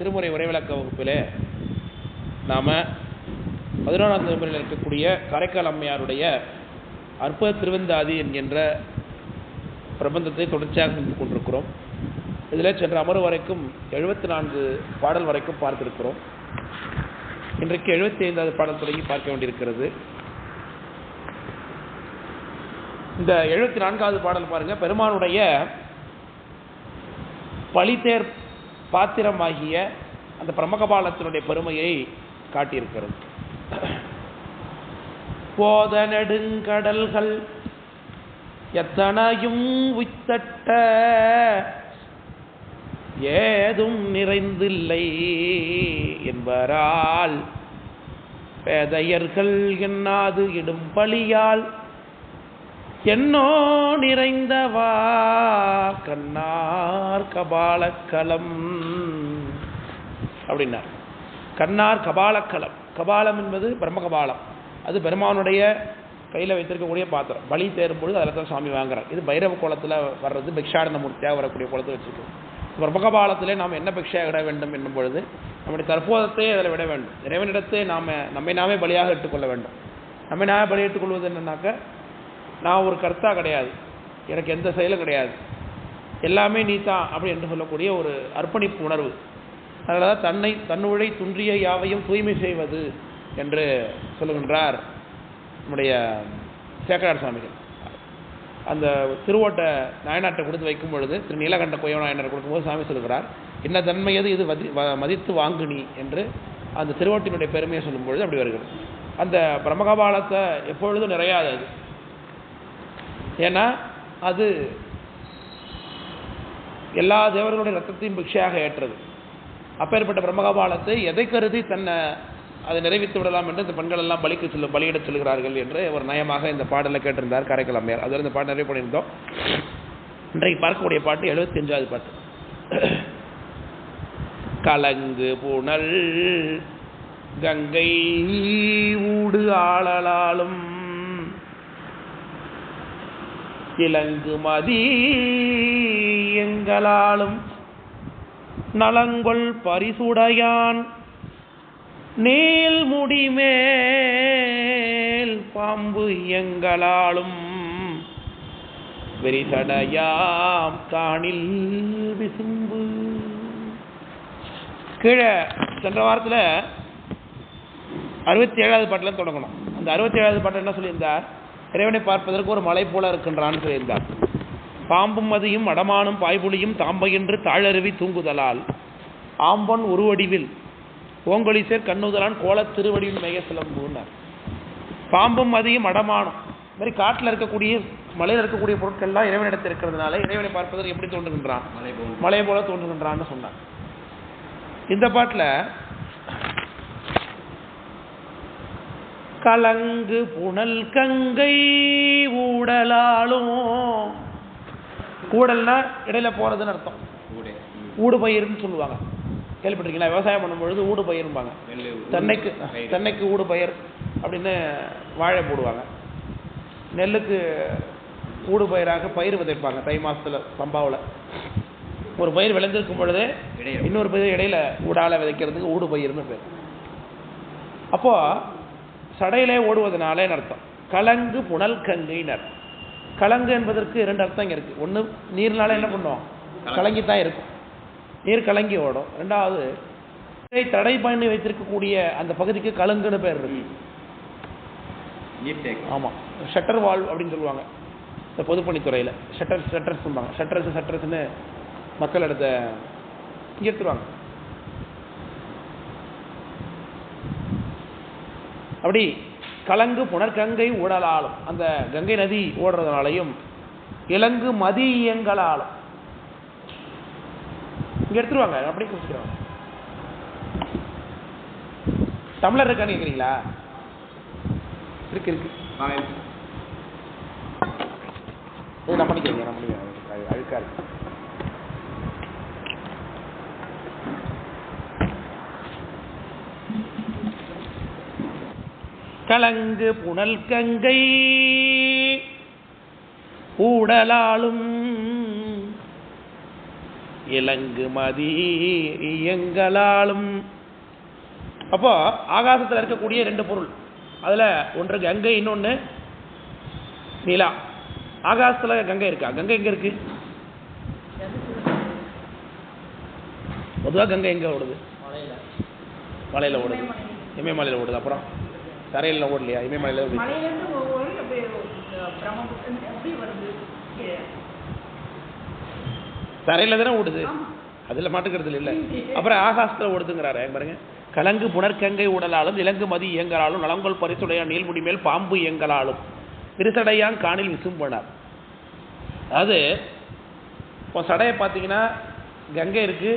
திருமுறை உரைவிளக்க வகுப்பிலே நாம் 11ஆம் திருமுறையில் இருக்கக்கூடிய காரைக்கால் அம்மையாருடைய அற்புத திருவந்தாதி என்கின்ற பிரபந்தத்தை தொடர்ச்சியாக சென்று கொண்டிருக்கிறோம். இதில் சென்ற அமர்வு வரைக்கும் 74 பாடல் வரைக்கும் பார்த்திருக்கிறோம். இன்றைக்கு 75வது பாடல் தொடங்கி பார்க்க வேண்டியிருக்கிறது. இந்த 74வது பாடல் பாருங்க, பெருமானுடைய பழித்தேர் பாத்திரமாகிய அந்த பிரம்மகபாலத்தினுடைய பெருமையை காட்டியிருக்கிறது. போத நெடுங்கடல்கள் எத்தனையும் உய்த்தட்ட ஏதும் நிறைந்தில்லை என்பரால் பேதையர்கள் எண்ணாது இடும் பழியால் என்னோ நிறைந்தவா கண்ணார் கபாலக்கலம் அப்படின்னார். கண்ணார் கபாலக்கலம், கபாலம் என்பது பிரம்மகபாலம். அது பெருமானுடைய கையில் வைத்திருக்கக்கூடிய பாத்திரம். பலி தேரும் பொழுது அதில் தான் சாமி வாங்குறார். இது பைரவ கோலத்தில் வர்றது, பிக்ஷாடன மூர்த்தியாக வரக்கூடிய கோலத்தில் வச்சுருக்கு. பிரம்மகபாலத்திலே நாம் என்ன பிக்ஷையாக விட வேண்டும் என்னும் பொழுது நம்முடைய தற்போதத்தை அதில் விட வேண்டும். இறைவனிடத்தை நம்மை நாமே பலியாக எடுத்துக்கொள்ள வேண்டும். நம்மை நாமே பலி எடுத்துக்கொள்வது என்னன்னாக்க, நான் ஒரு கர்த்தா கிடையாது, எனக்கு எந்த செயலும் கிடையாது, எல்லாமே நீ தான் அப்படி என்று சொல்லக்கூடிய ஒரு அர்ப்பணிப்பு உணர்வு. அதனால தான் தன்னுழை துன்றிய யாவையும் தூய்மை செய்வது என்று சொல்லுகின்றார் நம்முடைய சேக்கரார் சுவாமிகள். அந்த திருவோட்டை நாயனாட்டை கொடுத்து வைக்கும் பொழுது, திரு நீலகண்ட கோயவ நாயனார் கொடுக்கும்போது சாமி சொல்லுகிறார், என்ன தன்மையது இது மதித்து வாங்குனி என்று அந்த திருவோட்டினுடைய பெருமையை சொல்லும் பொழுது அப்படி வருகிறது. அந்த பிரம்மகபாலத்தை எப்பொழுதும் நிறையாது அது. ஏன்னா அது எல்லா தேவர்களுடைய ரத்தத்தையும் பிக்ஷையாக ஏற்றது. அப்பேற்பட்ட பிரம்மகபாலத்தை எதை கருதி அதை நிறைவேற்றி விடலாம் என்று இந்த பெண்கள் எல்லாம் பலியிடச் சொல்கிறார்கள் என்று ஒரு நயமாக இந்த பாடலில் கேட்டிருந்தார் காரைக்கால் அம்மையார். அதுவரை இந்த பாட்டு நிறைவு பண்ணியிருந்தோம். இன்றைக்கு பார்க்கக்கூடிய பாட்டு 75வது பாட்டு. கலங்கு புனல் கங்கை ஊடு ஆளலாலும் இலங்கு மதி எங்களாலும் நலங்கொள் பரிசுடையான் நீல் முடிமேல் பாம்பு எங்களாலும் வெறிசடையாம் காணில் விசும்பு. கீழே சென்ற வாரத்தில் 67வது பாட்டில் தொடங்கணும். அந்த 67வது பாட்டில் என்ன சொல்லியிருந்தார்? இறைவனை பார்ப்பதற்கு ஒரு மலை போல இருக்கின்றான்னு சொல்லியிருந்தார். பாம்பும் மதியும் அடமானும் பாய்புலியும் தாம்பையென்று தாழருவி தூங்குதலால் ஆம்பொன் உருவடிவில் ஓங்கொலிசேர் கண்ணுதலான் கோல திருவடிவில் மேய சிலம்புன்னார். பாம்பும் மதியும் அடமானும் மாதிரி காட்டில் இருக்கக்கூடிய மலையில் இருக்கக்கூடிய பொருட்கள்லாம் இறைவனிடத்தில் இருக்கிறதுனால இறைவனை பார்ப்பதற்கு எப்படி தோன்றுகின்றான்? மலை போல தோன்றுகின்றான்னு சொன்னார். இந்த பாட்டில் கலங்கு புனல் கங்கை ஊடலாலும், ஊடல்னா இடையில போறதுன்னு அர்த்தம். ஊடு பயிர்னு சொல்லுவாங்க, கேள்விப்பட்டிருக்கீங்களா? விவசாயம் பண்ணும்பொழுது ஊடு பயிர்பாங்க. தென்னைக்கு ஊடு பயிர் அப்படின்னு வாழை போடுவாங்க. நெல்லுக்கு ஊடு பயிராக பயிர் விதைப்பாங்க. தை மாசத்துல பம்பாவில் ஒரு பயிர் விளைஞ்சிருக்கும் பொழுது இன்னொரு பயிர் இடையில ஊடால விதைக்கிறதுக்கு ஊடு பயிர்னு பேர். அப்போ சடையிலே ஓடுவதனாலே அர்த்தம். கலங்கு புனல் கங்கைனர். கலங்கு என்பதற்கு 2 அர்த்தம் இங்கே இருக்கு. ஒன்று, நீர்னால என்ன பண்ணுவோம்? கலங்கித்தான் இருக்கும், நீர் கலங்கி ஓடும். 2வது, தடை பண்ணி வைத்திருக்கக்கூடிய அந்த பகுதிக்கு கலங்குன்னு பேர் இருக்கு. ஆமாம், ஷட்டர் வால்வ் அப்படின்னு சொல்லுவாங்க இந்த பொதுப்பணித்துறையில். ஷட்டர்ஸ் சொல்லுவாங்க. ஷட்டர்ஸ்ன்னு மக்கள் இடத்த எடுத்துருவாங்க. அப்படி கலங்கு புனர்கங்கை ஊடலாலும், அந்த கங்கை நதி ஓடுறதுனாலையும், இலங்கு மதியங்களாலும் இங்க எடுத்துருவாங்க. அப்படி குறிச்சிக்கிறாங்க. தமிழர் இருக்கான்னு கேட்குறீங்களா? இருக்கு நான் பண்ணிக்கிறீங்க. அழுக்கா இருக்கு. கலங்கு புனல் கங்கை ஊடலாலும் இலங்கு மதி எங்களாலும். அப்போ ஆகாசத்தில் இருக்கக்கூடிய ரெண்டு பொருள், அதில் ஒன்று கங்கை, இன்னொன்று நிலா. ஆகாசத்தில் கங்கை இருக்கா? கங்கை எங்கே இருக்கு? பொதுவாக கங்கை எங்கே ஓடுது? மலையில் ஓடுது, இமயமலையில் ஓடுது. அப்புறம் தரையில் ஓடலையா? இமயமலையில் ஓடுது. தரையில் தானே ஓடுது, அதில் மாட்டுக்கிறது இல்லை. அப்புறம் ஆகாசத்தில் ஓடுதுங்கிறாரு பாருங்க. கலங்கு புனர்கங்கை உடலாலும் இலங்கு மதி இயங்கலாலும் நலங்கொள் பரிசுடைய நீள்முடி மேல் பாம்பு இயங்கலாலும் விரிசடையான் காணில் விசும்பனார். அதாவது இப்போ சடையை பார்த்தீங்கன்னா கங்கை இருக்கு,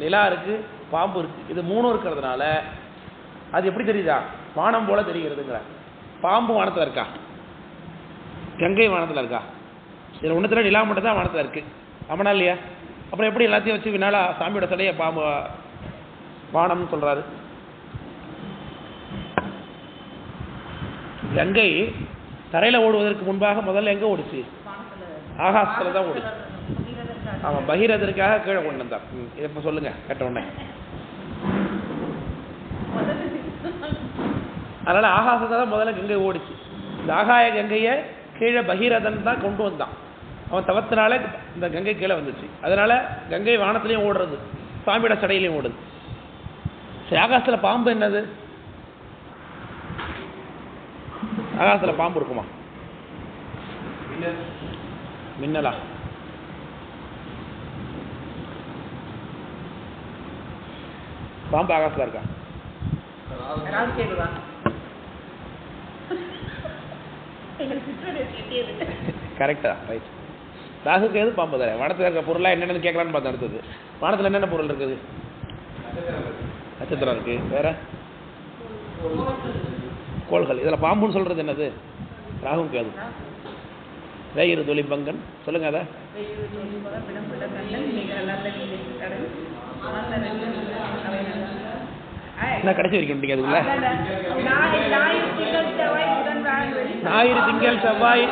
நிலா இருக்கு, பாம்பு இருக்கு. இது மூணும் இருக்கிறதுனால அது எப்படி தெரியுதா? வானம் போல தெரிகிறதுங்கிறார். பாம்பு வானத்தில் இருக்கா? கங்கை வானத்தில் இருக்கா? இதில் ஒன்றுத்தில் நிலா மட்டும் தான் வானத்தில் இருக்கு. ஆமாண்ணா இல்லையா? அப்புறம் எப்படி எல்லாத்தையும் வச்சு வினாலா சாமியோட சிலையை பாம்பு வானம்னு சொல்றாரு? கங்கை தரையில் ஓடுவதற்கு முன்பாக முதல்ல எங்கே ஓடுச்சு? ஆகாசத்தில் தான் ஓடுச்சு. ஆமாம், பகீரதற்காக கீழே கொண்டு வந்தான். இதை இப்போ சொல்லுங்க கேட்ட உடனே. அதனால ஆகாசத்தை தான் முதல்ல கங்கை ஓடிச்சு. இந்த ஆகாய கங்கையை கீழே பகீரதன் தான் கொண்டு வந்தான். அவன் தவத்தினால இந்த கங்கை கீழே வந்துச்சு. அதனால கங்கை வானத்திலையும் ஓடுறது, சாமியோட சடையிலையும் ஓடுது. சரி, ஆகாசத்தில் பாம்பு என்னது? ஆகாசத்தில் பாம்பு இருக்குமா? மின்னலா? பாம்பு ஆகாசத்தில் இருக்கா? கரெக்டா? ரைட். ராகுக்கு எது பாம்பு தர? வானத்தில் இருக்க பொருளாக என்னென்னு கேட்கலான்னு பார்த்தா அடுத்தது. வானத்தில் என்னென்ன பொருள் இருக்குது? நட்சத்திரம் இருக்கு, வேற கோள்கள். இதில் பாம்புன்னு சொல்றது என்னது? ராகுக்கு அது வேயிறு தொழில் பங்கன். சொல்லுங்க அதை. என்ன கடைசி வரைக்கும் அதுக்குள்ள? ஞாயிறு திங்கள் செவ்வாய்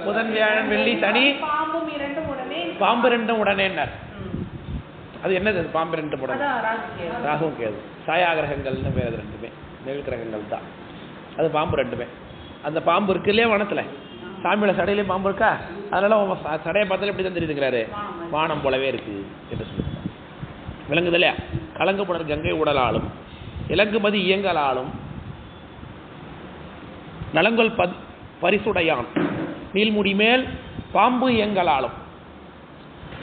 புதன் வியாழன் வெள்ளி சனி, பாம்பு ரெண்டும் உடனே. அது என்னது? பாம்பு ரெண்டு உடனே ராகுவும் கேது. சாயா கிரகங்கள்னு வேறு ரெண்டுமே நெல் கிரகங்கள் தான். அது பாம்பு ரெண்டுமே. அந்த பாம்பு இருக்கு இல்லையா வனத்துல, சாமியோட சடையிலேயே பாம்பு இருக்கா? அதனால உங்க சடையை பார்த்தாலே எப்படி தான் தெரியுதுங்கிறாரு, வானம் போலவே இருக்கு என்று சொல்லுவாங்க. விளங்குது இல்லையா? கலங்கு புனர் கங்கை உடலாலும் இலங்குமதி இயங்கலாலும் நலங்கொள் பரிசுடையான் நீள்முடி மேல் பாம்பு இயங்கலாலும்,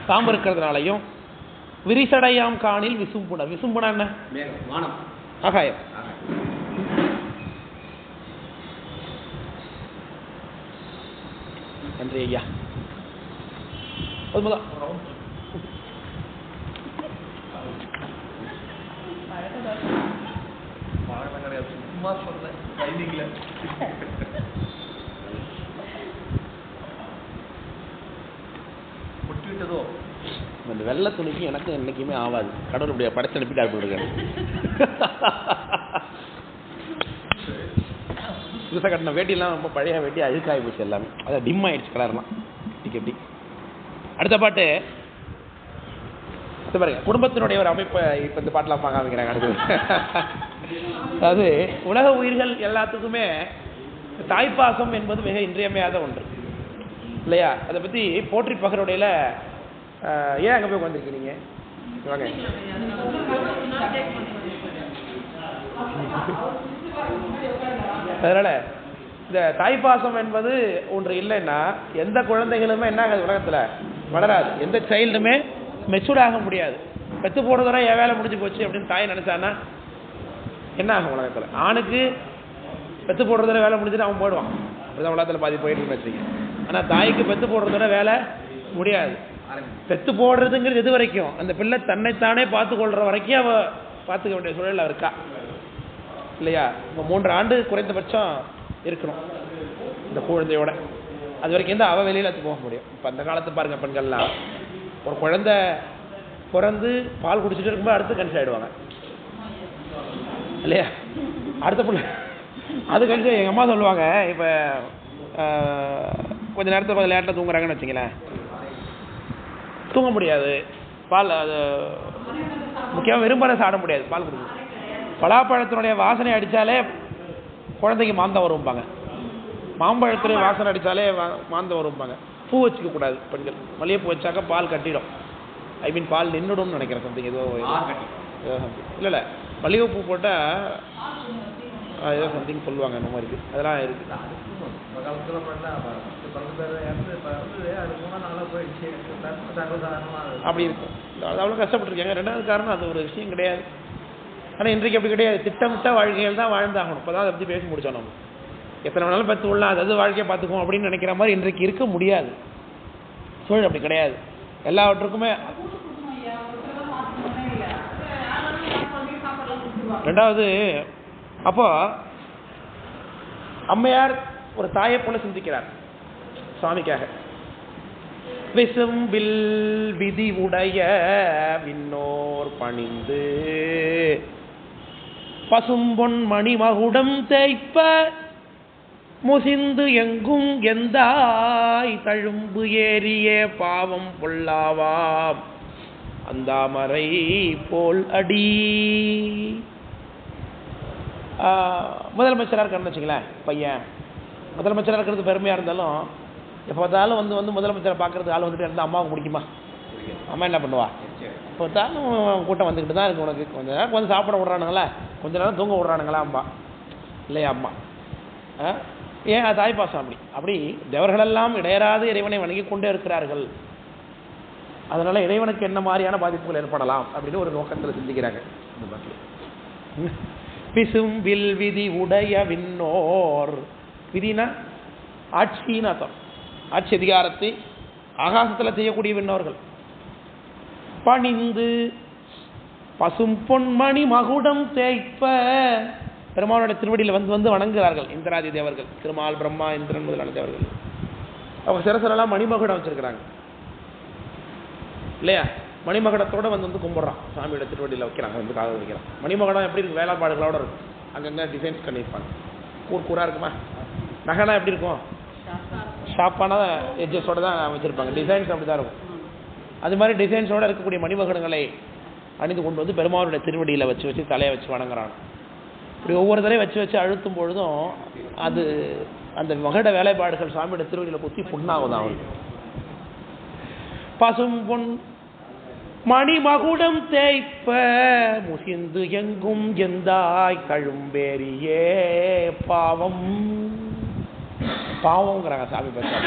பாம்பு இருக்கிறதுனாலையும் விரிசடையாம் காணில் விசும்புணர். விசும்புனா என்ன? வானம், ஆகாயம். நன்றி ஐயா. அதுதான் இந்த வெள்ளை துணிக்கு எனக்கு என்னைக்குமே ஆகாது. கடவுள் இப்படிய படைச்சு அனுப்பிட்டு போயிருக்காரு. புதுசாக கட்டின வேட்டிலாம் ரொம்ப பழைய வேட்டி, அழுக்காகி போச்சு எல்லாமே. அதை டிம் ஆயிடுச்சு கலர்லாம். எப்படி அடுத்த பாட்டு பாருங்க. குடும்பத்தினுடைய ஒரு அமைப்பை இப்போ இந்த பாட்டெலாம் பார்க்க ஆரம்பிக்கிறாங்க. அடுத்தது அதாவது உலக உயிர்கள் எல்லாத்துக்குமே தாய்ப்பாசம் என்பது மிக இன்றியமையாத ஒன்று இல்லையா? அதை பற்றி போற்றி பகருடையில ஏன் அங்கே போய் உட்காந்துருக்கீங்க? வாங்க. அதனால இந்த தாய்ப்பாசம் என்பது ஒன்று இல்லைன்னா எந்த குழந்தைகளுமே என்ன ஆகாது, உலகத்தில் வளராது. எந்த சைல்டுமே மெச்சூர்ட் ஆக முடியாது. பெற்று போடுறதோட என் வேலை முடிஞ்சு போச்சு அப்படின்னு தாய் நினைச்சான்னா என்ன ஆகும் உலகத்தில்? ஆணுக்கு பெற்று போடுறதோட வேலை முடிஞ்சுட்டு அவன் போயிடுவான். அப்படிதான் உலகத்தில் பாதி போயிட்டு வச்சுக்க. ஆனால் தாய்க்கு பெற்று போடுறதோட வேலை முடியாது. பெற்று போடுறதுங்கிறது எது வரைக்கும்? அந்த பிள்ளை தன்னைத்தானே பார்த்து கொள்ற வரைக்கும் அவ பார்த்துக்க வேண்டிய சூழல் இருக்கா இல்லையா? இப்போ 3 ஆண்டு குறைந்தபட்சம் இருக்கணும் இந்த குழந்தையோட. அது வரைக்கும் தான் அவள் வெளியில் போக முடியும். இப்போ அந்த காலத்து பாருங்க, பெண்கள்லாம் ஒரு குழந்தை பிறந்து பால் குடிச்சிட்டு இருக்கும்போது அடுத்து கன்சீவ் ஆகிடுவாங்க இல்லையா? அடுத்த பிள்ளை அது கன்சீவ். எங்கள் அம்மா சொல்லுவாங்க, இப்போ கொஞ்சம் நேரத்தில் கொஞ்சம் லேட்டாக தூங்குறாங்கன்னு வச்சிங்களேன், தூங்க முடியாது. பால் அது முக்கியமாக விரும்புகிற சாப்பிட முடியாது, பால் கொடுக்கும். பலாப்பழத்தினுடைய வாசனை அடித்தாலே குழந்தைக்கு மாந்தம் வரும்பாங்க, மாம்பழத்துடைய வாசனை அடித்தாலே மாந்தம் வரும்பாங்க. பூ வச்சுக்க கூடாது பெண்கள், மல்லிகைப்பூ வச்சாக்க பால் கட்டிடும், ஐ மீன் பால் நின்றுடும்னு நினைக்கிறேன். சம்திங் ஏதோ இல்லை இல்லை மல்லிகைப்பூ போட்டால் ஏதோ சம்திங் சொல்லுவாங்க, இந்த மாதிரி இருக்குது, அதெல்லாம் இருக்குது. அப்படி இருக்கும், அது அவ்வளோ கஷ்டப்பட்டுருக்காங்க. ரெண்டாவது காரணம் அது ஒரு விஷயம் கிடையாது. ஆனால் இன்றைக்கு அப்படி கிடையாது, திட்டமிட்ட வாழ்க்கையில் தான் வாழ்ந்தாகணும். இப்போ தான் அதை பற்றி பேசி முடித்தோம். நம்ம எத்தனை வேணாலும் பத்து விடலாம், அதாவது வாழ்க்கையை பார்த்துக்குவோம் அப்படின்னு நினைக்கிற மாதிரி இன்றைக்கு இருக்க முடியாது. சூழல் அப்படி கிடையாது. எல்லாவற்றுக்குமே ரெண்டாவது அப்போ அம்மையார் ஒரு தாயை போல சிந்திக்கிறார் சுவாமிக்காக. விசும்பில் விதி உடைய விண்ணோர் பணிந்து பசும்பொன் மணிமகுடம் தேய்ப்ப முசிந்து எங்கும் எந்தாய் தழும்பு ஏறிய பாவம் பொல்லாவாம் அந்தாமரை போல் அடி. முதலமைச்சராக இருக்காருன்னு வச்சுங்களேன், பையன் முதலமைச்சராக இருக்கிறது பெருமையாக இருந்தாலும் எப்போ பார்த்தாலும் வந்து முதலமைச்சரை பார்க்குறது ஆள் வந்துட்டு இருந்தால் அம்மாவுக்கு முடிக்குமா? அம்மா என்ன பண்ணுவா? இப்போ பார்த்தாலும் கூட்டம் வந்துக்கிட்டு தான் இருக்குது. உனக்கு கொஞ்ச நேரம் வந்து சாப்பிட விட்றானுங்களா, கொஞ்ச நேரம் தூங்க விட்றானுங்களா அம்மா இல்லையா? அம்மா ஏன் அது தாய்ப்பாசம். அப்படி தேவர்களெல்லாம் இடையராது இறைவனை வணங்கி கொண்டே இருக்கிறார்கள். அதனால இறைவனுக்கு என்ன மாதிரியான பாதிப்புகள் ஏற்படலாம் அப்படின்னு ஒரு நோக்கத்தில் சிந்திக்கிறாங்க இந்த பாட்டில். பிசும்பில் விதி உடைய விண்ணோர், விதினா ஆட்சின்னு அர்த்தம், ஆட்சி அதிகாரத்தை ஆகாசத்தில் செய்யக்கூடிய விண்ணோர்கள். பணிந்து பசும் பொன்மணி மகுடம் தேய்ப்ப, பெருமானுடைய திருவடியில் வந்து வணங்குகிறார்கள் இந்திராதி தேவர்கள், திருமால் பிரம்மா இந்திரன் முதலான தேவர்கள். அவங்க சிரசரெல்லாம் மணிமகுடம் வச்சிருக்கிறாங்க இல்லையா? மணிமகுடத்தோடு வந்து கும்பிட்றான், சாமியோட திருவடியில் வைக்கிறாங்க, வந்து காது வைக்கிறான். மணிமகுடம் எப்படி இருக்கும்? வேலைப்பாடுகளோடு இருக்கும், அங்கங்கே டிசைன்ஸ் பண்ணியிருப்பாங்க, கூராக இருக்குமா? நகைலாம் எப்படி இருக்கும்? ஷாப்பான எட்ஜஸோடு தான் வச்சுருப்பாங்க, டிசைன்ஸ் அப்படி தான் இருக்கும். அது மாதிரி டிசைன்ஸோடு இருக்கக்கூடிய மணிமகுடங்களை அணிந்து கொண்டு வந்து பெருமானுடைய திருவடியில் வச்சு தலையை வச்சு வணங்குறாங்க. இப்படி ஒவ்வொரு தடையும் வச்சு அழுத்தும் பொழுதும் அது அந்த மகட வேலைப்பாடுகள் சாமியோட திருவடியில் குத்தி புண்ணாகுதான் அவருக்கு. பசும் பொன் மணிமகுடம் தேய்ப்ப முசிந்து எங்கும் எந்தாய் கழும்பேரியே பாவம். பாவம்ங்கிறாங்க சாமி பேசாம.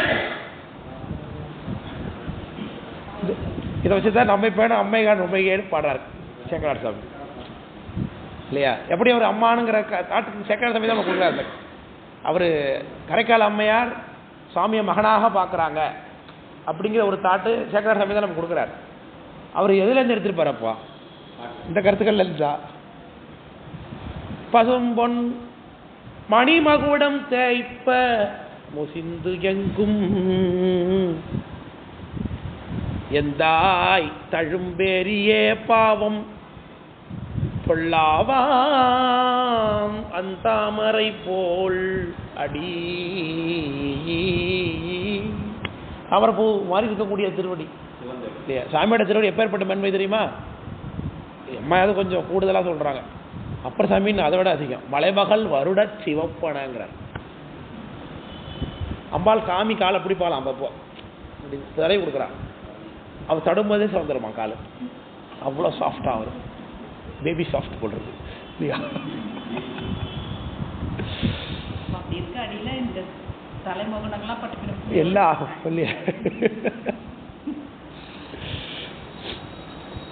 இதை வச்சுதான் நம்ம பேணும் அம்மைகான் உண்மைகேன்னு பாடுறாரு சேக்கரார் சாமி இல்லையா? எப்படி அவர் அம்மானுங்கிற காட்டுக்கு சேக்கரார் சாமி தான் நம்ம கொடுக்குறாரு. அவர் கரைக்கால் அம்மையார் சுவாமியை மகனாக பார்க்குறாங்க அப்படிங்கிற ஒரு தாட்டு சேக்கரார் சாமி தான் நம்ம கொடுக்குறாரு. அவர் எதுலேருந்து எடுத்துருப்பாரப்பா? இந்த கருத்துக்கள் இருந்தா பசும்பொன் மணிமகுடம் தேய்ப்ப முசிந்து எங்கும் எந்தாய் தழும்பேரியே பாவம் பொல்லாவாம் அந்தாமரை போல் அடி. தாமரைப்பூ மாதிரி இருக்கக்கூடிய திருவடி இல்லையா? சாமியோட திருவடி எப்பேற்பட்ட மென்மை தெரியுமா? அம்மாவது கொஞ்சம் கூடுதலாக சொல்கிறாங்க, அப்புறம் சாமின்னு அதை விட அதிகம். மலைமகள் வருட சிவப்பனங்கிறார். அம்பாள் காமி காலை பிடிப்பாளாம், அப்பப்போ அப்படி தடை கொடுக்குறான், அவள் தடும்போதே சுதந்திரமா காலு, அவ்வளோ சாஃப்டாக வரும், பேபி சாஃப்ட் போடுறது இல்லையா? எல்லாம் ஆகும் இல்லையா?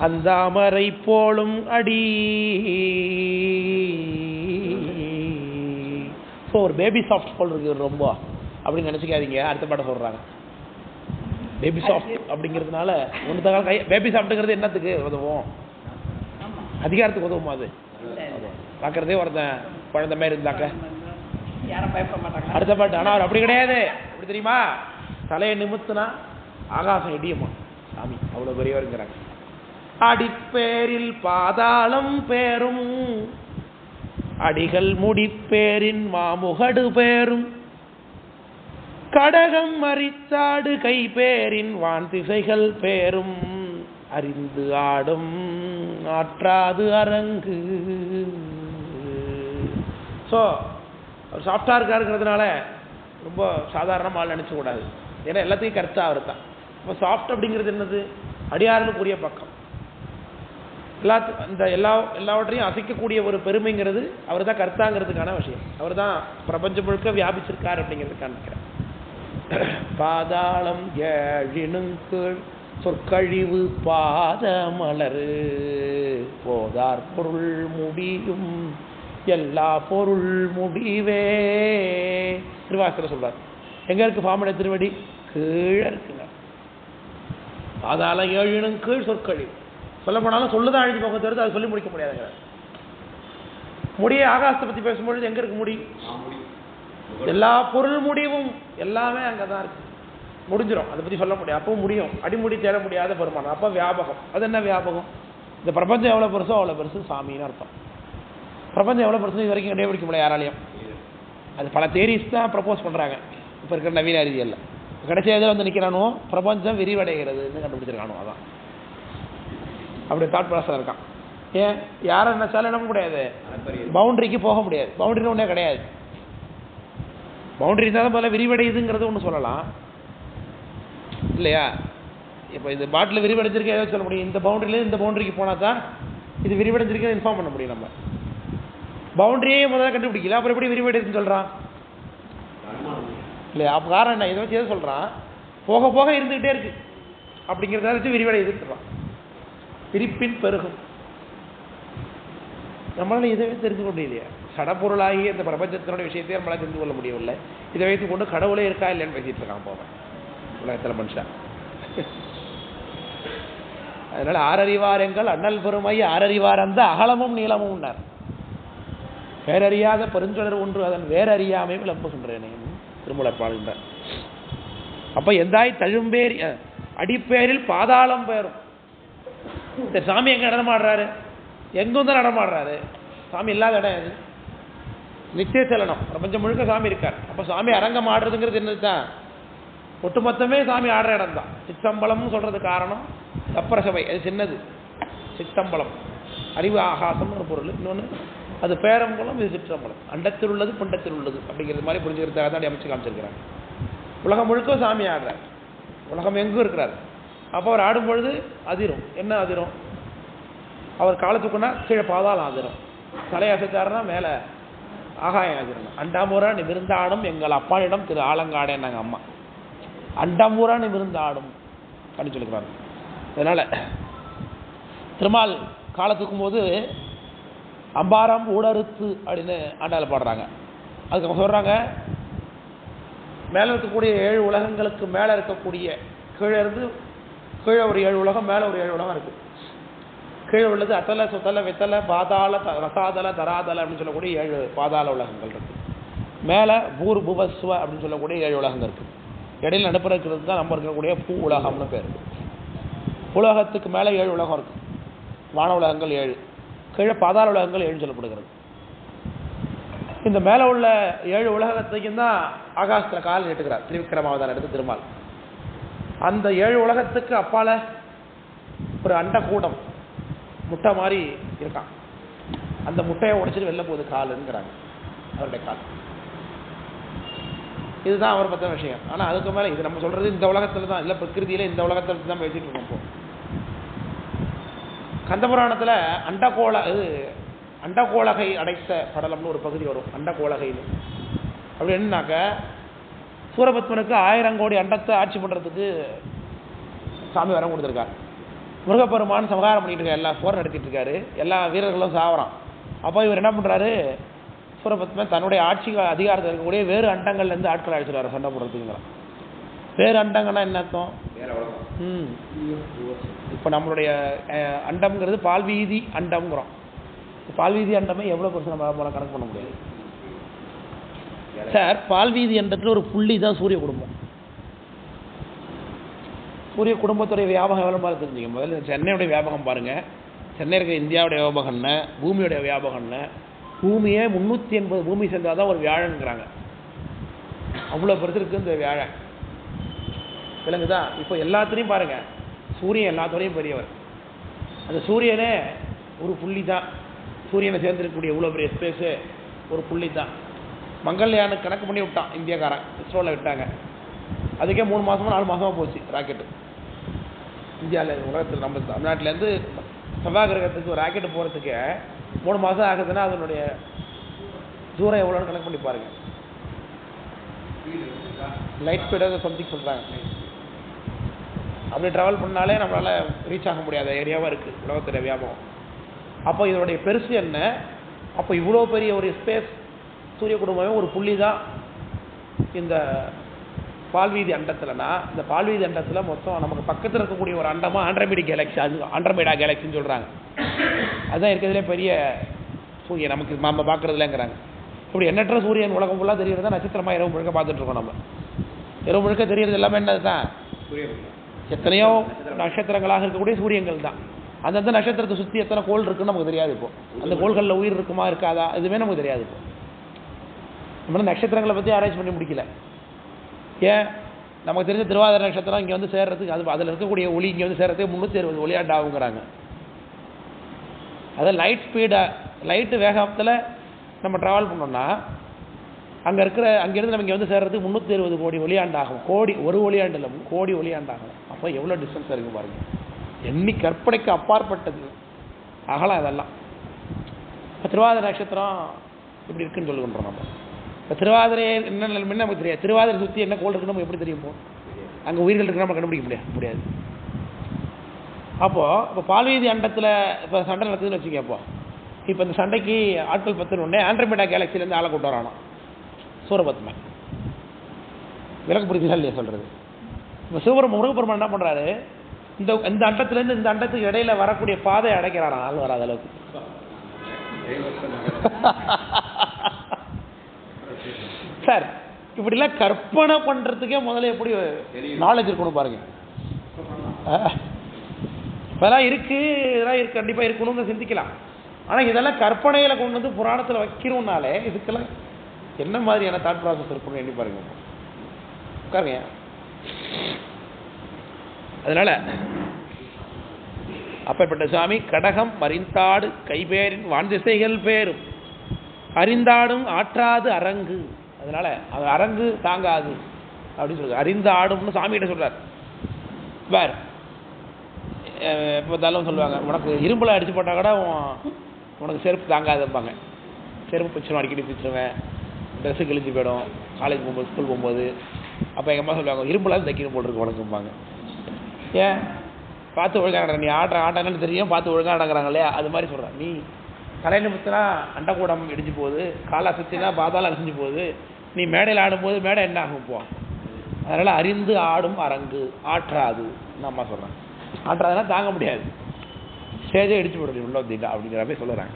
அந்தாமரை போலும் அடி. ஸோ ஒரு பேபி சாஃப்ட் போல் இருக்கு ரொம்ப அப்படின்னு நினச்சிக்காதீங்க. அடுத்த பாட்டை சொல்கிறாங்க பேபி சாஃப்ட் அப்படிங்கிறதுனால ஒன்று தகால கை. பேபி சாஃப்ட்டுங்கிறது என்னத்துக்கு உதவும்? அதிகாரத்துக்கு உதவும். அது பார்க்குறதே ஒருத்தன் குழந்தை மாதிரி இருந்தாக்க அடுத்த பாட்டு. ஆனால் அவர் அப்படி கிடையாது. எப்படி தெரியுமா? தலையை நிமித்துனா ஆகாசம் இடியுமா சாமி, அவ்வளோ பெரியவருங்கிறாங்க. அடிப்பேரில் பாதாளம் பேரும் அடிகள் முடிப்பேரின் மாமுகடு பேரும் கடகம் மறித்தாடு கைப்பேரின் வான் திசைகள் பேரும். அறிந்து ஆடும் ஆற்றாது அரங்கு. ஸோ அவர் சாஃப்டாக இருக்காருங்கிறதுனால ரொம்ப சாதாரணமாக நினச்சக்கூடாது. ஏன்னா எல்லாத்தையும் கருத்தா அவர் தான். இப்போ சாஃப்ட் அப்படிங்கிறது என்னது? அடியாருக்குரிய பக்கம். எல்லாவற்றையும் அசைக்கக்கூடிய ஒரு பெருமைங்கிறது அவர் தான் கர்த்தாங்கிறதுக்கான விஷயம். அவர் தான் பிரபஞ்சம் முழுக்க வியாபிச்சிருக்கார் அப்படிங்கிறது காண்பிக்கிறார். பாதாளம் ஏழினுங்கீழ் சொற்கழிவு பாத மலரு போதார் பொருள் முடியும் எல்லா பொருள் முடிவே. திருவாசகர் சொல்றார். எங்க இருக்கு பாம்புடைய திருவடி? கீழே இருக்குங்க. பாதாளம் ஏழினுங்கீழ் சொற்கழிவு. சொல்ல போனாலும் சொல்லுதான் அழிஞ்சு போக தவிர்த்து அது சொல்லி முடிக்க முடியாதுங்க. முடிய ஆகாசத்தை பற்றி பேசும்பொழுது எங்க இருக்கு முடி? எல்லா பொருள் முடிவும் எல்லாமே அங்கதான் இருக்கு. முடிஞ்சிடும். அதை பற்றி சொல்ல முடியாது. அப்போ முடியும். அடிமுடி தேட முடியாத பெருமானம். அப்போ வியாபகம். அது என்ன வியாபகம்? இந்த பிரபஞ்சம் எவ்வளோ பெருசோ அவ்வளோ பெருசு சாமின்னு அர்த்தம். பிரபஞ்சம் எவ்வளோ பெருசு இது வரைக்கும் கண்டுபிடிக்க முடியாது யாராலையும். அது பல தேரிஸ் தான் ப்ரப்போஸ் பண்ணுறாங்க இப்போ இருக்கிற நவீன அறிவியல்ல. கடைசி எதில் வந்து நிற்கிறானோ பிரபஞ்சம் விரிவடைகிறதுன்னு கண்டுபிடிச்சிருக்கானோ. அதான் அப்படி தாட் ப்ராசஸ் இருக்கான். ஏன் யாரை நினைச்சாலும் என்ன முடியாது, பவுண்டரிக்கு போக முடியாது. பவுண்டரின்னு ஒன்றே கிடையாது. பவுண்டரி தான் போல விரிவடையுதுங்கிறது ஒன்று சொல்லலாம் இல்லையா? இப்போ இது பாட்டில் விரிவடைஞ்சிருக்க ஏதாவது சொல்ல முடியும். இந்த பவுண்டரியிலேருந்து இந்த பவுண்டரிக்கு போனால் தான் இது விரிவடைஞ்சிருக்குன்னு இன்ஃபார்ம் பண்ண முடியும். நம்ம பவுண்டரியே முதல்ல கண்டுபிடிக்கல, அப்புறம் எப்படி விரிவடைதுன்னு சொல்கிறான் இல்லையா? அப்போ காரணம் என்ன? இதை வச்சு எதை சொல்கிறான்? போக போக இருந்துக்கிட்டே இருக்கு அப்படிங்கிறத வச்சு விரிவடையுதுன்னு சொல்கிறான். விரிப்பின் பெருகும். நம்மளால இதை வைத்து தெரிந்து கொண்டு இல்லையா? சடப்பொருளாகி இந்த பிரபஞ்சத்தினுடைய விஷயத்தையே நம்மளால் தெரிந்து கொள்ள முடியவில்லை. இதை வைத்து கொண்டு கடவுளே இருக்கா இல்லைன்னு பேசிட்டு இருக்கான் போவேன் உலகத்தில் மனுஷன். அதனால ஆறறிவாரங்கள் அண்ணல் பெருமை ஆறறிவார் அந்த அகலமும் நீளமும் உண்டார். பேரறியாத பெருஞ்சொடர் ஒன்று அதன் வேறறியாமை விளம்புகின்றேனே திருமூலர் பாடுகின்றார். அப்ப எந்தாய் தழும்பேரி அடிப்பேரில் பாதாளம் பேரும். இந்த சாமி எங்க நடமாடுறாரு? எங்கும் தான் நடமாடுறாரு. சாமி இல்லாத இடம் அது நித்திய செலனம். பிரபஞ்சம் முழுக்க சாமி இருக்கார். அப்ப சாமி அரங்கம் ஆடுறதுங்கிறது என்னதுதான்? ஒட்டுமொத்தமே சாமி ஆடுற இடம் தான். சித்தம்பலம்னு சொல்றது காரணம் தப்பர சபை. அது சின்னது சித்தம்பலம். அறிவு ஆகாசம் ஒரு பொருள். இன்னொன்று அது பேரம்பலம், இது சிற்றம்பலம். அண்டத்தில் உள்ளது புண்டத்தில் உள்ளது அப்படிங்கிறது மாதிரி புரிஞ்சுக்கிறதுக்காக தான் அமைச்சு காமிச்சிருக்கிறாங்க. உலகம் முழுக்க சாமி ஆடுறார். உலகம் எங்கும் இருக்கிறார். அப்போ அவர் ஆடும்பொழுது அதிரும். என்ன அதிரும்? அவர் காலத்துக்குன்னா கீழே பாதாளம் அதிரும். தலையசைத்தாருன்னா மேலே ஆகாயம் அதிரும். அண்டாமுரா நிமிர்ந்தாடும் எங்கள் அப்பானிடம் திரு ஆலங்காடேன்னாங்க அம்மா. அண்டாமுரா நிமிர்ந்தாடும் அப்படின்னு சொல்லிக்கிறாங்க. அதனால திருமால் காலத்துக்கும் போது அம்பாரம் ஊடறுத்து அப்படின்னு ஆண்டாள் பாடுறாங்க. அதுக்கு அவங்க சொல்றாங்க, மேலே இருக்கக்கூடிய 7 உலகங்களுக்கு மேலே இருக்கக்கூடிய கீழே இருந்து கீழே ஒரு 7 உலகம், மேலே ஒரு 7 உலகம் இருக்கு. கீழே உள்ளது அத்தல சுத்தல வெத்தல பாதாள ரசாதல தராதல அப்படின்னு சொல்லக்கூடிய 7 பாதாள உலகங்கள் இருக்கு. மேலே பூர் புவஸ்வ அப்படின்னு சொல்லக்கூடிய 7 உலகங்கள் இருக்கு. இடையில் நடுப்புற இருக்கிறது தான் நம்ம இருக்கக்கூடிய பூ உலகம்னு பேர். உலகத்துக்கு மேலே 7 உலகம் இருக்கு. வான உலகங்கள் 7, கீழே பாதாள உலகங்கள் 7 சொல்லப்படுகிறது. இந்த மேலே உள்ள 7 உலகத்தையும் தான் ஆகாசத்தில் கால் நீட்டுக்கிறார் திருவிக்கிரமாவதாரம் எடுத்து திருமால். அந்த 7 உலகத்துக்கு அப்பால ஒரு அண்டக்கூடம் முட்டை மாதிரி இருக்கான். அந்த முட்டையை உடைச்சிட்டு வெளில போகுது காலுங்கிறாங்க அவருடைய கால். இதுதான் அவர் பற்றின விஷயம். ஆனால் அதுக்கு மேலே இது நம்ம சொல்றது இந்த உலகத்தில் தான் இல்லை, பிரகிருதியில இந்த உலகத்தில் தான் பேசிட்டு இருக்கோம். இப்போ கந்தபுராணத்தில் அண்டகோளகை அடைத்த படலம்னு ஒரு பகுதி வரும். அண்டகோளகைன்னு அப்படி என்னன்னாக்க சூரபத்மனுக்கு 1000 கோடி அண்டத்தை ஆட்சி பண்ணுறதுக்கு சாமி வரம் கொடுத்துருக்கார். முருகப்பெருமான் சமகாரம் பண்ணிட்டு இருக்காரு, எல்லா போர் நடத்திட்டு இருக்காரு, எல்லா வீரர்களும் சாவறான். அப்போ இவர் என்ன பண்ணுறாரு, சூரபத்மன் தன்னுடைய ஆட்சி அதிகாரத்தில் இருக்கக்கூடிய வேறு அண்டங்கள்லேருந்து ஆட்களை அழைச்சிடுவார் சண்டை போடுறதுக்குங்கிறான். வேறு அண்டங்கன்னா என்ன அர்த்தம்? இப்போ நம்மளுடைய அண்டம்ங்கிறது பால்வீதி அண்டம்ங்கிறோம். பால்வீதி அண்டமே எவ்வளோ பெருசு நம்ம கணக்கு பண்ண முடியாது சார். பால்வீதி அண்டத்தில் ஒரு புள்ளி தான் சூரிய குடும்பம். சூரிய குடும்பத்துடைய வியாபகம் எவ்வளோ மாதிரி தெரிஞ்சுக்க. முதல்ல சென்னையுடைய வியாபகம் பாருங்கள். சென்னை இருக்க இந்தியாவுடைய வியாபகம் என்ன, பூமியோடைய வியாபகம் என்ன. பூமியே 380 பூமி சேர்ந்தால் தான் ஒரு வியாழனுங்கிறாங்க. அவ்வளோ பெருசு இருக்குது இந்த வியாழன். விலங்குதான். இப்போ எல்லாத்துலேயும் பாருங்கள், சூரியன் எல்லாத்தோடையும் பெரியவர். அந்த சூரியனே ஒரு புள்ளி தான். சூரியனை சேர்ந்துருக்கக்கூடிய இவ்வளோ பெரிய ஸ்பேஸு ஒரு புள்ளி தான். மங்கள்யானுக்கு கணக்கு பண்ணி விட்டான் இந்தியாக்காரன், இஸ்ரோவில் விட்டாங்க. அதுக்கே 3 மாதமோ 4 மாதமாக போச்சு ராக்கெட்டு. இந்தியாவில் உலகத்தில் நம்ம தமிழ்நாட்டிலேருந்து செவ்வாய் கிரகத்துக்கு ஒரு ராக்கெட்டு போகிறதுக்கு 3 மாதம் ஆகுதுன்னா அதனுடைய தூரம் எவ்வளோன்னு கணக்கு பண்ணி பாருங்கள். லைட் ஸ்பீடாக சம்திங் சொல்கிறாங்க. அப்படி ட்ராவல் பண்ணாலே நம்மளால் ரீச் ஆக முடியாத ஏரியாவாக இருக்குது உலகத்துடைய வியாபகம். அப்போ இதனுடைய பெருசு என்ன? அப்போ இவ்வளோ பெரிய ஒரு ஸ்பேஸ் சூரிய குடும்பமே ஒரு புள்ளி தான் இந்த பால்வீதி அண்டத்தில்னா, இந்த பால்வீதி அண்டத்தில் மொத்தம் நமக்கு பக்கத்தில் இருக்கக்கூடிய ஒரு அண்டமாக ஆண்ட்ரோமேடா கேலக்ஸி, அது ஆண்ட்ரோமேடா கேலக்சின்னு சொல்கிறாங்க. அதுதான் இருக்கிறதுலே பெரிய சூரியன் நமக்கு நம்ம பார்க்குறதுலங்கிறாங்க. இப்படி எண்ணற்ற சூரியன் உலகம் ஃபுல்லாக தெரிகிறது தான் நட்சத்திரமாக இரவு முழுக்க பார்த்துட்ருக்கோம். நம்ம இரவு முழுக்க தெரிகிறது எல்லாமே என்னது தான்? எத்தனையோ நட்சத்திரங்களாக இருக்கக்கூடிய சூரியன்கள் தான். அந்தந்த நட்சத்திரத்தை சுற்றி எத்தனை கோள் இருக்குன்னு நமக்கு தெரியாது. இப்போ அந்த கோள்களில் உயிர் இருக்குமா இருக்காதா எதுவுமே நமக்கு தெரியாது. இப்போ நம்ம நட்சத்திரங்களை பற்றி ஆராய்ச்சி பண்ணி முடிக்கல. ஏன்? நமக்கு தெரிஞ்ச திருவாதிரை நட்சத்திரம் இங்கே வந்து சேர்றதுக்கு அது அதில் இருக்கக்கூடிய ஒளி இங்கே வந்து சேர்றதுக்கு 360 ஒளியாண்டு ஆகுங்கிறாங்க. அதை லைட் ஸ்பீடாக லைட்டு வேகத்தில் நம்ம ட்ராவல் பண்ணோம்னா அங்கேருந்து நம்ம இங்கே வந்து சேர்றதுக்கு 360 கோடி ஒளியாண்டு ஆகும். ஒரு ஒளியாண்டு இல்லை, கோடி ஒளியாண்டு ஆகும். அப்போ எவ்வளோ டிஸ்டன்ஸ் இருக்குது பாருங்கள். எண்ணி கற்பனைக்கு அப்பாற்பட்டது அகலாம் இதெல்லாம். இப்போ திருவாதிரை நட்சத்திரம் இப்படி இருக்குன்னு சொல்லுகின்றோம் நம்ம. இப்போ திருவாதிரை என்ன நிலைமைன்னு நமக்கு தெரியாது. திருவாதிரை சுற்றி என்ன கோள் இருக்குன்னு நம்ம எப்படி தெரியும்? அங்கே உயிர்கள் இருக்குன்னு நம்ம கண்டுபிடிக்க முடியாது. அப்போது இப்போ பால்வீதி அண்டத்தில் இப்போ சண்டை நடத்துதுன்னு வச்சுக்க. இப்போ இந்த சண்டைக்கு ஆட்கள் 10 ஆண்ட்ரோமேடா கேலக்சிலேருந்து ஆளை கூட்டு வரானோ சூரபத்மன். விளக்கு புரியுதுங்களா இல்லையா சொல்கிறது? இப்போ முருகப்பெருமான் என்ன பண்ணுறாரு? இந்த அண்டத்துலேருந்து இந்த அண்டத்துக்கு இடையில வரக்கூடிய பாதை அடைக்கிறாராம். ஆள் வராத அளவுக்கு. சார் இப்படிலாம் கற்பனை பண்ணுறதுக்கே முதல்ல எப்படி நாலேஜ் இருக்கணும் பாருங்க. இதெல்லாம் இருக்குது கண்டிப்பாக இருக்கணும்னு சிந்திக்கலாம். ஆனால் இதெல்லாம் கற்பனையில் கொண்டு வந்து புராணத்தில் வைக்கிறோம்னாலே இதுக்கெல்லாம் என்ன மாதிரியான தாட் ப்ராசஸ் இருக்கணும்னு எண்ணி பாருங்க. உட்காருங்க. அதனால அப்பேற்பட்ட சுவாமி கடகம் மறிந்தாடு கைபேரின் வான்திசைகள் பேரும் அறிந்தாடும் ஆற்றாது அரங்கு. அதனால அது அரங்கு தாங்காது அப்படின்னு சொல்லுங்க. அறிந்து ஆடும்னு சாமிகிட்ட சொல்றார். வேறு எப்போ பார்த்தாலும் சொல்லுவாங்க, உனக்கு இரும்புல அடிச்சு போட்டால் கூட உனக்கு செருப்பு தாங்காதுப்பாங்க. செருப்பு பிச்சிடும், அடிக்கடி பிச்சிடுவேன், ட்ரெஸ்ஸு கிழிஞ்சு போயிடும் காலேஜ் போகும்போது ஸ்கூல் போகும்போது. அப்போ எங்கள் அம்மா சொல்லுவாங்க, இரும்புலாம் தைக்கணும் போட்டுருக்கு உனக்கும்பாங்க. ஏன்? பார்த்து ஒழுங்காக நீ ஆட்டாங்கன்னு தெரியும், பார்த்து ஒழுங்காக அடங்குறாங்க இல்லையா? அது மாதிரி சொல்கிறேன். நீ கலையில் முத்தினா அண்டக்கூடம் இடிஞ்சு போகுது, காலா சுற்றினா பாதாளம் அரிஞ்சு போகுது, நீ மேடையில் ஆடும்போது மேடை என்ன ஆகும் போ. அதனால் அறிந்து ஆடும் அரங்கு ஆற்றாது அம்மா சொல்கிறேன். ஆற்றாதுன்னா தாங்க முடியாது, ஸ்டேஜே இடிச்சு போடுறது உள்ள வந்தீங்களா அப்படிங்கிற மாதிரி சொல்லுறாங்க.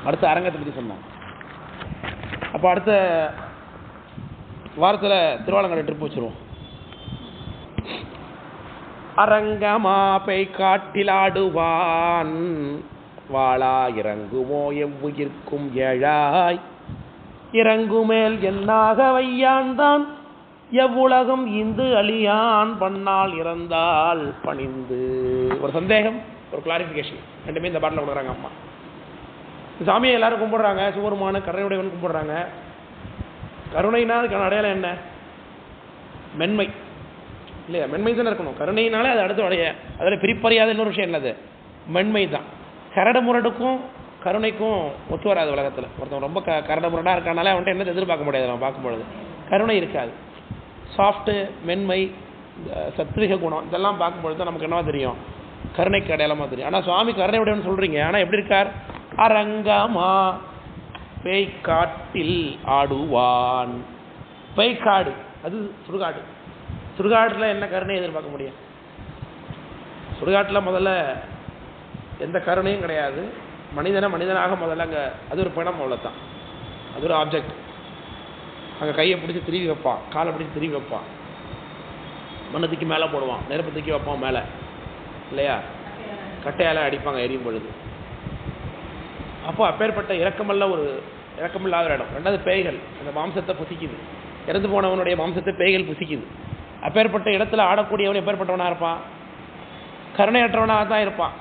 அடுத்த அரங்கத்தை பற்றி சொன்னாங்க. அப்போ அடுத்த வாரத்தில் திருவாலங்காடு ட்ரிப் வச்சுருவோம். அரங்கமா பெய் காட்டிலாடுவான் வாழா இறங்குமோ எவ்வுயிர்க்கும் ஏழாய் இறங்குமேல் என்னாக வையான்தான் எவ்வுலகம் இந்து அழியான் பண்ணால் இறந்தால் பணிந்து. ஒரு சந்தேகம், ஒரு கிளாரிஃபிகேஷன், ரெண்டுமே இந்த பாட்டில் கொடுக்குறாங்க அம்மா. சாமியை எல்லாரும் கும்பிடுறாங்க, சிவருமான கருணையுடையவன் கும்பிடுறாங்க. கருணைனா அதுக்கான அடையாளம் என்ன? மென்மை இல்லையா? மென்மை தானே இருக்கணும். கருணையினாலே அது அடுத்து அடைய அதோட பிரிப்பறியாத இன்னொரு விஷயம் என்னது? மென்மை தான். கரடு முரடுக்கும் கருணைக்கும் ஒத்து வராது உலகத்தில். ஒருத்தன் ரொம்ப கரடு முரடாக இருக்கானாலே அவன்கிட்ட என்ன எதிர்பார்க்க முடியாது. நம்ம பார்க்கும்பொழுது கருணை இருக்காது. சாஃப்ட்டு, மென்மை, சத்விக குணம் இதெல்லாம் பார்க்கும்பொழுது தான் நமக்கு என்னவா தெரியும்? கருணைக்கு அடையாளமாக தெரியும். ஆனால் சுவாமி கருணை உடையவன் சொல்கிறீங்க, ஆனால் எப்படி இருக்கார்? அரங்கமா பேய்காட்டில் ஆடுவான். பேய்காடு அது சுடுகாடு. சுடுகாட்டில் என்ன கருணையை எதிர்பார்க்க முடியும்? சுடுகாட்டில் முதல்ல எந்த கருணையும் கிடையாது. மனிதனாக முதல்ல அங்கே அது ஒரு பணம், அவ்வளோதான். அது ஒரு ஆப்ஜெக்ட். அங்கே கையை பிடிச்சி திருவி வைப்பான், காலை பிடிச்சி திருவி வைப்பான், மண்ணை தூக்கி மேலே போடுவான், நெருப்பு தூக்கி வைப்பான் மேலே இல்லையா? கட்டையால் அடிப்பாங்க எரியும் பொழுது. அப்போ அப்பேற்பட்ட இறக்கமில்லாத இடம். ரெண்டாவது பேய்கள் அந்த மாம்சத்தை புசிக்குது. இறந்து போனவனுடைய மாம்சத்தை பேய்கள் புசிக்குது. அப்பேற்பட்ட இடத்துல ஆடக்கூடியவன் எப்பேற்பட்டவனாக இருப்பான்? கருணையற்றவனாக தான் இருப்பான்.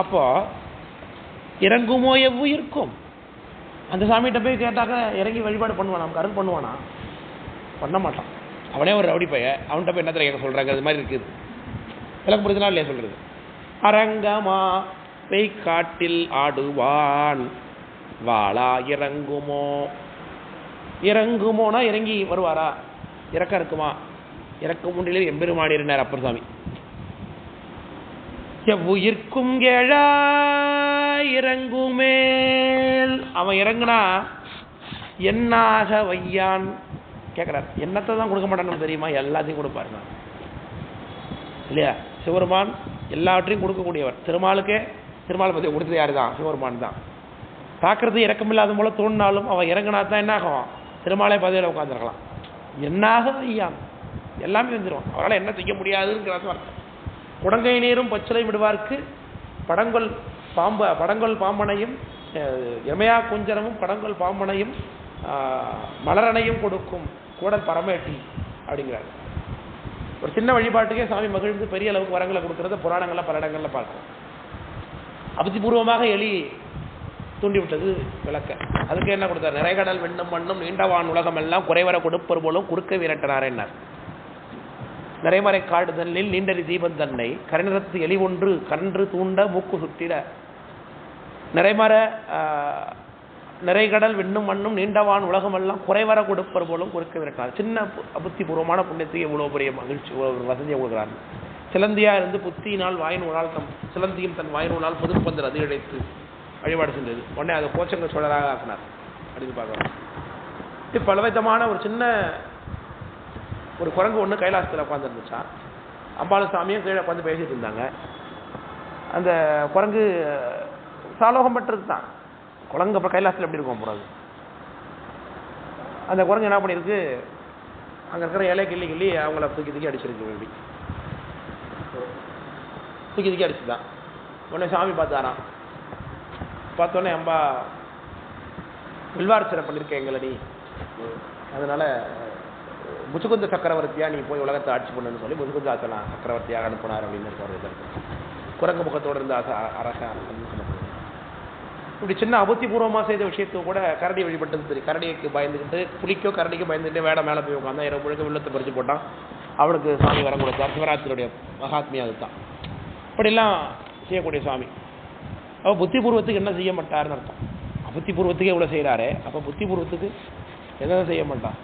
அப்போ இறங்குமோ எவ்வுயிர்க்கும், அந்த சாமிகிட்ட போய் கேட்டாக்க இறங்கி வழிபாடு பண்ணுவானா, நமக்கு அருள் பண்ணுவானா? பண்ண மாட்டான். அவனே ஒரு ரவுடி பைய, அவன்கிட்ட போய் என்னத்தில் கேட்க சொல்கிறாங்க, அது மாதிரி இருக்குது. எனக்கு புரிஞ்சுனா இல்லையா சொல்கிறது? அரங்கமா பெய்காட்டில் ஆடுவான் வாளா இறங்குமோ. இறங்குமோனா இறங்கி வருவாரா? இறக்கம் இருக்குமா? இறக்க முன்னிலே எம்பெருமானினார் அப்பர் சாமி. எவ்வுயிர்க்கும் ஏழா இறங்குமேல், அவன் இறங்குனா என்னாக வையான் கேட்குறார். என்னத்தை தான் கொடுக்க மாட்டான்னு தெரியுமா? எல்லாத்தையும் கொடுப்பாருங்க இல்லையா? சிவருமான் எல்லாவற்றையும் கொடுக்கக்கூடியவர். திருமாலை பற்றி கொடுத்தது யாரு தான்? சிவருமான் தான். பார்க்கறது இறக்கமில்லாத போல தோணினாலும் அவன் இறங்கினா தான் என்ன ஆகும்? திருமாலை பதவியில் உட்காந்துருக்கலாம். என்னாக வையான், எல்லாமே வந்துடும். அவரால் என்ன செய்ய முடியாதுங்கிற அர்த்தம். குடங்கை நீரும் பச்சிலை விடுவார்க்கு படங்கொல் பாம்பனையும் எமையா குஞ்சரமும் படங்கொல் பாம்பனையும் மலரணையும் கொடுக்கும் கூடல் பரமேட்டி அப்படிங்கிறார். ஒரு சின்ன வழிபாட்டுக்கே சாமி மகிழ்ந்து பெரிய அளவுக்கு வரங்களை கொடுக்கறத புராணங்கள்ல பல இடங்கள்ல பார்க்கிறோம். அபதிபூர்வமாக எலி தூண்டி விட்டது விளக்க. அதுக்கு என்ன கொடுத்தார்? நிறைகடல் வெண்ணும் மண்ணும் நீண்டவான் உலகம் எல்லாம் குறைவர கொடுப்பர் போலும் குறுக்க விரட்டினார் என்னார். நிறைமறை காடுதலில் நீண்டறி தீபம் தன்னை கரைநிறத்து எலி ஒன்று கன்று தூண்ட மூக்கு சுட்டிட நிறைகடல் வெண்ணும் மண்ணும் நீண்டவான் உலகமெல்லாம் குறைவர கொடுப்பர் போலும் குறுக்க விரட்டினார். சின்ன புத்திபூர்வமான புண்ணியத்துக்கு எவ்வளவு பெரிய மகிழ்ச்சி, வசதியை கொடுக்குறாரு. சிலந்தியா இருந்து புத்தியினால் வாயினூனால் தம் சிலந்தியும் தன் வாயினூனால் புதுப்பந்தர் அது இழைத்து வழிபாடு செஞ்சது. உடனே அதை கோச்சங்க சோழராக ஆக்கினார் அப்படின்னு பார்க்கலாம். இப்போ பலவிதமான ஒரு சின்ன ஒரு குரங்கு ஒன்று கைலாசத்தில் உட்காந்துருந்துச்சான். அம்பாள் சாமியும் கீழே உட்காந்து பேசிட்டு இருந்தாங்க. அந்த குரங்கு சாலோகம் பெற்றது தான். குரங்கு அப்புறம் கைலாசத்தில் எப்படி இருக்கும் போகிறது? அந்த குரங்கு என்ன பண்ணியிருக்கு, அங்கே இருக்கிற இலை கிள்ளி அவங்கள தூக்கி அடிச்சிருக்கு. எப்படி தூக்கி அடிச்சுதான். உடனே சாமி பார்த்தாராம். பார்த்தோன்னே அம்பா வில்வார்ச்சனை பண்ணியிருக்கேன் எங்களை நீ, அதனால முச்சுக்குந்த சக்கரவர்த்தியா நீ போய் உலகத்தை ஆட்சி பண்ணுன்னு சொல்லி முச்சுக்குந்த ஆச்சனா சக்கரவர்த்தியாக அனுப்பினார் அப்படின்னு இருக்கார். குரங்கு முகத்தோடு இருந்த அரசன் சொல்லப்படுது. இப்படி சின்ன அபத்திபூர்வமாக செய்த விஷயத்துக்கு கூட கரடி வழிபட்டது தெரியும். கரடிக்கு பயந்துக்கிட்டு புலிக்கோ கரடிக்கு பயந்துக்கிட்டு வேட மேலே போய் உட்காந்தா இரவு முழுக்க வெள்ளத்தை பறிச்சு போட்டான். அவனுக்கு சாமி வரம் கொடுத்தார். சிவராத்திரியுடைய மகாத்மியம் அதுதான். இப்படிலாம் செய்யக்கூடிய சாமி. அப்போ புத்திபூர்வத்துக்கு என்ன செய்ய மாட்டார்னு அர்த்தம். அபத்திபூர்வத்துக்கு எவ்வளோ செய்கிறாரே, அப்போ புத்திபூர்வத்துக்கு எதை செய்ய மாட்டான்,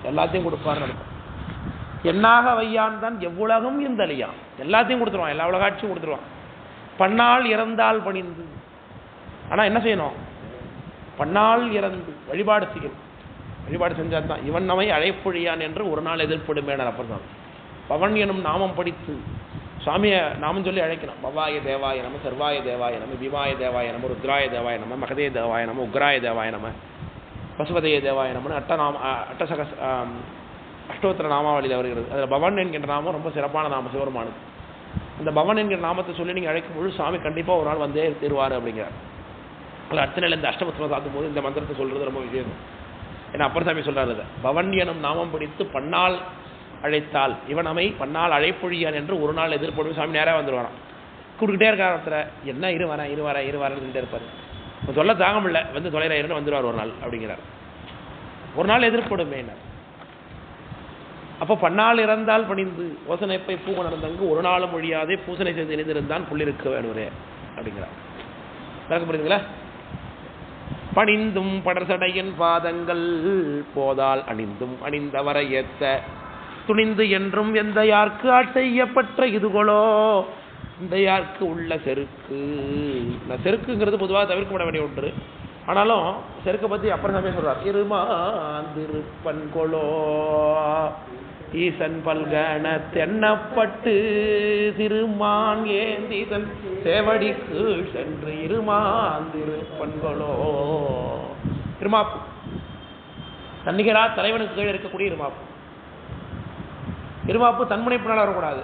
எல்லாத்தையும் கொடுப்பார்னு அர்த்தம். என்னாக வையான் தான் எவ்வுலகம் எந்தலியான், எல்லாத்தையும் கொடுத்துருவான், எல்லா உலகாட்சியும் கொடுத்துருவான். பன்னால் இறந்தால் பணிந்து, ஆனால் என்ன செய்யணும்? பன்னால் இறந்து வழிபாடு செய்யணும். வழிபாடு செஞ்சால் தான் இவன் நம்மை அழைப்பொழியான் என்று ஒரு நாள் எதிர்ப்படுமேனார் அப்பர் சாமி. பவன் எனும் நாமம் படித்து சுவாமியை நாமம் சொல்லி அழைக்கணும். பவாய தேவாய நம, சர்வாய தேவாய நம, பீமாய தேவாய நம, ருத்ராய தேவாய நம, மகதே தேவாய நம, உக்ராய தேவாய நம, பசுபதைய தேவாய நமன்னு அஷ்டோத்திர நாமாவளியில் வருகிறது. அதில் பவன் என்கின்ற நாமம் ரொம்ப சிறப்பான நாமம் சிவருமானுக்கு. அந்த பவன் என்கிற நாமத்தை சொல்லி நீங்கள் அழைக்கும் பொழுது சாமி கண்டிப்பாக ஒரு நாள் வந்தே தருவார் அப்படிங்கிறார். அதில் அர்ச்சனையில் இந்த அஷ்டமத்தில் சாத்தும் போது இந்த மந்திரத்தை சொல்கிறது ரொம்ப விசேஷம். ஏன்னா அப்பர் சாமி சொல்கிறார், அதை பவன் எனும் நாமம் பிடித்து பன்னால் அழைத்தால் இவன் அமை பன்னால் அழைப்பொழியான் என்று ஒரு நாள் எதிர்ப்படும். சாமி நேராக வந்துடுவாராம். கூப்பிட்டுக்கிட்டே இருக்கார். ஒருத்தரை என்ன இருவாரன்னு சொல்லிட்டே இருப்பார். சொல்ல தாங்க முடியல, வந்து தொலைறாயிரன்னு வந்துடுவார் ஒரு நாள் அப்படிங்கிறார். ஒரு நாள் எதிர்ப்படுமே. அப்போ பன்னால் இறந்தால் பணிந்து ஓசனைப்பை பூக நடந்தங்கு ஒரு நாளும் மொழியாதே பூசனை செய்து இணைந்திருந்தான் புள்ளிருக்க வேணுரே அப்படிங்கிறார். புரியுதுங்களா? பணிந்தும் படர்சடையின் பாதங்கள் போதால் அணிந்தும் அணிந்தவரை ஏத்த துணிந்து என்றும் எந்த யாருக்கு ஆட்செய்யப்பட்ட இதுகளோ இந்த யாருக்கு உள்ள செருக்கு. செருக்குங்கிறது பொதுவாக தவிர்க்கப்பட வேண்டிய ஒன்று. ஆனாலும் செருக்கை பற்றி அப்பர் சாமியே சொல்றார். இருமாந்திருப்பன்கொளோ ஈசன் பல்கண தென்னப்பட்டு திருமான் ஏந்திதன் சேவடி கீழ் சென்று இருமாந்திருப்பன்கொளோ. இருமாப்பு தன்னிகரா தலைவனுக்கு கீழே இருக்கக்கூடிய இருமாப்பு. இருமாப்பு தன்முனைப்பினால் வரக்கூடாது.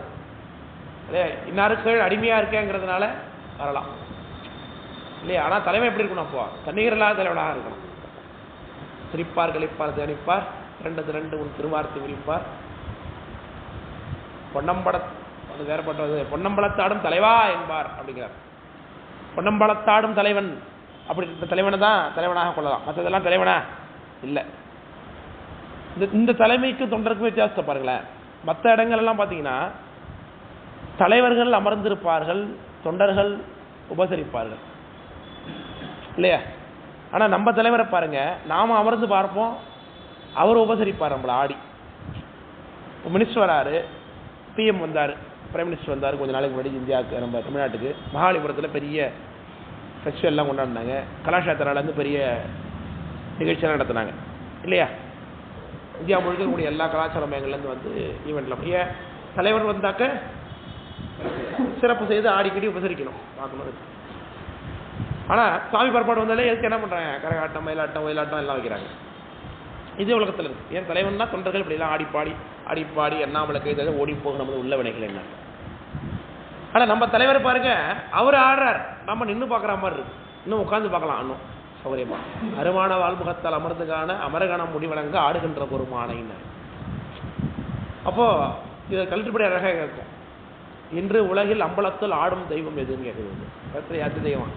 இல்லையா? இன்னாருக்கு கீழ் அடிமையாக இருக்கேங்கிறதுனால வரலாம் இல்லையா? ஆனால் தலைமை எப்படி இருக்கணும்? அப்போ தன்னிகரில்லாத தலைவனாக இருக்கணும். சிரிப்பார் கழிப்பார் தியானிப்பார் 2 உன் திருவார்த்தை விரிப்பார் பொன்னம்பட அது வேறுபட்டது. பொன்னம்பலத்தாடும் தலைவா என்பார் அப்படிங்கிறார். பொன்னம்பலத்தாடும் தலைவன் அப்படி தலைவனை தான் தலைவனாக கொள்ளலாம், மற்றதெல்லாம் தலைவனா இல்லை. இந்த தலைமைக்கு தொண்டருக்கும் வித்தியாசத்தை பாருங்களேன். மற்ற இடங்கள் எல்லாம் பார்த்தீங்கன்னா தலைவர்கள் அமர்ந்திருப்பார்கள், தொண்டர்கள் உபசரிப்பார்கள் இல்லையா? ஆனால் நம்ம தலைவரை பாருங்க, நாம அமர்ந்து பார்ப்போம், அவர் உபசரிப்பார் நம்மளை ஆடி. மினிஸ்டர் வராரு, பிஎம் வந்தார், பிரைம் மினிஸ்டர் வந்தார் கொஞ்சம் நாளைக்கு முன்னாடி இந்தியாவுக்கு, நம்ம தமிழ்நாட்டுக்கு மகாபலிபுரத்தில் பெரிய ஃபெஸ்டிவல்லாம் கொண்டாடினாங்க. கலாஷேத்திராலேருந்து பெரிய நிகழ்ச்சியெல்லாம் நடத்தினாங்க இல்லையா? இந்தியா முழுக்க கூடிய எல்லா கலாச்சார மையங்கள்லேருந்து வந்து ஈவெண்ட்டில் ஏன் தலைவர் வந்தாக்க சிறப்பு செய்து ஆடிக்கடி உபசரிக்கணும் பார்க்கணும். ஆனால் சாமி பரப்பாடு வந்தாலே எதுக்கு என்ன பண்ணுறாங்க, கரகாட்டம் ஒயிலாட்டம் எல்லாம் வைக்கிறாங்க. இதே உலகத்தில் இருக்குது. ஏன் தலைவன்னா தொண்டர்கள் இப்படிலாம் ஆடிப்பாடி எண்ணாமலை கைதாக ஓடி போக நமது உள்ள வினைகள் என்ன. ஆனால் நம்ம தலைவர் பாருங்க, அவர் ஆடுறார், நம்ம நின்று பார்க்குற மாதிரி இருக்கு, இன்னும் உட்காந்து பார்க்கலாம், இன்னும் சௌகரியமா. அருமான வாழ்முகத்தால் அமர்ந்துகான அமரகணம் முடிவழங்க ஆடுகின்ற பொறுமானைன்னு. அப்போ இதை கல்விப்படி அழகாக இருக்கும். இன்று உலகில் அம்பலத்தில் ஆடும் தெய்வம் எதுன்னு கேட்குது. யாத்து தெய்வம்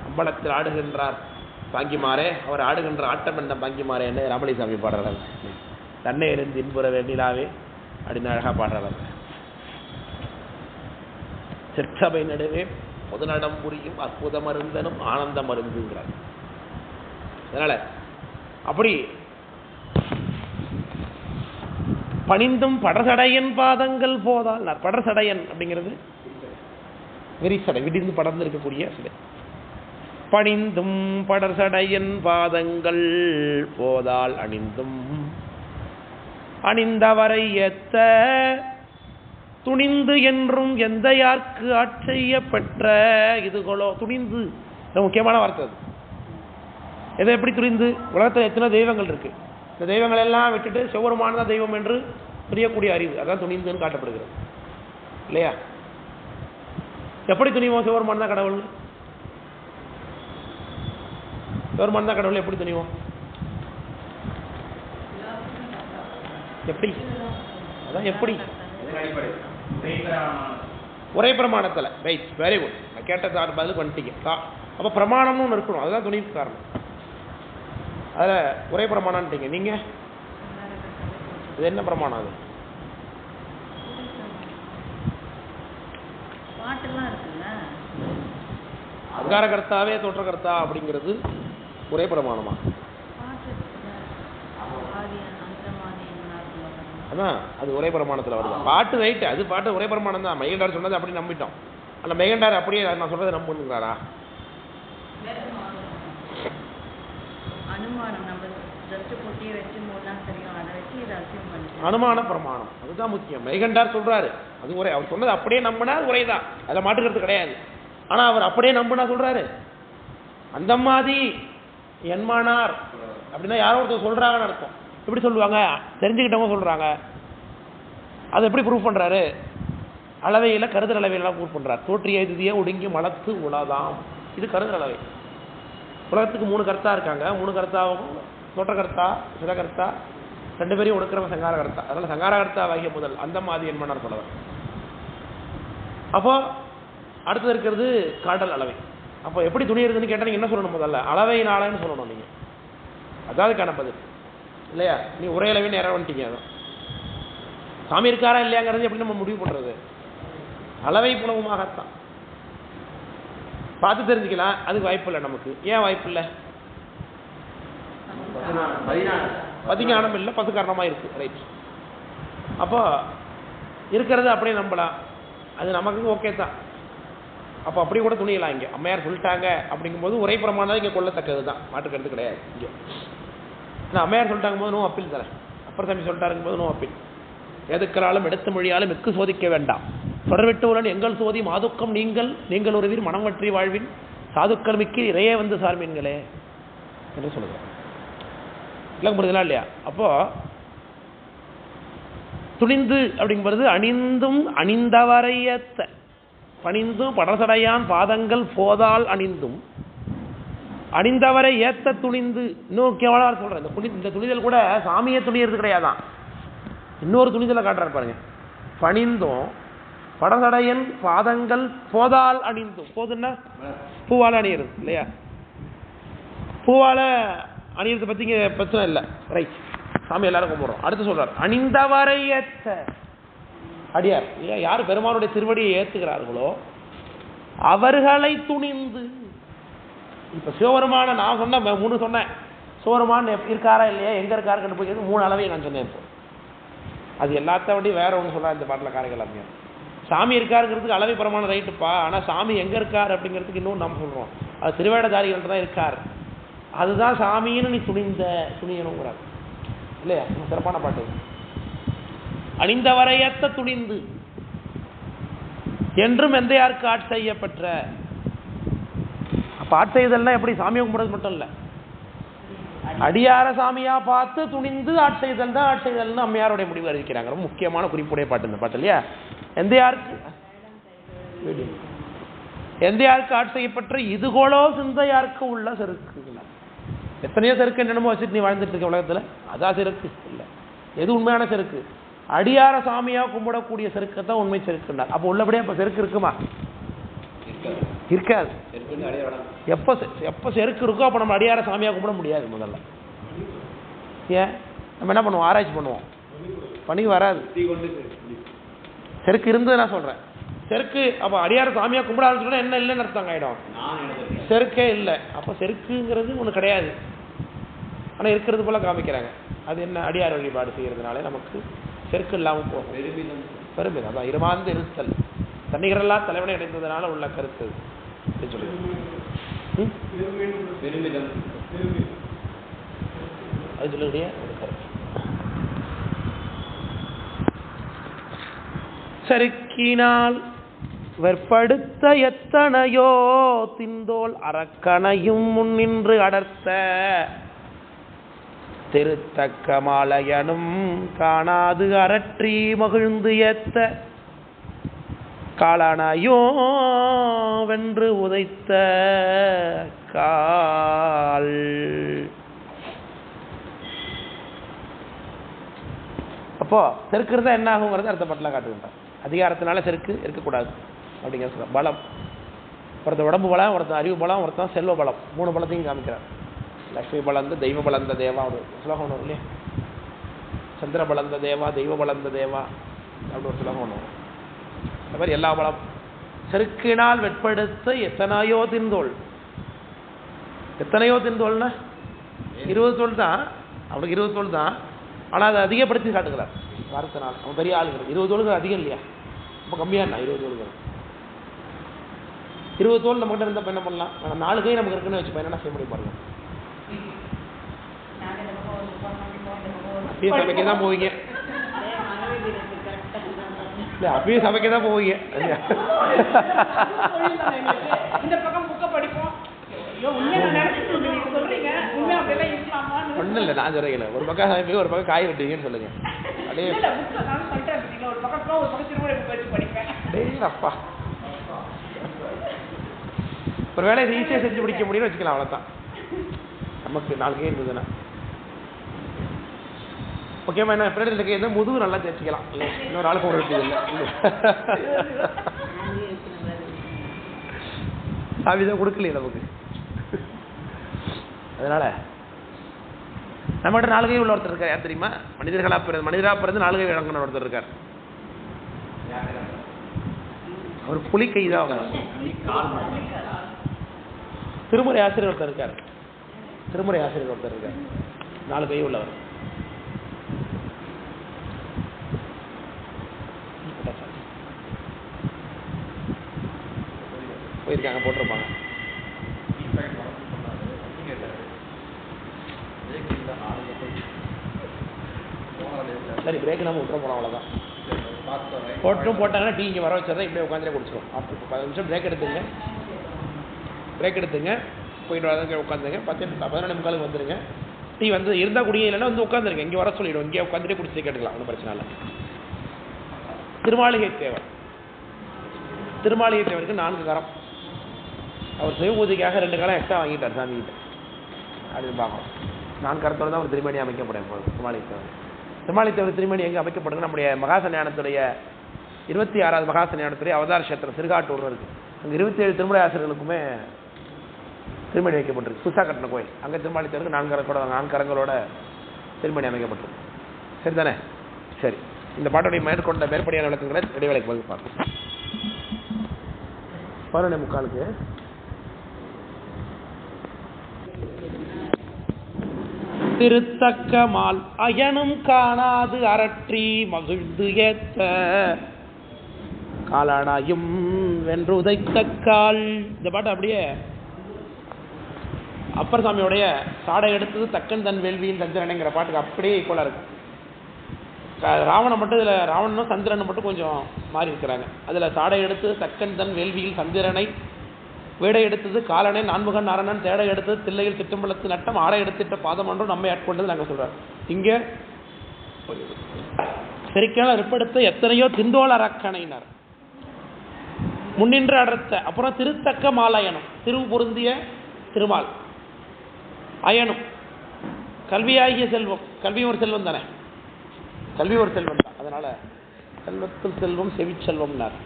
அம்பலத்தில் ஆடுகின்றார் பாங்கிமாரே, அவர் ஆடுகின்ற ஆட்டம் என்ன பாங்கிமாரேன்னு ராமலிசாமி பாடுறாரு. தன்னை இருந்து இன்புற வெண்ணிலாவே அப்படின்னு அழகா பாடுறாரு. சிற்சபை நடுவே பொதுநடம் புரியும் அற்புத மருந்தனும் ஆனந்த மருந்துங்கிறார். அதனால அப்படி பணிந்தும் படசடையன் பாதங்கள் போதால், படசடையன் அப்படிங்கிறது விரிசடை, விடிந்து படர்ந்து இருக்கக்கூடிய சிலை. பணிந்தும் படர்சடையன் பாதங்கள் போதால் அணிந்தும் அணிந்தவரை ஏத்த துணிந்து என்றும் எந்த யாருக்கு ஆட்செய்ய பெற்ற இதுகளோ. துணிந்து முக்கியமான வார்த்தை. எதை எப்படி துணிந்து? உலகத்தில் எத்தனை தெய்வங்கள் இருக்கு, இந்த தெய்வங்கள் எல்லாம் விட்டுட்டு சிவபெருமான் தெய்வம் என்று துணியக்கூடிய அறிவு, அதான் துணிந்துன்னு காட்டப்படுகிறது இல்லையா? எப்படி துணிவோம்? சிவபெருமான் தான் கடவுள், சிவபெருமான் தான் கடவுள். எப்படி துணிவோம்? எப்படி? அதான் எப்படி? ஒரே பிரமாணத்தில். Right, very good. நான் கேட்ட பதில் பண்ணிட்டீங்க. அப்போ பிரமாணம்னு ஒன்று இருக்கணும், அதுதான் துணிக்கு காரணம். அதில் ஒரே பிரமாணம்ட்டீங்க நீங்க. இது என்ன பிரமாணம்? அது அங்காரகர்த்தாவே தோற்றகர்த்தா அப்படிங்கிறது ஒரே பிரமாணமா? அதான் அது ஒரே பிரமாணத்தில் வருது. பாட்டு ரைட்டு, அது பாட்டு ஒரே பிரமாணம் தான். மெய்கண்டார் சொன்னது அப்படி நம்பிட்டோம். அந்த மெய்கண்டார் அப்படியே நான் சொல்றதை நம்புங்கிறாரா? அனுமான பிரமாணம் அதுதான் முக்கியம். மெய்கண்டார் சொல்றாரு அது ஒரே, அவர் சொன்னது அப்படியே நம்பினா ஒரேதான், அதை மாட்டுக்கிறது கிடையாது. ஆனா அவர் அப்படியே நம்பினா சொல்றாரு அந்த மாதிரி என்மானார் அப்படின்னா யாரோ ஒருத்தர் சொல்றாங்கன்னு அர்த்தம். எப்படி சொல்லுவாங்க? தெரிஞ்சுக்கிட்டவங்க சொல்றாங்க. அதை எப்படி ப்ரூவ் பண்றாரு? அளவையில கருதல் அளவையெல்லாம் ப்ரூவ் பண்றாரு. தோற்றிய இதுதிய ஒடுங்கி மலத்து உலதாம், இது கருதல் அளவை. உலகத்துக்கு 3 கர்த்தா இருக்காங்க. 3 கர்த்தாவும் தோற்றகர்த்தா சிவகர்த்தா 2 பேரையும் ஒடுக்கிறவங்க சங்காரகர்த்தா. அதனால சங்காரகர்த்தா வாகிய முதல் அந்த மாதிரி என்மனார் சொல்லுவார். அப்போ அடுத்தது இருக்கிறது காடல் அளவை. அப்போ எப்படி துணியிருக்குன்னு கேட்டால் நீங்கள் என்ன சொல்லணும்? முதல்ல அளவையினாலன்னு சொல்லணும் நீங்கள். அதாவது காணப்பது இல்லையா? நீ ஒரே அளவின்னு நேரம் வந்துட்டீங்க. அதான் சாமி இருக்காரா இல்லையாங்கிறது எப்படி நம்ம முடிவு பண்ணுறது? அளவை புலவுமாகத்தான் பார்த்து தெரிஞ்சுக்கலாம். அதுக்கு வாய்ப்பு இல்லை நமக்கு. ஏன் வாய்ப்பு இல்லை? பதிஞானம் இல்லை, பசு காரணமாக இருக்கு. ரைட். அப்போ இருக்கிறது அப்படியே நம்பலாம், அது நமக்கு ஓகே தான். அப்போ அப்படி கூட துணியலாம். இங்கே அம்மையார் சொல்லிட்டாங்க அப்படிங்கும்போது ஒரே பிரமாணம் இங்கே கொள்ளத்தக்கது தான், மாட்டுக்கிறது கிடையாது. இங்கே ஆனால் அம்மையார் சொல்லிட்டாங்க போது நோ அப்பீல் தரேன், அப்பர் சாமி சொல்லிட்டாருங்கும் போது நோ அப்பீல். எதுக்களாலும் எடுத்த மொழியாலும் மிக்கு சோதிக்க வேண்டாம், தொடர்விட்டு உடன் எங்கள் சோதி மாதுக்கம் நீங்கள் ஒரு வீர் மனம் வற்றி வாழ்வின் சாதுக்கள் மிக்கு இறையே வந்து சார்மீன்களே என்று சொல்லுங்க. இல்லைங்க புரியுதுங்களா இல்லையா? அப்போ துணிந்து அப்படிங்கிறது அணிந்தும் அணிந்தவரையத்த, பணிந்தும் படசடையான் பாதங்கள் போதால் அணிந்தும் அணிந்தவரை ஏத்த துணிந்து. இன்னும் கேவலம் சொல்றேன், இந்த துணிதல் கூட சாமியை துணியறது கிடையாதான், இன்னொரு துணிதலை காட்டுறாரு பாருங்க. பணிந்தும் படசடையன் பாதங்கள் போதால் அணிந்தும், போதுன்னா பூவால் அணியிறது இல்லையா, பூவால அணியறதை பத்தி இங்க பிரச்சனை இல்லை, ரைட், சாமி எல்லாரும் கும்பிடுறோம். அடுத்து சொல்றார் அணிந்தவரை ஏத்த அடியார், யாரு பெருமானுடைய திருவடியை ஏத்துக்கிறார்களோ அவர்களை துணிந்து. இப்ப சிவபெருமான நான் சொன்ன 3 சொன்னேன், சிவபெருமான் இருக்காரா இல்லையா, எங்க இருக்காரு கண்டுபிடிக்கிறது 3 அளவையும் நான் சொன்னேன். இப்போ அது எல்லாத்த விட வேற ஒன்று சொல்றேன் இந்த பாட்டில் காரைகள் அப்படியே. சாமி இருக்காருங்கிறதுக்கு அளவை பிரமாணம் ரைட்டுப்பா, ஆனா சாமி எங்க இருக்காரு அப்படிங்கிறதுக்கு இன்னும் நம்ம சொல்றோம், அது திருவேடதாரிகள் தான் இருக்கார், அதுதான் சாமின்னு நீ துணியணுங்கிறார் இல்லையா. சிறப்பான பாட்டு. அணிந்தவரையத்த துணிந்து என்றும் எந்த யாருக்கு ஆட் செய்யப்பெற்ற. அப்ப ஆட் செய்தல்னா எப்படி, சாமியை கும்பிடுறது மட்டும் இல்ல, அடியார சாமியா பார்த்து துணிந்து ஆட் செய்தல் தான் ஆட் செய்தல்னு அம்மையாருடைய முடிவு அறிவிக்கிறாங்க. ரொம்ப முக்கியமான குறிப்புடைய பாட்டு இந்த பாட்டு இல்லையா. எந்த யாருக்கு ஆட் செய்யப்பட்ட இதுகோளோ சிந்தையாருக்கு உள்ள செருக்கு. எத்தனையோ செருக்கு என்னென்னமோ வச்சுட்டு நீ வாழ்ந்துட்டு இருக்க உலகத்துல, அதான் செருக்கு இல்ல. எது உண்மையான செருக்கு, அடியார சாமியா கும்பிடக்கூடிய செருக்கத்தான் உண்மை செருக்குன்னார். அப்ப உள்ளபடியா இப்ப செருக்கு இருக்குமா, இருக்காது. எப்ப செருக்கு இருக்கோ அப்ப நம்ம அடியார சாமியா கும்பிட முடியாது. முதல்ல ஏன் நம்ம என்ன பண்ணுவோம், ஆராய்ச்சி பண்ணுவோம், பணிக்கு வராது. செருக்கு இருந்தது நான் சொல்றேன், செருக்கு அப்ப அடியார சாமியா கும்பிட ஆரம்பிச்சோன்னா என்ன இல்லைன்னு அர்த்தம் ஆயிடும், செருக்கே இல்லை. அப்ப செருக்குங்கிறது ஒண்ணு கிடையாது, ஆனா இருக்கிறது போல காமிக்கிறாங்க. அது என்ன, அடியார் வழிபாடு செய்யறதுனால நமக்கு செருக்கு இல்லாம போகும். பெருமிதம் அதான் இருமாந்து இருத்தல், தன்னிகரெல்லாம் தலைவனை அடைந்ததுனால உள்ள கருத்து சொல்லி அது சொல்லக்கூடிய ஒரு கருத்து. செருக்கினால் வெற்படுத்த எத்தனையோ திந்தோல் அரக்கனையும் முன்னின்று அடர்த்த திருத்தக்க மாலையனும் காணாது அரற்றி மகிழ்ந்து ஏத்த காலனையோ வென்று உதைத்த கால். அப்போ செருக்கு இருந்தா என்ன ஆகுங்கிறது அடுத்த பாட்டில் காட்டுகின்றார். அதிகாரத்தினால செருக்கு இருக்கக்கூடாது அப்படிங்கிற சொல்ற. பலம், ஒருத்தர் உடம்பு பலம், ஒருத்தர் அறிவு பலம், ஒருத்தர் செல்வ பலம், 3 பலத்தையும் காமிக்கிறார். லக்ஷ்மி பலந்த தெய்வ பலந்த தேவா ஒரு சுலகம் ஒன்று இல்லையா, சந்திர பலந்த தேவா தெய்வ பலந்த தேவா அப்படி ஒரு சுலகம் ஒன்று. அந்த மாதிரி எல்லா பலம். செருக்கினால் வெட்படுத்த எத்தனையோ தின்தோள். எத்தனையோ தின்தோள்னா 20 தோள் தான், அவனுக்கு 20 தோள் தான், ஆனால் அதை அதிகப்படுத்தி காட்டுகிறார் வாரத்தினால். அவன் பெரிய ஆளுங்கிறது 20 தோளுக்கு அதிகம் இல்லையா, ரொம்ப கம்மியான 20 தோளுக்கு. 20 தோள் நம்மகிட்ட இருந்தால் என்ன பண்ணலாம், 4 கை நமக்கு இருக்குன்னு வச்சு என்ன செய்ய முடியும் பாருங்க. அப்பயும் சமைக்க தான் போவீங்க, இல்லை அப்பயும் சமைக்க தான் போவீங்க. ஒன்றும் இல்லை, நான் சொல்றேன், ஒரு பக்கம் சமைப்பீங்க ஒரு பக்கம் காய் வெட்டுவீங்கன்னு சொல்லுங்க. அப்படியே அப்பா ஒரு வேலையை ஈஸியாக செஞ்சு பிடிக்க முடியும்னு வச்சுக்கலாம், அவ்வளோதான். நமக்கு 4 கை இருந்ததுன்னா ஓகேமா. என்ன பின்னாடி கை இருந்தால் முதுகு நல்லா தேய்ச்சிக்கலாம், இல்லை இன்னொரு ஆளுக்கு ஒரு இருக்குது இல்லை சாவிதான் கொடுக்கலையே நமக்கு. அதனால நம்மகிட்ட 4 கை உள்ள ஒருத்தர் இருக்கார், யார் தெரியுமா, மனிதராக பிறந்து 4 கை வழங்கின ஒருத்தர் இருக்கார். அவர் புலி கை தான். திருமுறை ஆசிரியர் ஒருத்தர் இருக்கார், திருமுறை ஆசிரியர் ஒருத்தர் இருக்கார், 4 கை உள்ளவர். போயிருக்காங்க, போட்டிருப்பாங்க. சரி பிரேக் நம்ம விட்டுற போனோம், அவ்வளோதான். போட்டாங்கன்னா டீ இங்கே வர வச்சா இப்படியே உட்காந்துலே குடிச்சிடும். அப்போ 10 நிமிஷம் பிரேக் எடுத்துங்க, பிரேக் எடுத்துங்க, போயிட்டு வரதுங்க உட்காந்துங்க. 11:45 வந்துடுங்க. டீ வந்து இருந்தால் குடிங்க, இல்லைன்னா வந்து உட்காந்துருங்க. இங்கே வர சொல்லிவிடும், இங்கே உட்காந்துட்டே குடிச்சு கேட்டுக்கலாம், ஒன்றும் பிரச்சனை இல்லை. திருமாளிகை தேவர், திருமாளிகை தேவருக்கு 4 கரம். அவர் சிவபூஜைக்காக 2 காலம் எக்ஸ்ட்ரா வாங்கிட்டார் சாமிகிட்ட அப்படின்னு பார்க்கணும். 4 கரத்தோடு தான் ஒரு திருமணி அமைக்கப்படும். திருமாளிகை தேவர், திருமாளிகை தேவர் திருமணி எங்கே அமைக்கப்படுங்க, நம்முடைய மகாசன்யானத்துடைய 26வது மகாசனியானத்துறை அவதார கஷேத்திரம் சிறுகாட்டூர் இருக்குது. அங்கே 27 திருமலை ஆசிரியர்களுக்குமே திருமணி வைக்கப்பட்டிருக்கு. புதுசாக கட்டின கோயில். அங்கே திருமாலி தேருக்கு 4 கரங்களோட திருமணி அமைக்கப்பட்டிருக்கு. சரிதானே? சரி, இந்த பாட்டுடைய மேற்கொண்ட மேற்படியான விளக்கங்களை இடைவேளைக்கு பதில் பார்ப்போம். 11:45 திருத்தக்க மால் அயனும் காணாது அரற்றி மகிழ்ந்து ஏத்த காலானாயும் வென்று உதைத்தக்கால். இந்த பாட்டு அப்படியே அப்பர் சாமியோடைய சாடை எடுத்தது தக்கன் தன் வேள்வியின் சந்திரனைங்கிற பாட்டுக்கு அப்படியே ஈக்குவலாக இருக்கு. ராவணன் மட்டும் இதில் ராவணனும் சந்திரன் மட்டும் கொஞ்சம் மாறி இருக்கிறாங்க. அதில் சாடை எடுத்தது தக்கன் தன் வேள்வியில் சந்திரனை, வேடை எடுத்தது காலனை, நான்முகன் நாரணன், தேடை எடுத்தது தில்லையில் சிற்றம்பலத்து நட்டம், ஆடை எடுத்திட்ட பாதம் ஒன்றும் நம்மை ஆட்கொண்டது நாங்கள் சொல்கிறார். இங்கே செரிக்கான ரிப்படுத்த எத்தனையோ திந்தோள அரக்கணையினர் முன்னின்ற அடர்த்த. அப்புறம் திருத்தக்க மாலயனம், திரு பொருந்திய திருமால், அயனும் கல்வியாகிய செல்வம். கல்வியும் ஒரு செல்வம் தானே, கல்வி ஒரு செல்வம் தான். அதனால செல்வத்தில் செல்வம் செவிச்செல்வம்னார்.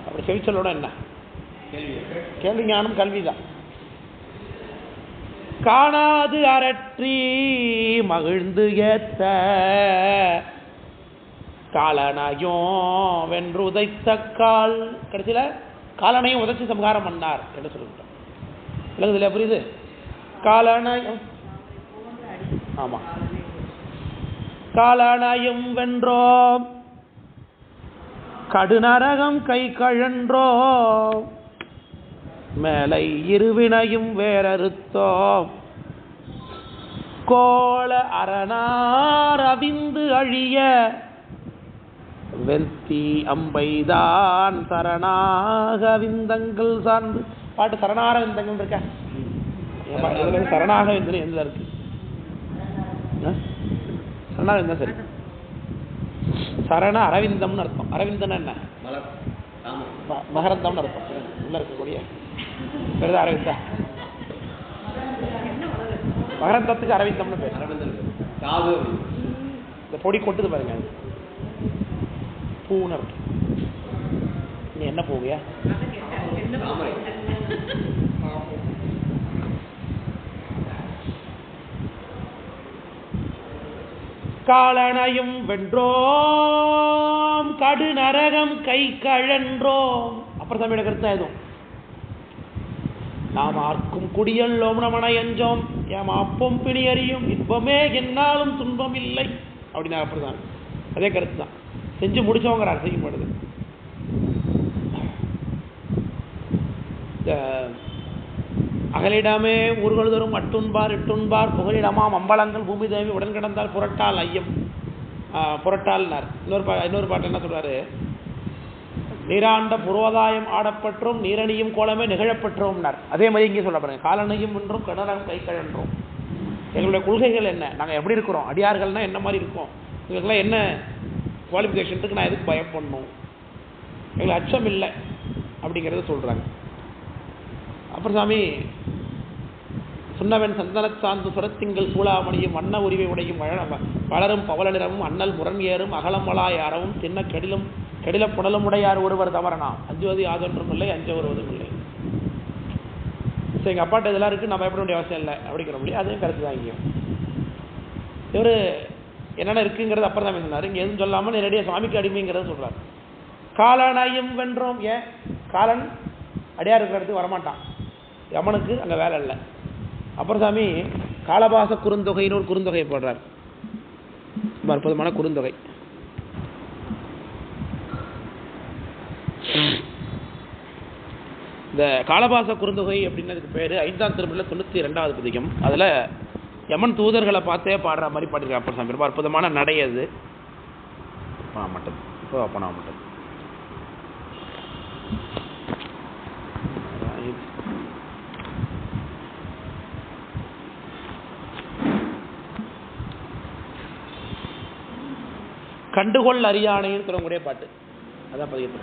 அப்படி செவிச்செல்வம் என்ன? கேள்வி ஞானம், கல்விதான். காணாது அரற்றி மகிழ்ந்து ஏத்த காலனையும் வென்று உதைத்த கால். கடைசியில காலனையும் உதைச்சி சம்ஹாரம் பண்ணார் என்று சொல்லிவிட்டோம். இல்லைங்களா? புரியுது? காலனையும், ஆமா, காலனையும் வென்றோம், கடுநரகம் கை கழன்றோம், மேலை இருவினையும் வேறறுத்தோம், கோல அரணார் அவிந்து அழிய வெல்தி அம்பைதான் சரணாக விந்தங்கள் சார்ந்து. பாட்டு சரணார விந்தங்கள் இருக்க, சரணாக விந்தன் எந்த இருக்கு? சரணாக விந்தம். சரி, சரண அரவிந்தம்னு அர்த்தம். அரவிந்தன் என்ன? மகரந்தம்னு அர்த்தம். உள்ள இருக்கக்கூடிய பெருதா அரவிந்தா, மகரந்தத்துக்கு அரவிந்தம்னு பேர். இந்த பொடி கொட்டுது பாருங்க, பூன்னு அர்த்தம். நீ என்ன பூவியா? காலனையும் வென்றோம், கடுநரகம் கை கழன்றோம். அப்புறம் தமிழக கருத்து எதுவும் நாம் ஆர்க்கும் குடியல்லோம் நமனை எஞ்சோம் ஏமாப்போம் பிணி அறியும் இன்பமே என்னாலும் துன்பம் இல்லை அப்படின்னா அப்படிதான். அதே கருத்து தான். செஞ்சு முடிச்சவங்கிறார், செய்யப்படுது. அகலிடமே ஊர்கள் தரும் அட்டுண்பார் இட்டுண்பார் புகலிடமாம் அம்பலங்கள் பூமி தேவி உடன் கிடந்தால் புரட்டால் ஐயம் புரட்டால்னார். இன்னொரு பாட்டு என்ன சொல்றாரு? நீராண்ட புரோதாயம் ஆடப்பற்றோம் நீரணியும் கோலமே நிகழப்பற்றோம்னார். அதே மாதிரி இங்கே சொல்ல பாருங்க, காலனையும் என்றும் கடனம் கை கழன்றோம். எங்களுடைய கொள்கைகள் என்ன, நாங்கள் எப்படி இருக்கிறோம், அடியார்கள்னா என்ன மாதிரி இருக்கோம், எங்களுக்கெல்லாம் என்ன குவாலிஃபிகேஷன் இருக்கு, நான் எதுக்கு பயப்படணும், எங்களுக்கு அச்சம் இல்லை அப்படிங்கிறத சொல்றாங்க. அப்புறம் சாமி சுண்ணவன் சந்தனத்தாந்து சுரத்திங்கள் சூளாமணியும் வண்ண உரிவை உடையும் வளரும் பவள நிறமும் அண்ணல் முரண் ஏறும் அகலமலாய் அறவும் தின்ன கெடில புடலும் உடையார் ஒருவர் தவறனா அஞ்சுவது யாதொன்றும் இல்லை அஞ்ச வருவதும் இல்லை. சரி, எங்கள் அப்பாட்ட இதெல்லாம் இருக்குது, நான் பயப்பட வேண்டிய அவசியம் இல்லை அப்படிங்கிற முடியும். அதையும் கருத்து தான். இங்கேயும் இவர் என்னென்ன இருக்குங்கிறது அப்புறம் தான் சொன்னார். இங்கே எதுவும் சொல்லாமல் நேரடியாக சுவாமிக்கு அடிமைங்கிறத சொல்கிறார். காலனையும் வென்றோம். ஏன் காலன் அடியார் இருக்கிற இடத்துக்கு வரமாட்டான், யமனுக்கு அங்கே வேலை இல்லை. அப்புறம் சாமி காலபாச குறுந்தொகைன்னு ஒரு குறுந்தொகையை போடுறார். அற்புதமான குறுந்தொகை. இந்த காலபாச குறுந்தொகை அப்படின்னு அதுக்கு பேர். 5ஆம் திருமுறையில் 92வது பதிகம். அதில் யமன் தூதர்களை பார்த்தே பாடுற மாதிரி பாடிருக்கார் அப்பர் சாமி. ரொம்ப அற்புதமான நடை அது. மட்டும் இப்போ அப்பனா மட்டும் கண்டுகொள் அறியானைன்னு சொல்லக்கூடிய பாட்டு. அதான் பதிகத்து.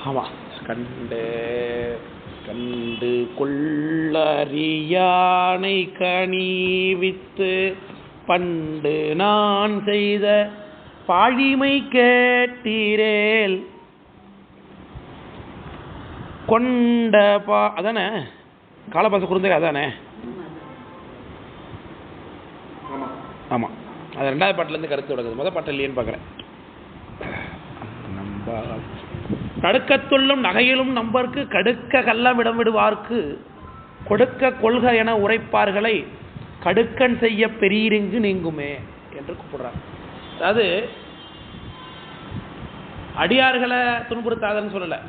ஆமாம், கண்டு கொள்ளறியானை கனிவித்து பண்டு நான் செய்த பாழிமை கேட்டீரேல் கொண்ட அதானே காலபாச குறுந்தகை அதானே? ஆமாம், அது 2வது பாட்டிலேருந்து கருத்து தொடங்குது. முதல் பாட்டு இல்லையேன்னு பார்க்குறேன். நடுக்கத்துள்ளும் நகையிலும் நம்பர்க்கு கடுக்க கள்ளமிடம் விடுவார்க்கு கொடுக்க கொள்க என உரைப்பார்களை கடுக்கன் செய்ய பெரியரிங்கு நீங்குமே என்று கூப்பிடுறார். அதாவது அடியார்களை துன்புறுத்தாதன்னு சொல்லலை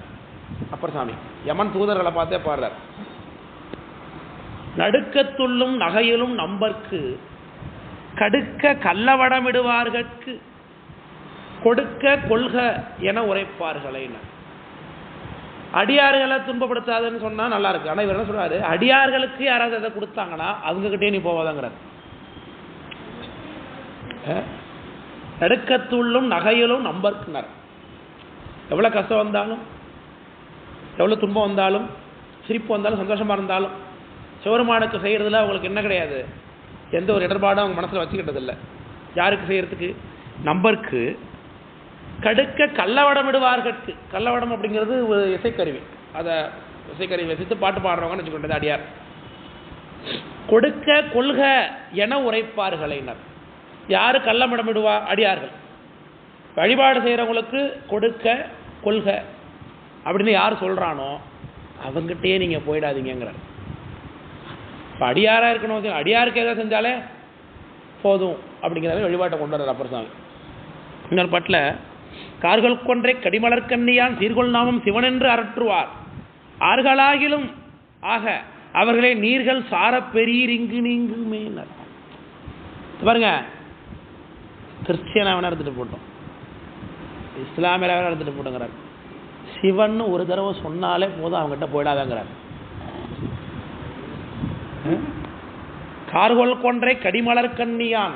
அப்பர் சாமி, யமன் தூதர்களை பார்த்தே பாடுறார். நடுக்கத்துள்ளும் நகையிலும் நம்பர்க்கு கடுக்க கள்ளவடமிடுவார்கட்கு கொடுக்க கொள்க என உரைப்பார்களை. அடியார்களை துன்பப்படுத்தாதுன்னு சொன்னா நல்லா இருக்கு. ஆனா இவர் என்ன சொல்றாரு, அடியார்களுக்கு யாராவது அதை கொடுத்தாங்கன்னா அவங்க கிட்டே நீ போவாதாங்கிறார். நடுக்கத்துள்ளும் நகையிலும் நம்பர்க்குனார். எவ்வளவு கஷ்டம் வந்தாலும், எவ்வளவு துன்பம் வந்தாலும், சிரிப்பு வந்தாலும், சந்தோஷமா இருந்தாலும் சிவருமானுக்கு செய்யறதுல அவங்களுக்கு என்ன கிடையாது, எந்த ஒரு இடர்பாடும் அவங்க மனசுல வச்சுக்கிட்டது இல்லை. யாருக்கு செய்யறதுக்கு? நம்பருக்கு கடுக்க கள்ளவடமிடுவார்கட்கு. கள்ளவடம் அப்படிங்கிறது ஒரு இசைக்கருவி. அதை இசைக்கருவி வசித்து பாட்டு பாடுறவங்கன்னு வச்சுக்கிட்டது அடியார். கொடுக்க கொள்க என உரைப்பார்களைனர். யாரு கள்ளமிடமிடுவா? அடியார்கள். வழிபாடு செய்யறவங்களுக்கு கொடுக்க கொள்க அப்படின்னு யார் சொல்றானோ அவங்ககிட்டயே நீங்க போயிடாதீங்கிறார். இப்போ அடியாரா இருக்கணும், அடியாருக்கு எதாவது செஞ்சாலே போதும் அப்படிங்கிறத வழிபாட்டை கொண்டு வர்றார் அப்பர் சாமி. இன்னொரு பாட்டில் கார்கள் கொன்றை கடிமலர்கண்ணியான் சீர்கொள் நாமம் சிவனென்று அரற்றுவார் ஆர்களாகிலும் ஆக அவர்களே நீர்கள் சார பெரியர் இங்கு நீங்குமே. பாருங்க, கிறிஸ்டியனா வேணா எடுத்துட்டு போட்டோம், இஸ்லாமியரா வேணா எடுத்துட்டு போட்டோங்கிறார். சிவன் ஒரு தடவை சொன்னாலே போதும் அவங்ககிட்ட போயிடாதாங்கிறார். கார்கொள் கொன்றை கடிமலர்கண்ணியான்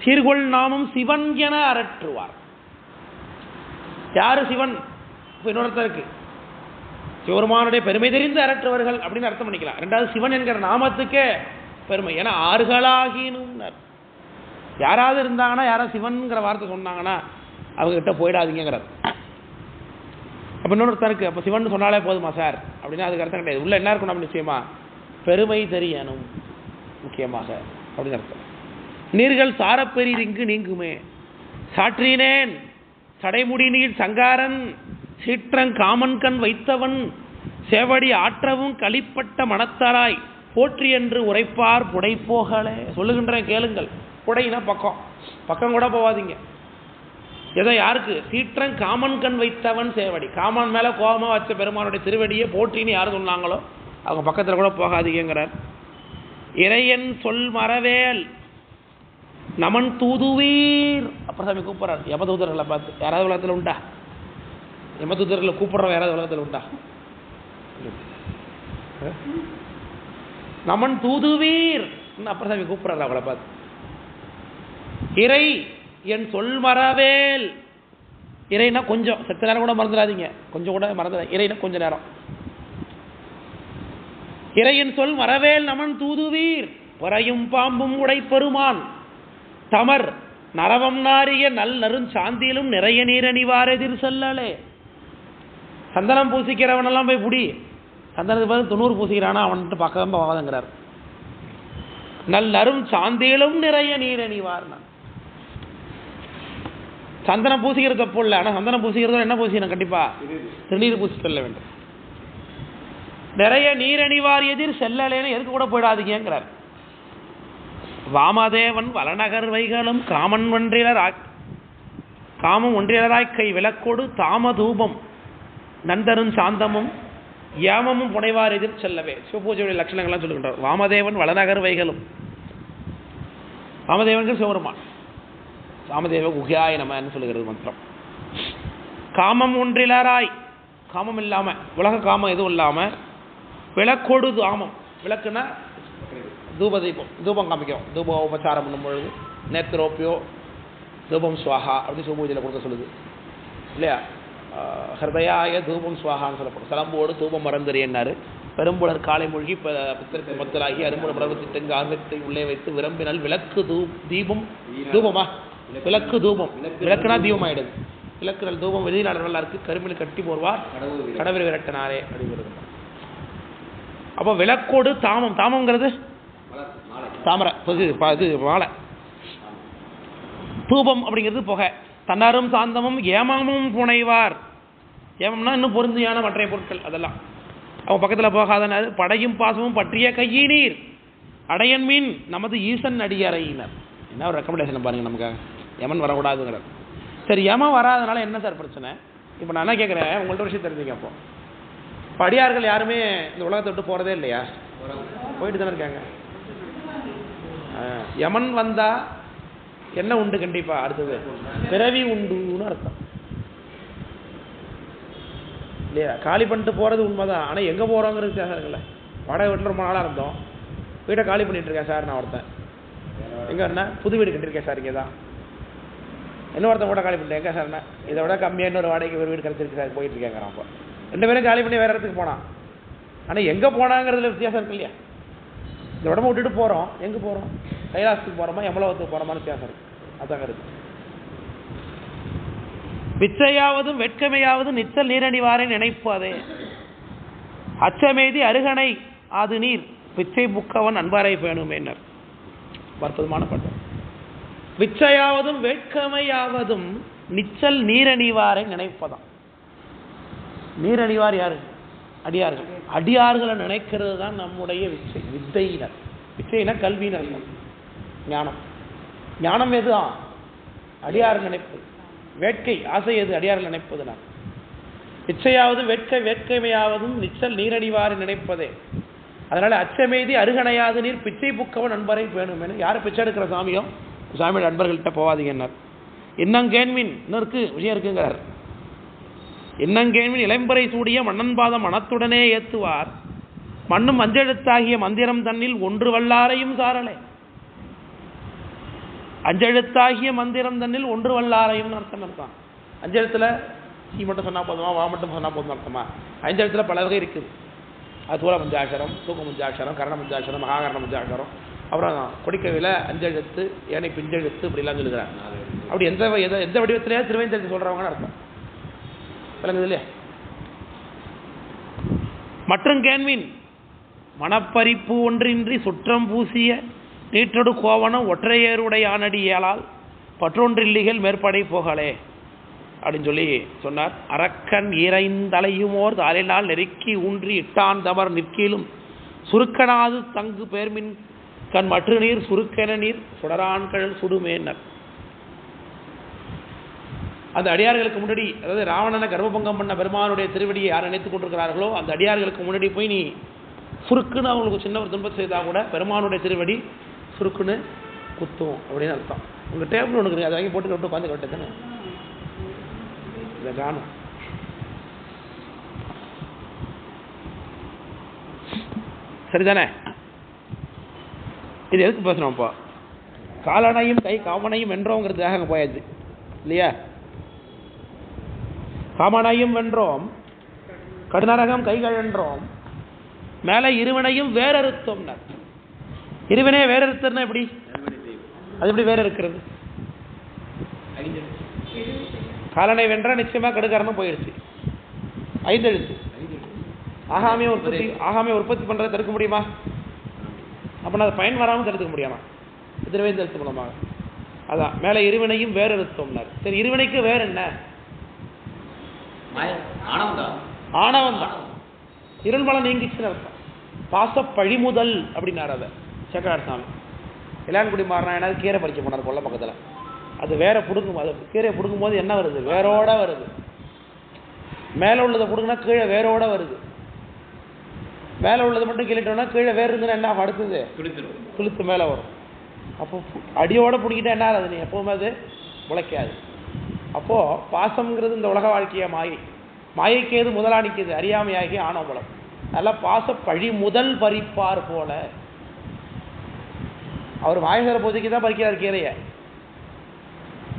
சீர்கொள் நாமம் சிவன் என அரற்றுவார். யாரு சிவன்? இன்னொருத்தருக்கு சிவருமானுடைய பெருமை தெரிந்து அரற்றுவர்கள் அப்படின்னு அர்த்தம் பண்ணிக்கலாம். 2வது சிவன் என்கிற நாமத்துக்கே பெருமை. ஏன்னா ஆறுகளாகினும் யாராவது இருந்தாங்கன்னா, யாராவது சிவன்கிற வார்த்தை சொன்னாங்கன்னா அவங்க கிட்ட போயிடாதீங்கிறார். அப்ப இன்னொருத்தருக்கு அப்ப சிவன் சொன்னாலே போதுமா சார் அப்படின்னா அதுக்கு அர்த்தம் கிடையாது. உள்ள என்ன இருக்கணும்? நிச்சயமா பெருமை தெரியணும் முக்கியமாக அப்படின்னு அர்த்தம். நீர்கள் சாரப்பெரியர் இங்கு நீங்குமே. சாற்றினேன் சடைமுடி நீர் சங்காரன் சீற்றங் காமன்கண் வைத்தவன் சேவடி ஆற்றவும் களிப்பட்ட மனத்தாராய் போற்றி என்று உரைப்பார் புடைப்போகளே. சொல்லுகின்றேன் கேளுங்கள். புடையினா பக்கம், பக்கம் கூட போவாதீங்க. எதை? யாருக்கு? சீற்றங் காமன்கண் வைத்தவன் சேவடி. காமன் மேல கோபமா வச்ச பெருமானுடைய திருவடியை போற்றின்னு யாரு சொன்னாங்களோ அவங்க பக்கத்தில் கூட போகாதீங்கிறார். இறையன் சொல் மறவேல் நமன் தூதுவீர். அப்புறம் சாமி கூப்பிட்றார் யமதூதர்களை பார்த்து. யாராவது உலகத்தில் உண்டா? யமதூதர்களை கூப்பிட்றவன் யாராவது உலகத்தில் உண்டா? நமன் தூதுவீர் அப்புறம் சாமி கூப்பிட்றாரு அவளை பார்த்து. இறை என் சொல் மறவேல். இறைனா கொஞ்சம், செத்த நேரம் கூட மறந்துடாதீங்க, கொஞ்சம் கூட மறந்துடாதீங்க. இறைனா கொஞ்ச நேரம். இறையின் சொல் மறவேல் நமன் தூதுவீர் வரையும் பாம்பும் உடை பெருமான் தமர் நரவம் நாரிய நல் நறும் சாந்தியிலும் நிறைய நீரணிவார் எதிர் செல்லலே. சந்தனம் பூசிக்கிறவனெல்லாம் போய் புடி, சந்தனத்துக்கு பதில் 90 பூசிக்கிறானா அவன்ட்டு பக்கம் போவாதங்கிறார். நல் நறும் சாந்தியிலும் நிறைய நீரணிவார். சந்தனம் பூசிக்கிறது தப்பு இல்லை, ஆனால் சந்தனம் பூசிக்கிறதோ என்ன பூசிக்கணும்? கண்டிப்பா திருநீர் பூசி செல்ல வேண்டும். நிறைய நீரணிவார் எதிர் செல்லலேன்னு எதுக்கு கூட போயிடாதீங்கிறார். வாமதேவன் வளநகர் வைகளும் காமம் ஒன்றிலராய் கை விளக்கோடு தாம தூபம் நந்தரும் சாந்தமும் யாமமும் புனைவார் எதிர் செல்லவே. சிவபூஜையுடைய லட்சணங்கள்லாம் சொல்லுகின்றார். வாமதேவன் வளநகர் வைகளும். வாமதேவன்கள் சிவருமான். வாமதேவ குஹ்யாய நமன்னு சொல்லுகிறது மந்திரம். காமம் ஒன்றிலராய், காமம் இல்லாம, உலக காமம் எதுவும் இல்லாம, விளக்கோடு தாமம். விளக்குன்னா தூப தீபம், தூபம் காமிக்கிறோம். தூப உபச்சாரம் பண்ணும் பொழுது நேத்ரோப்பியோ தூபம் சுவாகா அப்படி சிவபூஜையில் கொடுக்க சொல்லுது இல்லையா? ஹிருதயாய தூபம் சுவாகான்னு சொல்லப்படும். சிலம்போடு தூபம் மறந்துறியன்னாரு. பெரும்புலர் காலை மூழ்கி பித்தருக்கு மத்தலாகி அரும்புல பிரபத்திட்டு ஆர்வத்தை உள்ளே வைத்து விரும்பினால் விளக்கு தீபம் தூபமா விளக்கு தூபம், விளக்குனா தீபம் ஆயிடுது. விளக்குகள் தூபம் வெளிநாடுகள் இருக்கு. கருமில் கட்டி போர்வார் கடவுள் விரட்டினாரே அப்படிங்கிறது. அப்போ விளக்கோடு தாமம், தாமங்கிறது தாமரை, இது மாலை. தூபம் அப்படிங்கிறது புகை. தன்னாரும் சாந்தமும் ஏமமும் புனைவார். ஏமம்னா இன்னும் பொருந்தியான மற்ற பொருட்கள் அதெல்லாம். அவங்க பக்கத்தில் போகாதனால படையும் பாசமும் பற்றிய கையினீர் அடையன் மீன் நமது ஈசன் அடியறையினர். என்ன ஒரு ரெக்கமெண்டேஷன் பாருங்க, நமக்கு யமன் வரக்கூடாதுங்கிறது. சரி, யமன் வராதனால என்ன சார் பிரச்சனை? இப்போ நான் என்ன கேட்குறேன், உங்கள்ட்ட விஷயம் தெரிஞ்சுக்க. அப்போ அடியார்கள் யாருமே இந்த உலகத்தை விட்டு போகிறதே இல்லையா? போயிட்டு தானே இருக்காங்க. யமன் வந்தா என்ன உண்டு? கண்டிப்பா அடுத்தது பிறவி உண்டுன்னு அர்த்தம் இல்லையா? காலி பண்ணிட்டு போறது உண்மைதான். ஆனா எங்க போறோங்கிறது இருக்குல்ல. வாடகை வீட்டில் ரொம்ப நாளா இருந்தோம், வீட்டை காலி பண்ணிட்டு இருக்கேன் சார். நான் ஒருத்தன் எங்க என்ன புது வீடு கட்டிருக்கேன் சார், இங்கே தான். என்ன ஒருத்தன் கூட காலி பண்ணிட்டேன். எங்க சார் இதை விட கம்மியாக இன்னொரு வாடகைக்கு ஒரு வீடு கிடைச்சிருக்கு சார், போயிட்டு இருக்கேங்க. அப்போ 2 பேரும் காலி பண்ணி வேற இடத்துக்கு போனான். ஆனா எங்க போனாங்கிறதுல வித்தியாசம் இருக்கு இல்லையா? இந்த உடம்பை விட்டுட்டு போறோம், எங்க போறோம்? கைலாசத்துக்கு போறோமா யமலோகத்துக்கு போறோமான்னு வித்தியாசம் இருக்கு. அதாங்க இருக்கு. பிச்சையாவதும் வெட்கமையாவது நிச்சல் நீரணிவாரை நினைப்பாதே. அச்சமேதி அருகனை அது நீர் பிச்சை புக்கவன் அன்பாரை பேணுமேனர். அற்புதமான பாட்டு. பிச்சையாவதும் வேட்கமையாவதும் நிச்சல் நீரணிவாரை நினைப்பதாம். நீரணிவார் யாரு? அடியார்கள். அடியார்களை நினைக்கிறது தான் நம்முடைய விச்சை, வித்தையினர். விச்சைனா கல்வியினர், ஞானம். ஞானம் எதுதான்? அடியார் நினைப்பது. வேட்கை ஆசை எது? அடியார்கள் நினைப்பது. நான் பிச்சையாவது வேட்கைமையாவதும் நிச்சல் நீரணிவாறு நினைப்பதே. அதனால அச்சமேதி அருகணையாது நீர் பிச்சை புக்கவன் நண்பரை வேணும். யாரும் பிச்சை எடுக்கிற சாமியோ சாமியோட நண்பர்கள்ட்ட போவாதீங்க. என்ன இன்னங்கேன்மின் இன்னும் இருக்கு, விஷயம் இருக்குங்கிறார். இன்னங்கேன்மின் இளம்பரை சூடிய மன்னன் பாதம் மனத்துடனே ஏத்துவார். மண்ணும் அஞ்செழுத்தாகிய மந்திரம் தன்னில் ஒன்று வல்லாரையும் சாரலே. அஞ்செழுத்தாகிய மந்திரம் தன்னில் ஒன்று வல்லாரையும் அர்த்தம் இருக்கான். அஞ்செழுத்துல சி மட்டும் சொன்னா போதுமா, வா மட்டும் சொன்னா போதும் அர்த்தமா? 5 எழுத்துல பல வகை இருக்குது. அது தூர பஞ்சாட்சரம், தூக்க பஞ்சாட்சரம், கரண பஞ்சாட்சரம், மகாகரண பஞ்சாட்சரம். அப்புறம் கொடிக்கவில 5 எழுத்து, ஏனை பிஞ்செழுத்து, இப்படிலாம் சொல்லுகிறாங்க. அப்படி எந்த வடிவத்திலேயே திருவேந்தெழுத்து சொல்றவங்கன்னு அர்த்தம். விளங்குது இல்லையா? மற்றும் கேன்மீன் மனப்பறிப்பு ஒன்றின்றி சுற்றம் பூசிய நீற்றொடு கோவனம் ஒற்றையருடைய ஆனடி ஏலால் பற்றொன்றில்லிகள் மேற்படை போகலே அப்படின்னு சொல்லி சொன்னார். அரக்கன் இறைந்தலையுமோர் தாலினால் நெருக்கி ஊன்றி இட்டான் தமர் நிற்கிலும் சுருக்கனாது தங்கு பேர்மின் கண் மற்ற நீர் சுருக்கென நீர் சுடரான்கள் சுடுமேனர். அந்த அடியார்களுக்கு முன்னாடி, அதாவது ராவணனை கர்ப்பபங்கம் பண்ண பெருமானுடைய திருவடியை யார் நினைத்துக் கொண்டிருக்கிறார்களோ அந்த அடியார்களுக்கு முன்னாடி போய் நீ சுருக்குன்னு அவங்களுக்கு சின்ன ஒரு துன்பம் செய்தால் கூட பெருமானுடைய திருவடி சுருக்குன்னு குத்தும் அப்படின்னு அர்த்தம். உங்கள் டேபிள் ஒன்று அதை வாங்கி போட்டு விட்டு உட்காந்து கட்டு தானே இதை காணும். சரிதானே? இது எதுக்கு பேசுகிறோம்? இப்போ காலனையும் கை காமனையும் வென்றோங்கிறதுக்காக அங்கே போயாச்சு இல்லையா? காமனையும் வென்றோம், கடுநரகம் கைகழன்றோம், மேலே இருவினையும் வேறறுத்தோம். இருவினையை வேறறுத்தா எப்படி? அது எப்படி வேற இருக்கிறது? காலனை வென்றா நிச்சயமா கடுகாரனும் போயிடுச்சு. 5 எழுத்து ஆகாமிய உற்பத்தி பண்றதை தடுக்க முடியுமா? அப்ப அதை பயன் வராமல் தடுக்க முடியாமா? திருவேந்த எழுத்து மூலமாக. அதான் மேலே இருவினையும் வேற எழுத்தோம்னார். சரி, இருவினைக்கு வேற என்ன? ஆணவம் தான். இருள்மலை நீங்கிச்சுன்னு அர்த்தம். பாச பழிமுதல் அப்படின்னாரு. அதை சேக்கரார் சாமி இளான்குடி மாறினா ஏன்னா கீரை பறிக்க போனார் கொல்ல பக்கத்தில். அது வேற பிடுங்கும். அது கீரை பிடுங்கும் போது என்ன வருது? வேரோட வருது. மேலே உள்ளதை பிடுங்கினா கீழே வேரோட வருது. மேலே உள்ளது மட்டும் கிளிட்டோம்னா கீழே வேறு இருந்துன்னா என்ன அடுத்தது குளித்து மேலே வரும். அப்போ அடியோட பிடிக்கிட்டா என்ன ஆகுது? நீ எப்பவுமே அது முளைக்காது. அப்போது பாசம்ங்கிறது இந்த உலக வாழ்க்கையை மாயைக்கு ஏது முதலாளிக்குது அறியாமையாகி ஆணவம். நல்லா பாச பழி முதல் பறிப்பார் போல அவர் மாயசர பூஜைக்கு தான் பறிக்கிறார் கீரையை.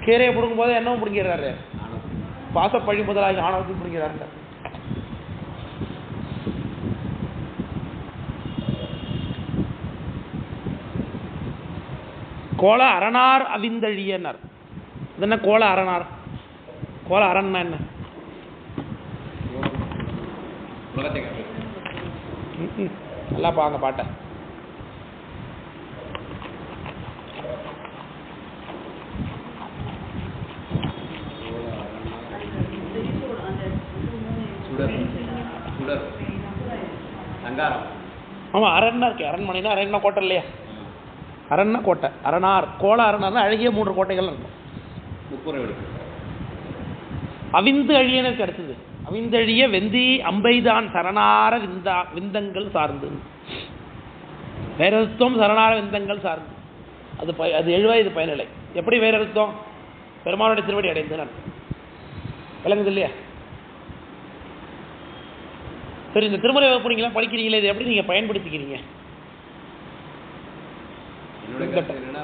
கீரையை பிடுங்கும் போது என்னவும் பிடிக்கிறாரு? பாச பழி முதலாகி ஆணவத்தையும் பிடிக்கிறாரு. கோல அரணார் அவிந்தழியனர். இது என்ன கோல அரணார்? கோல அரண்னா என்ன? நல்லா பாங்க பாட்டை. ஆமா, அரண்னா இருக்கு. அரண்மனைனா அரண்னா கோட்டை இல்லையா? அரண்னா கோட்டை. அரணார் கோல அரணார்னா அழகிய 3 கோட்டைகள் இருக்கும். அவிந்து அழியனுக்கு அடுத்தது அவிந்தழிய வெந்தி அம்பைதான் சரணார விந்தங்கள் சார்ந்து, வேறறுத்தம் சரணார விந்தங்கள் சார்ந்து. அது எழுவாய், இது பயனில்லை. எப்படி வேறறுத்தம்? பெருமானுடைய திருவடி அடைந்து நான் விளங்குது இல்லையா? சரி, இந்த திருமுறை வகுப்பு நீங்களாம் படிக்கிறீங்களே, இது எப்படி நீங்க பயன்படுத்திக்கிறீங்க?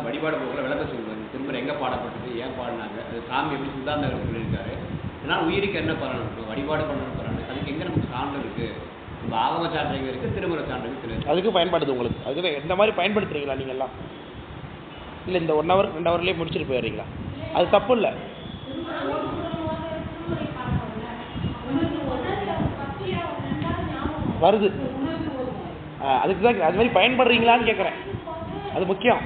வழிபாடு போகிற விளக்க சொல்லுவாங்க. திருமுறை எங்க பாடப்பட்டது, ஏன் பாடினாங்க, அது சாமி எப்படி சித்தாந்தம் சொல்லியிருக்காரு, இதனால் உயிருக்கு என்ன பலன், வழிபாடு பண்ணணும் பலன், அதுக்கு எங்க நமக்கு சான்று இருக்கு, நம்ம ஆகம சான்று எங்க இருக்கு, திருமுறை சான்று இருக்கு, அதுக்கு பயன்படுது உங்களுக்கு. அதுக்கு இந்த மாதிரி பயன்படுத்துறீங்களா நீங்க எல்லாம்? இல்லை இந்த 1 hour 2 hourலேயே முடிச்சுட்டு போயிடுறீங்களா? அது தப்பு இல்லை. வருது, அதுக்கு தான் அது மாதிரி பயன்படுறீங்களான்னு கேட்குறேன். அது முக்கியம்.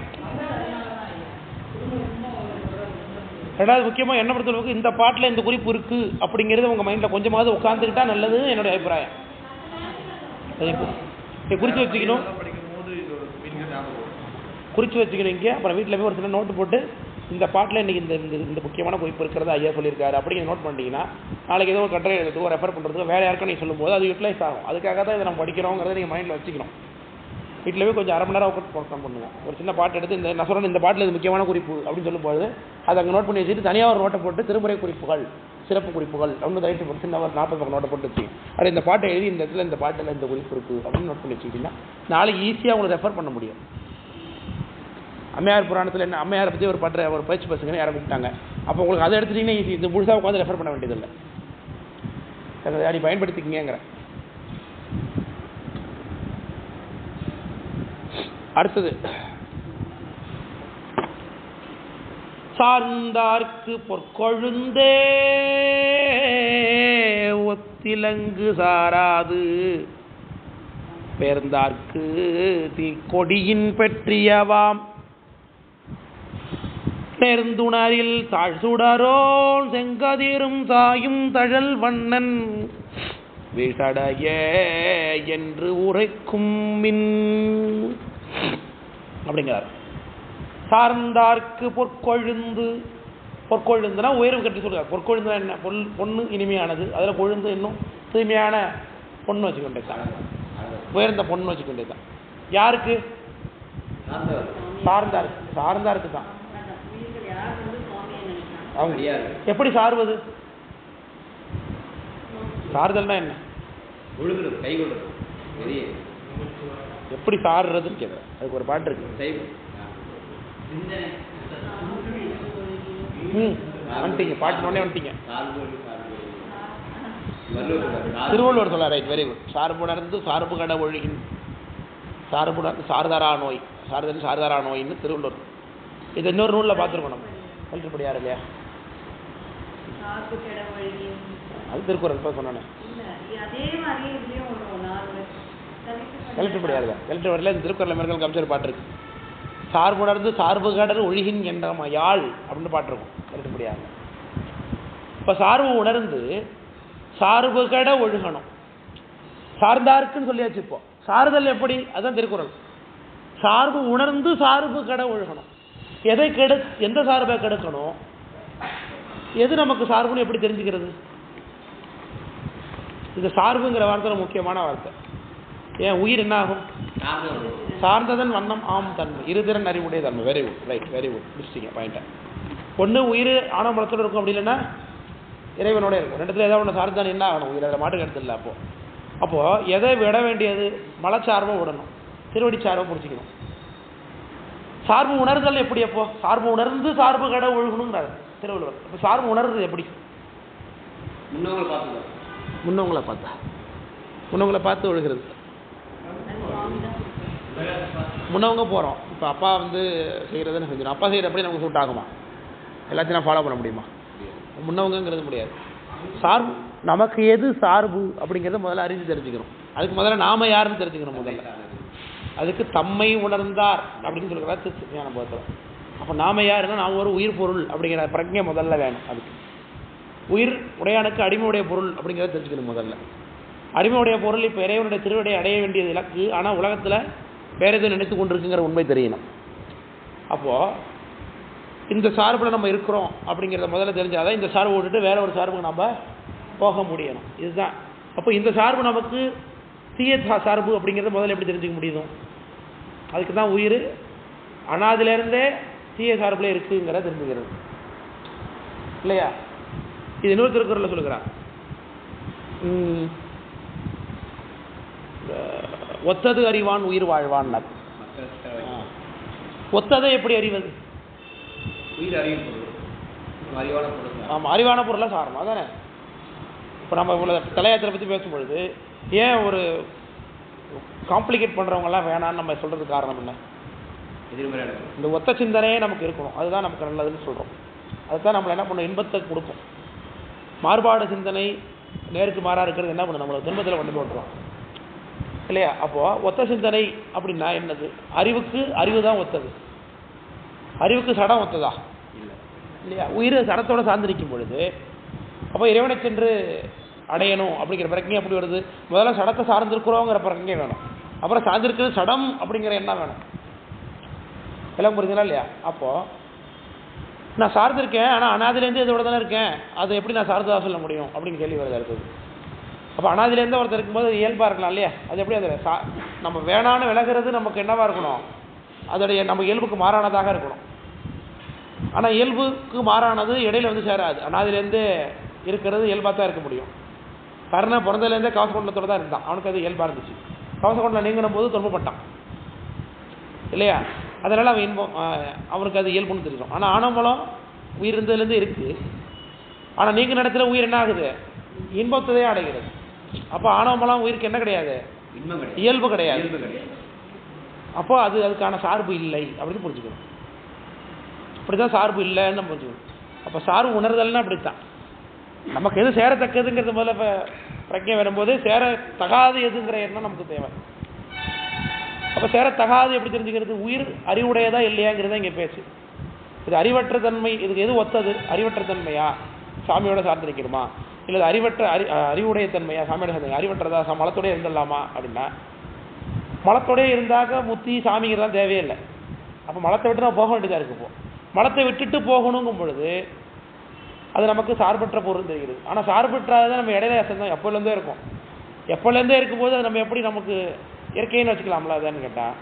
ரெண்டாவது முக்கியமாக என்ன பொறுத்தளவுக்கு இந்த பாட்டில் இந்த குறிப்பு இருக்கு அப்படிங்கிறது உங்கள் மைண்டில் கொஞ்சமாவது உட்காந்துக்கிட்டா நல்லதுன்னு என்னுடைய அபிப்பிராயம். குறித்து வச்சுக்கணும், குறித்து வச்சுக்கிறீங்க. அப்புறம் வீட்டில் போய் ஒரு சில நோட்டு போட்டு இந்த பாட்டில் இன்றைக்கி இந்த முக்கியமான குறிப்பு இருக்கிறத ஐயா சொல்லியிருக்காரு அப்படிங்கிற நோட் பண்ணிட்டீங்கன்னா நாளைக்கு ஏதோ ஒரு கட்டுரை எழுதுறதுக்கோ ரெஃபர் பண்ணுறதுக்கோ வேறு யாருக்கும் நீங்கள் சொல்லும்போது அது யூட்டிலைஸ் ஆகும். அதுக்காக தான் இதை நம்ம படிக்கிறோங்கிறத நீங்கள் மைண்டில் வச்சுக்கணும். வீட்டில் போய் கொஞ்சம் 1/2 மணி நேரம் ஒர்க் பண்ணுங்கள். ஒரு சின்ன பாட்டு எடுத்து நான் சொல்கிறேன் இந்த பாட்டில் இது முக்கியமான குறிப்பு அப்படின்னு சொல்லும்போது அதை அங்கே நோட் பண்ணி வச்சுட்டு தனியாக ஒரு நோட்டை போட்டு திருமுறை குறிப்புகள், சிறப்பு குறிப்புகள் அப்படின்னு ரைட்டு போட்டு சின்ன ஒரு 40 பக்கம் நோட்டை போட்டு வச்சுக்கோங்க. அப்படி இந்த பாட்டை எழுதி இந்த இடத்துல இந்த பாட்டில் இந்த குறிப்பு இருக்குது அப்படின்னு நோட் பண்ணி வச்சுக்கிட்டிங்கன்னா நாளைக்கு ஈஸியாக உங்களுக்கு ரெஃபர் பண்ண முடியும். அம்மையார் புராணத்தில் என்ன, அம்மையாரை பற்றி ஒரு பயிற்சி பசங்கன்னு யாரை கூப்பிட்டாங்க. அப்போ உங்களுக்கு அதை எடுத்துட்டிங்கன்னா ஈஸி. இது முழுசாக உட்காந்து ரெஃபர் பண்ண வேண்டியதில்லை. அதை பயன்படுத்திக்கிங்கிற. அடுத்தது சார்ந்தார்க்கு பொற்கொழுந்தே ஒத்திலங்கு சாராது பேர்ந்தார்க்கு தீக்கொடியின் பெற்றியவாம் நேர்ந்துணரில் தாழ்சுடரோன் செங்கதிரும் சாயும் தழல் வண்ணன் வீசடைய என்று உரைக்கும் மின் அப்படிங்கிறார். சார்ந்தார்க்கு பொற்கொழுந்து, பொற்கொழுந்துனா உயர்வு கட்டி சொல்றார். பொற்கொழுந்து என்ன? பொண்ணு இனிமையானது, அதில் கொழுந்து இன்னும் தூய்மையான பொண்ணு வச்சுக்கொண்டே தான், உயர்ந்த பொண்ணு வச்சுக்கொண்டே தான். யாருக்கு? சார்ந்தாருக்கு. சார்ந்தாருக்கு தான். அவங்க எப்படி சார்வது? சாறுதல்னா என்ன? எப்படி சாறுறதுன்னு கேட்குறேன். அதுக்கு ஒரு பாட்டு இருக்கு. வந்துட்டீங்க, பாட்டு நோனே வந்துட்டீங்க. திருவள்ளுவர் சொல்ல. Right, very good. சார்புணர்ந்து சார்பு கட ஒழுகின், சார்புணர்ந்து சாரதாரா நோய், சாரதன் சாரதாரா நோயின்னு திருவள்ளுவர். இது இன்னொரு நூலில் பார்த்துருக்கோம் நம்ம. கல்விப்படியார் இல்லையா? அது திருக்குறள் இப்போ சொன்னேன். கலெக்டர் தான். கலெக்டர் வரல இந்த திருக்குறள் மேற்கொள் கமிச்சர் பாட்டு இருக்கு. சார்புணர்ந்து சார்பு கடல் ஒழுகின் என்ற யாழ் அப்படின்னு பாட்டிருக்கும் கலெக்டர் படியாங்க. இப்போ சார்பு உணர்ந்து சார்பு கட ஒழுகணும். சார்ந்தாருக்குன்னு சொல்லியாச்சு. இப்போ சாறுதல் எப்படி? அதுதான் திருக்குறள். சார்பு உணர்ந்து சார்பு கட ஒழுகணும். எதை எந்த சார்பை கெடுக்கணும், எது நமக்கு சார்புன்னு எப்படி தெரிஞ்சுக்கிறது? இந்த சார்புங்கிற வார்த்தை முக்கியமான வார்த்தை. ஏன் உயிர் என்ன ஆகும்? சார்ந்ததன் வண்ணம் ஆம் தன்மை, இருதிறன் அறிவுடைய தன்மை. Very good, right, very good. முடிச்சிட்டிங்க பாயிண்ட்டை. ஒன்று உயிர் ஆனம்பலத்தோடு இருக்கும், அப்படி இல்லைன்னா இறைவனோட இருக்கும். ரெண்டுத்துல ஏதாவது ஒன்று சார்ந்தான் என்ன ஆகணும்? உயிர் அதில் மாட்டுக்கு எடுத்துல. அப்போது எதை விட வேண்டியது? மலச்சார்பை விடணும், திருவடி சார்பை பிடிச்சிக்கணும். சார்பு உணர்தல் எப்படி? அப்போ சார்பு உணர்ந்து சார்பு கடை ஒழுகணுங்கிறாரு திருவள்ளுவர். இப்போ சார்பு உணர்றது எப்படி? முன்னவங்களை பார்த்தா, முன்னவங்களை பார்த்து ஒழுகிறது. முன்னவங்க போகிறோம். இப்போ அப்பா வந்து செய்கிறதுன்னு செஞ்சிடும். அப்பா செய்கிற எப்படி நமக்கு சூட் ஆகுமா? எல்லாத்தையும் நான் ஃபாலோ பண்ண முடியுமா? முன்னவங்கிறது முடியாது. சார்பு நமக்கு எது சார்பு அப்படிங்கிறத முதல்ல அறிஞ்சு தெரிஞ்சுக்கணும். அதுக்கு முதல்ல நாம யாருன்னு தெரிஞ்சுக்கணும். முதல்ல அதுக்கு தம்மை உணர்ந்தார் அப்படின்னு சொல்லுறாரு திருஞான போதத்தில். அப்போ நாம யாருன்னா நாம் ஒரு உயிர் பொருள் அப்படிங்கிற பிரஜை முதல்ல வேணும். அதுக்கு உயிர் உடையானுக்கு அடிமையுடைய பொருள் அப்படிங்கிறத தெரிஞ்சுக்கணும். முதல்ல அடிமையுடைய பொருள் இப்போ இறைவனுடைய திருவடியை அடைய வேண்டியது இலக்கு. ஆனால் உலகத்தில் வேற எதுவும் நினைத்து கொண்டிருக்குங்கிற உண்மை தெரியணும். அப்போது இந்த சார்பில் நம்ம இருக்கிறோம் அப்படிங்கிறத முதல்ல தெரிஞ்சாதான் இந்த சார்பு விட்டுட்டு வேற ஒரு சார்புக்கு நம்ம போக முடியணும். இதுதான். அப்போ இந்த சார்பு நமக்கு தீய சார்பு அப்படிங்கிறத முதல்ல எப்படி தெரிஞ்சுக்க முடியும்? அதுக்கு தான் உயிர் அனாதிலேருந்தே தீய சார்பில் இருக்குங்கிறத தெரிஞ்சுக்கிறது இல்லையா? இது இன்னொரு திருக்குறளில் சொல்லுகிறான். ஒத்தது அறிவான் உயிர் வாழ்வான். ஒத்ததை எப்படி அறிவது? ஆமாம், அறிவான பொருளாக சாரணும். அதானே இப்போ நம்ம இவ்வளோ தலையாத்திரை பற்றி பேசும்பொழுது ஏன் ஒரு காம்ப்ளிகேட் பண்ணுறவங்கலாம் வேணான்னு நம்ம சொல்கிறதுக்கு காரணம் என்ன? இந்த ஒத்த சிந்தனையே நமக்கு இருக்கணும். அதுதான் நமக்கு நல்லதுன்னு சொல்கிறோம். அதுதான் நம்மளை என்ன பண்ணணும்? இன்பத்தை கொடுக்கும். மாறுபாடு சிந்தனை நேருக்கு மாறாக இருக்கிறது என்ன பண்ணும்? நம்மளை துன்பத்தில் கொண்டு போட்டுரும் இல்லையா? அப்போது ஒத்த சிந்தனை அப்படின்னா என்னது? அறிவுக்கு அறிவு தான் ஒத்தது. அறிவுக்கு சடம் ஒத்ததா இல்லையா? உயிர் சடத்தோடு சார்ந்து நிற்கும் பொழுது அப்போ இறைவனை சென்று அடையணும் அப்படிங்கிற பிரச்சனை எப்படி வருது? முதல்ல சடத்தை சார்ந்திருக்கிறோங்கிற பிரச்சனை வேணும். அப்புறம் சார்ந்திருக்கிறது சடம் அப்படிங்கிற எண்ணம் வேணும். எல்லாம் புரிஞ்சுங்களா இல்லையா? அப்போது நான் சார்ந்திருக்கேன், ஆனால் அனாதிலேருந்து இதோட தானே இருக்கேன், அது எப்படி நான் சார்ந்ததாக சொல்ல முடியும் அப்படின்னு கேள்வி வருது. அடுத்தது அப்போ அனாதிலேருந்து ஒருத்தர் இருக்கும்போது அது இயல்பாக இருக்கலாம் இல்லையா? அது எப்படி அது நம்ம வேணான்னு விலகிறது நமக்கு என்னவாக இருக்கணும்? அதோடைய நம்ம இயல்புக்கு மாறானதாக இருக்கணும். ஆனால் இயல்புக்கு மாறானது இடையில வந்து சேராது. அனாதிலேருந்து இருக்கிறது இயல்பாக தான் இருக்க முடியும். கர்ணன் பிறந்ததுலேருந்தே கவசகுண்டலத்தோடு தான் இருந்தான். அவனுக்கு அது இயல்பாக இருந்துச்சு. கவசகுண்டலம் நீங்கின போது துன்பப்பட்டான் இல்லையா? அதனால் அவன் இன்பம் அவனுக்கு அது இயல்புன்னு தெரியும். ஆனால் ஆனம்பலம் உயிர் இருந்ததுலேருந்து இருக்குது. ஆனால் நீங்க இடத்துல உயிர் என்ன ஆகுது? இன்பத்தையே அடைகிறது. அப்போ ஆனம்பலம் உயிருக்கு என்ன கிடையாது? இயல்பு கிடையாது. அப்போ அதுக்கான சார்பு இல்லை அப்படின்னு புரிஞ்சுக்கணும். அப்படிதான் சார்பு இல்லைன்னு நம்ம புரிஞ்சுக்கணும். அப்போ சார்பு உணர்தல்னா அப்படித்தான். நமக்கு எது சேரத்தக்கதுங்கிறது முதல்ல இப்போ பிரஜை வரும்போது சேரத்தகாது எதுங்கிற எண்ணம் நமக்கு தேவை. அப்போ சேரத்தகாது எப்படி தெரிஞ்சுக்கிறது? உயிர் அறிவுடையதா இல்லையாங்கிறத இங்கே பேச்சு. இது அறிவற்ற தன்மை. இதுக்கு எது ஒத்தது? அறிவற்ற தன்மையா சாமியோட சார்ந்து நிற்கணுமா? இல்லை அறிவற்ற அறிவுடைய தன்மையா சாமியோட சார்ந்து? அறிவற்றதா மலத்தோடய இருந்துடலாமா அப்படின்னா மலத்தோடய இருந்தாக்க முத்தி சாமிங்கிறதான் தேவையில்லை. அப்போ மலத்தை விட்டு நம்ம போக வேண்டியதாக இருக்கு. இப்போ மலத்தை விட்டுட்டு போகணுங்கும் பொழுது அது நமக்கு சார்பற்ற பொருள் தெரிகிறது. ஆனால் சார்பற்றாதான் நம்ம இடையில தான் எப்போலேருந்தே இருக்கும். எப்போலேருந்தே இருக்கும்போது அது நம்ம எப்படி நமக்கு இயற்கைன்னு வச்சுக்கலாம்ல? அதான்னு கேட்டால்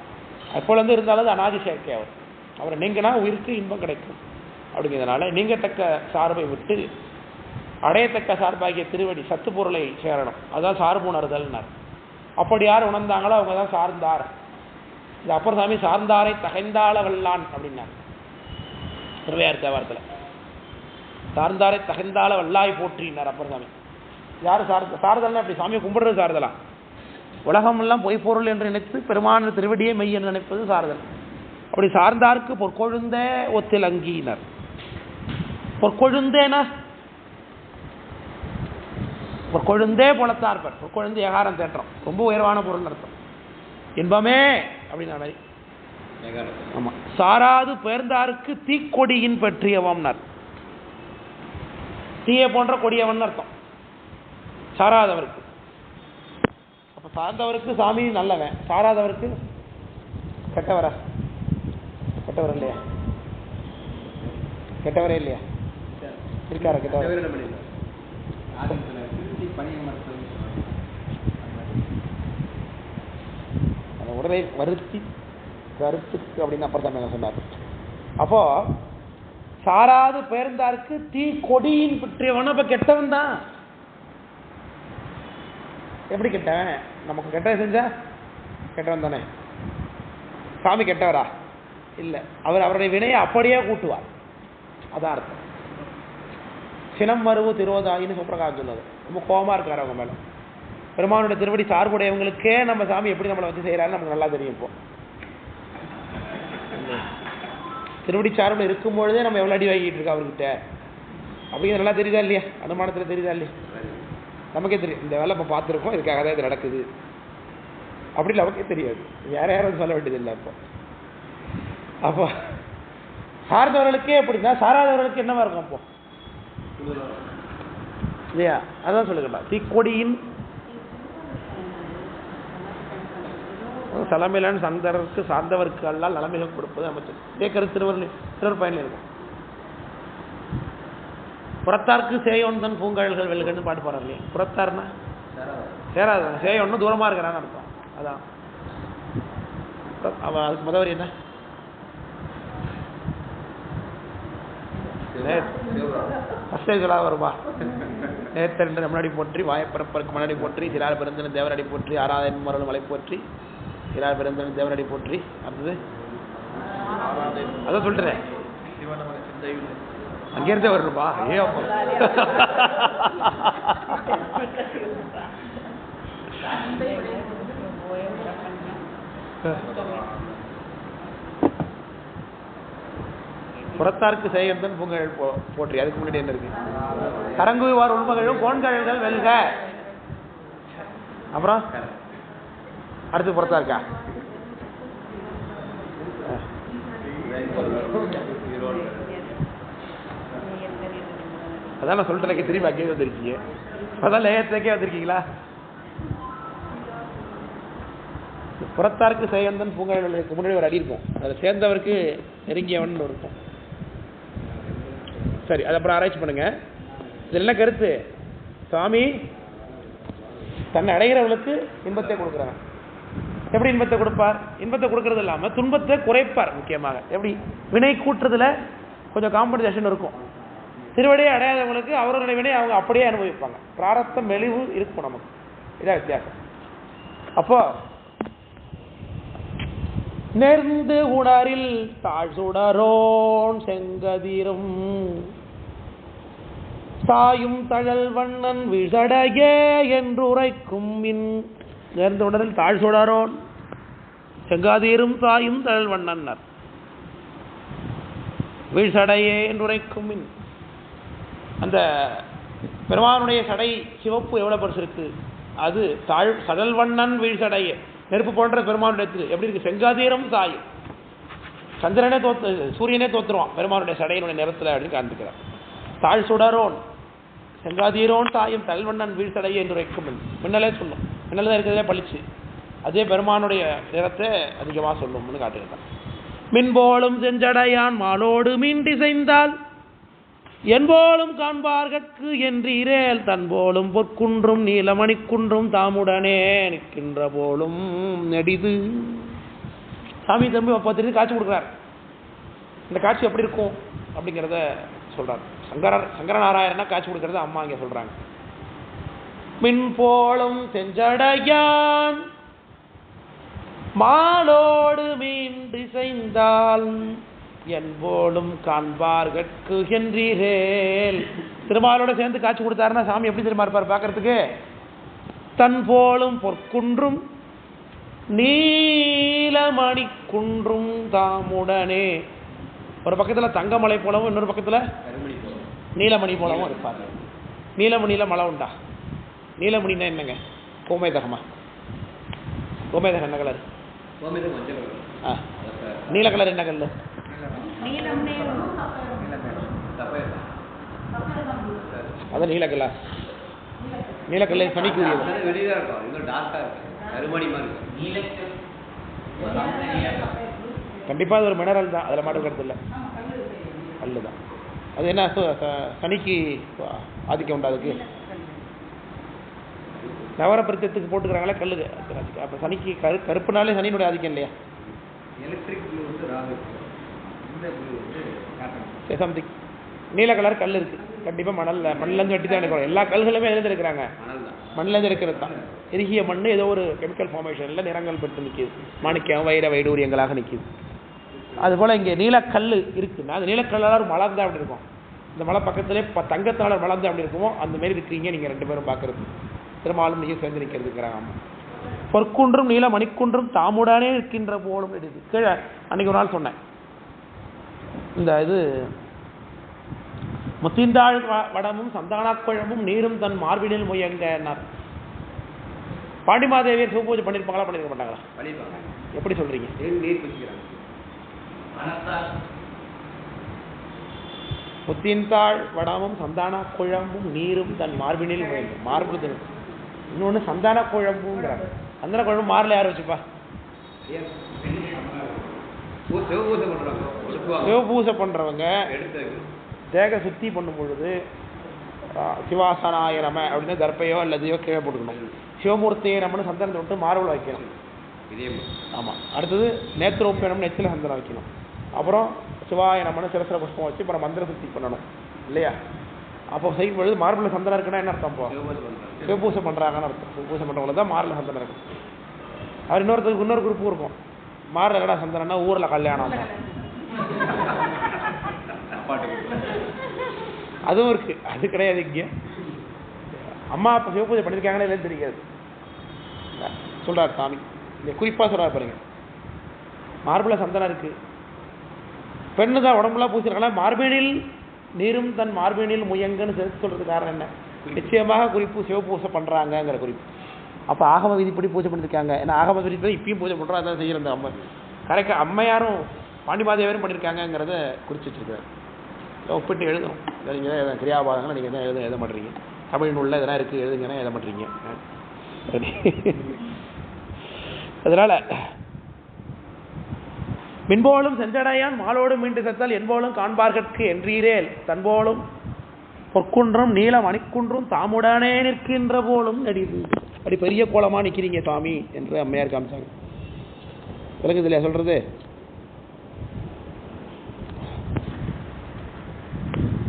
எப்போலேருந்து இருந்தாலும் அது அனாதி செயற்கை. அவரை நீங்கன்னா உயிருக்கு இன்பம் கிடைக்கும். அப்படிங்கிறதுனால நீங்கத்தக்க சார்பை விட்டு அடையத்தக்க சார்பாகிய திருவடி சத்து பொருளை சேரணும். அதுதான் சார்பு உணர்தல்னார். அப்படி யார் உணர்ந்தாங்களோ அவங்க தான் சார்ந்தார். இது அப்பர் சாமி சார்ந்தாரை தகைந்தாள வல்லான் அப்படின்னார் திருவையார் தேவாரத்தில். சார்ந்தாரை தகைந்தாள வல்லாய் போற்றினார் அப்பர் சாமி. யார் சார்தல்னா அப்படி சாமியை கும்பிடுறது சார்தலாம். உலகமெல்லாம் பொய்ப்பொருள் என்று நினைத்து பெருமான திருவடியை மெய் என்று நினைப்பது சார்தல். அப்படி சார்ந்தாருக்கு பொற்கொழுந்தே ஒத்திலங்கினர். பொற்கொழுந்தேனா பொற்கொழுந்தே புலத்தார்பர். பொற்கொழுந்து ஏகாரம் தேற்றம் ரொம்ப உயர்வான பொருள் அர்த்தம். இன்பமே அப்படின்னா மாதிரி. ஆமா. சாராது பேர்ந்தாருக்கு தீக்கொடியின் பற்றியவம்னார். தீய போன்ற கொடியவன் அர்த்தம் சாராதவருக்கு. அப்ப சார்ந்தவருக்கு சாமி நல்லவன், சாராதவருக்கு கெட்டவரா? கெட்டவர் இல்லையா? கெட்டவரே இல்லையா? இருக்காரா கெட்டவர்? உடலை வருத்தி கருத்துக்கு அப்படின்னு அப்புறம் தான் சொன்னார். அப்போ சாராது பேர்ந்தாருக்கு தீ கொடியின் பற்றியவன். அப்ப கெட்டவன் தான். எப்படி கெட்டவன்? நமக்கு கெட்டவன் செஞ்சா கெட்டவன் தானே. சாமி கெட்டவரா? இல்லை. அவருடைய வினையை அப்படியே கூட்டுவார். அதான் அர்த்தம். சினம் மருவு திரோதாயின்னு சுப்பிரகாஷ் சொன்னது. ரொம்ப கோபமா இருக்காரு அவங்க மேல. பெருமானுடைய திருவடி சார்புடையவங்களுக்கே நம்ம சாமி எப்படி நம்மளை வச்சு செய்யறாரு நமக்கு நல்லா தெரியும். இப்போ திருவடி சார்பில் இருக்கும்பொழுதே நம்ம எவ்வளோ அடி வாங்கிட்டு இருக்கோம் அவர்கிட்ட அப்படிங்கிறது நல்லா தெரியுதா இல்லையா? அனுமானத்தில் தெரியுதா இல்லையா? நமக்கே தெரியும் இந்த வேலை நம்ம பார்த்துருக்கோம், இதுக்காக தான் இது நடக்குது அப்படின்னு நமக்கே தெரியாது. வேற யாரும் சொல்ல வேண்டியது இல்லை. அப்போ சார்ந்தவர்களுக்கே அப்படின்னா சாராதவர்களுக்கு என்னவா இருக்கும் அப்போ இல்லையா? அதான் சொல்லுங்கடா. தீக்கொடியின் தலைமையிலான சந்தருக்கு சார்ந்தவருக்கு அல்லால் நலமைகள் கொடுப்பது அமைச்சர். இதே கருத்து திருவர் பயனில் இருக்கும். புறத்தாருக்கு சேயோன்தன் பூங்கழல்கள் வெல்கன்னு பாட்டு பாடுறாரு இல்லையா? புறத்தார்னா சேராத, சேயோன்னு தூரமாக இருக்கிறான்னு அர்த்தம். அதான் அவன் அதுக்கு முதவரி என்ன? வருவா நேர்த்தென்று முன்னாடி போற்றி வாயப்பரப்பருக்கு முன்னாடி போற்றி சிறார் பிறந்தன தேவரடி போற்றி ஆராதன் முரல் மலை போற்றி சிறார் பிறந்தன தேவரடி போற்றி. அடுத்தது அதான் சொல்லிட்டுறேன், அங்கிருந்தே வருப்பா. ஏ அப்போ புறத்தாருக்கு செய்யந்தன் பூங்கழல் போற்றி. அதுக்கு முன்னாடி என்ன இருக்கு? கரங்குவார் உள்மகளும் கோண்கழல்கள் வெல்க. அப்புறம் அடுத்து புறத்தாருக்கா? அதான் நான் சொல்லிட்டு திரும்பி அங்கே வந்திருக்கீங்க. அதான் லேயத்துக்கே வந்திருக்கீங்களா? புறத்தாருக்கு சேயந்தன் பூங்கழலுக்கு முன்னாடி ஒரு அடி இருக்கும், அதில் சேர்ந்தவருக்கு நெருங்கியவன் இருக்கும். சரி, அது அப்புறம் ஆராய்ச்சி பண்ணுங்க. இதில் என்ன கருத்து? சுவாமி தன்னை அடைகிறவர்களுக்கு இன்பத்தை கொடுக்குறாங்க. எப்படி இன்பத்தை கொடுப்பார்? இன்பத்தை கொடுக்கறது இல்லாமல் துன்பத்தை குறைப்பார். முக்கியமாக எப்படி? வினை கூட்டுறதுல கொஞ்சம் காம்பன்சேஷன் இருக்கும். திருவடியை அடையாதவங்களுக்கு அவர்களுடைய வினை அவங்க அப்படியே அனுபவிப்பாங்க. பிராரத்த மெலிவு இருக்கும் நமக்கு. இதான் வித்தியாசம். அப்போ நேர்ந்து உணரில் தாழ் சுடரோன் செங்கதிரும் சாயும் தழல் வண்ணன் விசடையே என்று உரைக்கும் மின். நேர்ந்து உணரில் தாழ் சுடரோன் செங்காதீரும் சாயும் தழல் வண்ணன்னர் வீழ்சடையே என்று உரைக்கும் மின். அந்த பெருமானுடைய சடை சிவப்பு எவ்வளவு பெருசு இருக்கு? அது தாழ் சடல் வண்ணன் வீழ்சடையே நெருப்பு போன்ற பெருமானுடைய எப்படி இருக்கு? செங்காதீரம் சாயும். சந்திரனே சூரியனே தோத்துருவான் பெருமானுடைய சடையினுடைய நிறத்தில் அப்படின்னு காண்பிக்கிறார். தாழ் சுடரோன் செங்காதீரோன் தாயும் தல்வண்ணன் வீழ்சடையே என்று வைக்கும் மின்னலே சொல்லும். மின்னல் தான் இருக்கிறதே பளிச்சு. அதே பெருமானுடைய நிறத்தை அதிகமாக சொல்லும்னு காட்டியிருக்கான். மின்போலும் செஞ்சடையான் மாலோடு மீன் திசைந்தால் என்போலும் காண்பார்கட்கு என்றீரேல் தன்போலும் பொற்குன்றும் நீலமணிக்குன்றும் தாமுடனே நிற்கின்ற போலும் நெடிது. சாமி தம்பி பத்திரிக்கை காட்சி கொடுக்குறார். இந்த காட்சி எப்படி இருக்கும் அப்படிங்கிறத சொல்றார். சங்கரநாராயணனா காட்சி கொடுக்கறத அம்மா இங்க சொல்றாங்க. மின்போலும் செஞ்சடையான் மாலோடு மீன் திசைந்தால் என்போலும் காண்பார்கட்கு என்றீரேல். திருமாலோட சேர்ந்து காட்சி கொடுத்தாருன்னா சாமி எப்படி திரும்ப இருப்பார் பார்க்கறதுக்கு? தன் போலும் பொற்குன்றும் நீலமணி குன்றும் தாமுடனே. ஒரு பக்கத்தில் தங்கமலை போலவும் இன்னொரு பக்கத்தில் நீலமணி போலவும் இருப்பார். நீலமணியில மலை உண்டா? நீலமணின்னா என்னங்க? கோமேதகமா? கோமேதகம் என்ன கலர்? நீல கலர் என்ன கல்லு? அதான் நீலக்கல்லா. நீலக்கல்லை சனிக்குரியது. கண்டிப்பா அது ஒரு மினரல் தான், அதில் மாற்று கருத்து இல்லை. கல்லு தான் அது. என்ன சனிக்கு ஆதிக்கம் உண்டா? அதுக்கு நவர பிரத்தியத்துக்கு போட்டுக்கிறாங்களே கல்லு. அப்போ சனிக்கு கருப்புனாலே சனியினுடைய ஆதிக்கம் இல்லையா? சம்திங் நீல கலர் கல் இருக்கு. கண்டிப்பா மண்ணிலேருந்து வெட்டி தான் எடுக்கிறோம். எல்லா கல்களுமே எதிர்த்து இருக்கிறாங்க, மண்ணிலேருந்து இருக்கிறது தான். இறுகிய மண் ஏதோ ஒரு கெமிக்கல் ஃபார்மேஷன்ல நிறங்கள் பெற்று நிற்கிது. மாணிக்கம் வைர வைடூரியங்களாக நிற்கிது. அதுபோல இங்கே நீலக்கல் இருக்குன்னா அது நீலக்கல்லால் மலர்ந்தா அப்படி இருக்கும். இந்த மலை பக்கத்திலே தங்கத்தினால மலர்ந்து அப்படி இருக்குமோ அந்த மாரி இருக்கிறீங்க நீங்க ரெண்டு பேரும் பார்க்கறது. திருமாலும் நீங்க சேர்ந்து நிற்கிறதுங்கிறாங்க. பொற்குன்றும் நீல மணிக்குன்றும் தாமுடனே இருக்கின்ற போலும் எடுது. கீழே அன்னைக்கு ஒரு நாள் சொன்னேன், இந்த இது முத்திந்தாள் வடமும் சந்தானாக்குழம்பும் நீரும் தன் மார்பினில் முயங்கன்னார். பாண்டிமாதேவியர் சிவபூஜை பண்ணியிருப்பாங்களா பண்ணியிருக்க மாட்டாங்களா? பண்ணியிருப்பாங்க. எப்படி சொல்றீங்க? நீர் குடிக்கிறாங்க. முத்தின்தாள் வடமும் சந்தான குழம்பும் நீரும் தன் மார்பினில் முயங்கும். மார்பு இன்னொன்று சந்தான குழம்புங்கிறாங்க. சந்தான குழம்பு மாரில் யார் வச்சுப்பா? சிவபூசை பண்றவங்க தேக சுத்தி பண்ணும் பொழுது சிவாசனாய நம அப்படின்னு தர்ப்பையோ அல்லதையோ கீழே போட்டுக்கணும். சிவமூர்த்தியை நம்மனு சந்தனத்தை விட்டு மார்பில் வைக்கணும். ஆமாம். அடுத்தது நேத்திரோப்பியனம் நெச்சில சந்தனம் வைக்கணும். அப்புறம் சிவாய நம்மனு சிரசிர புஷ்பம் வச்சு அப்புறம் மந்திர சுத்தி பண்ணணும் இல்லையா? அப்போ செய்யும் பொழுது மார்பில் சந்தனம் இருக்குன்னா என்ன அர்த்தம்? இப்போ சிவபூசை பண்ணுறாங்கன்னு அர்த்தம். சிவபூசை பண்ணுறவங்க தான் மாரில் சந்தனம் இருக்கும். அவர் இன்னொரு குரூப்பும் இருக்கும். மாரில் கடா சந்தனம்னா ஊரில் கல்யாணம் அதுவும் இருக்கு. அது கிடையாது. இங்கே அம்மா அப்பா சிவபூஜை பண்ணியிருக்காங்களே இல்லைன்னு தெரியாது சொல்றாரு சாமி. இங்கே குறிப்பாக சொல்றாரு பாருங்க, மார்பில் சந்தனம் இருக்கு. பெண்ணு தான் உடம்புலாம் பூசிருக்காங்களா, மார்பினில் நீரும் தன் மார்பினில் முயங்குன்னு சேர்த்து சொல்றதுக்கு காரணம் என்ன? நிச்சயமாக குறிப்பு சிவபூசை பண்றாங்கிற குறிப்பு. அப்போ ஆகம விதிப்படி பூஜை பண்ணியிருக்காங்க. ஏன்னா ஆகம விதிப்படி இப்பயும் பூஜை பண்ணுறோம். அதான் செய்கிற அந்த அம்மா கரெக்டாக அம்மையாரும் பாண்டிமாதேவரும் பண்ணியிருக்காங்கிறத குறிச்சு வச்சிருக்காரு. ஒப்பிட்டு எழுதணும். நீங்கள் கிரியாபாதங்களை நீங்கள் தான் எழுத மாட்டீங்க. தமிழ் நூலில் எதனா இருக்குது எழுதுங்கன்னா எழுத மாட்டீங்க. அதனால மின்போலும் செஞ்சடையான் மாலோடு மீண்டு செத்தால் என்போலும் காண்பார்கட்கு என்றீரேல் தன்போலும் பொற்குன்றும் நீலம் அணிக்குன்றும் தாமுடனே நிற்கின்ற போலும் நடிது. அப்படி பெரிய கோலமா நிற்கிறீங்க சாமி என்று அம்மையார் காமிச்சாங்க. விளங்குது இல்லையா சொல்றது?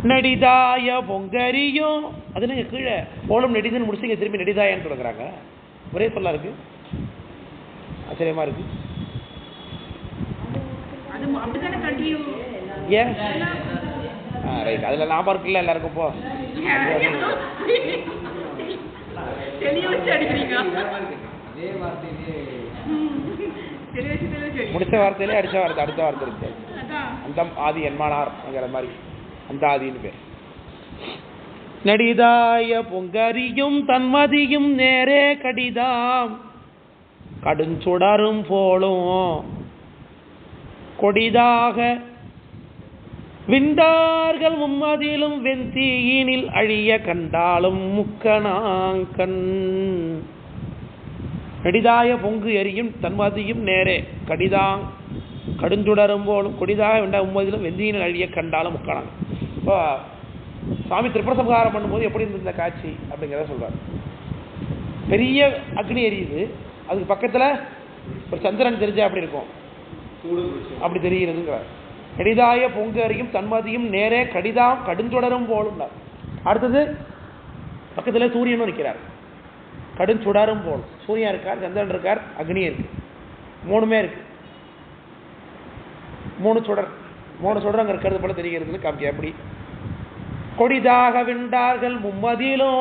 நடிதாய பொங்கரியும் அது நீங்க கீழே போலும் நெடிதுன்னு முடிச்சுங்க, திரும்பி நெடிதாயன்னு தொடங்குறாங்க. ஒரே சொல்லா இருக்கு. ஆச்சரியமா இருக்கு. ஏன் ரைட், அதுல லாபம் இருக்குல்ல எல்லாருக்கும். இப்போ முடிச்ச வார்த்தையிலே அடிச்ச வார்த்தை அடுத்த வார்த்தை இருக்கு. அந்த ஆதி என்மானார்ங்கிற மாதிரி அந்த ஆதின்னு பேர். நடிதாய பொங்கரியும் தன்மதியும் நேரே கடிதாம் கடுஞ்சுடரும் போலும் கொடிதாக விண்டார்கள் மும்மதிலும் வெந்தீயினில் அழிய கண்டாலும் முக்கணாங்கண். நெடிதாய பொங்கு எரியும் தன்மதியும் நேரே கடிதாங் கடுஞ்சுடரும் போலும் கொடிதாக விண்டா மும்மதிலும் வெந்தீயினில் அழிய கண்டாலும் முக்கணாங்க. இப்போ சுவாமி திரிபுரசம்ஹாரம் பண்ணும்போது எப்படி இருந்தது இந்த காட்சி அப்படிங்கிறத சொல்றாரு. பெரிய அக்னி எரியுது, அதுக்கு பக்கத்துல ஒரு சந்திரன் தெரிஞ்சா அப்படி இருக்கும், அப்படி தெரிகிறதுங்கிறார். நெடிதாய பொங்கு எரியும் தன்மதியும் நேரே கடிதாம் கடுஞ்சுடரும் போலும். அடுத்தது பக்கத்துல சூரியனும் நிற்கிறார். கடுஞ்சுடரும் போலும். சூரியன் இருக்கார், சந்திரன் இருக்கார், அக்னி இருக்கு. மூணுமே இருக்கு. மூணு சுடர் அங்க இருக்கிறது போல தெரிகிறது காமிக்க. அப்படி கொடிதாக விண்டார்கள் மும்மதிலும்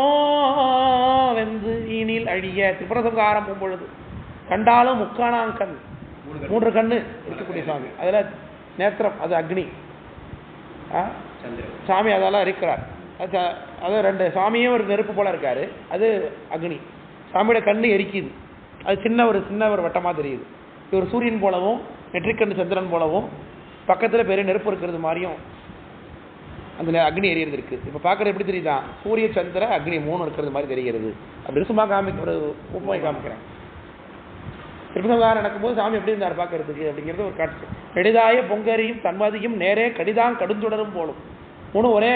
வெந்து இனில் அழிய. திரிபுரசம்ஹாரம் போகும்பொழுது கண்டாலும் முக்காணாங்கண், மூன்று கண்ணு இருக்கக்கூடிய சாமி. அதுல நேத்திரம் அது அக்னி சாமி, அதெல்லாம் இருக்கிறார். அது ரெண்டு சாமியும் ஒரு நெருப்பு போல இருக்காரு, அது அக்னி. சாமியோட கண்ணு எரிக்குது, அது சின்ன ஒரு வட்டமா தெரியுது. இது ஒரு சூரியன் போலவும் நெற்றிக்கண்ணு சந்திரன் போலவும் பக்கத்துல பெரிய நெருப்பு இருக்கிறது மாதிரியும் அந்த அக்னி எரியறது இருக்கு. இப்ப பாக்குறது எப்படி தெரியுதா? சூரிய சந்திர அக்னி மூணு இருக்கிறது மாதிரி தெரிகிறது. அப்படி சும்மா ஒரு உண்மை காமிக்கிறேன். திரிபுரசம்ஹாரம் நடக்கும்போது சாமி எப்படி இருந்தார் பார்க்கறதுக்கு அப்படிங்கிறது ஒரு காட்சி. நெடிதாய பொங்கரியும் தன்மதியும் நேரே கடிதாங் கடுஞ்சுடரும் போலும். மூணு ஒரே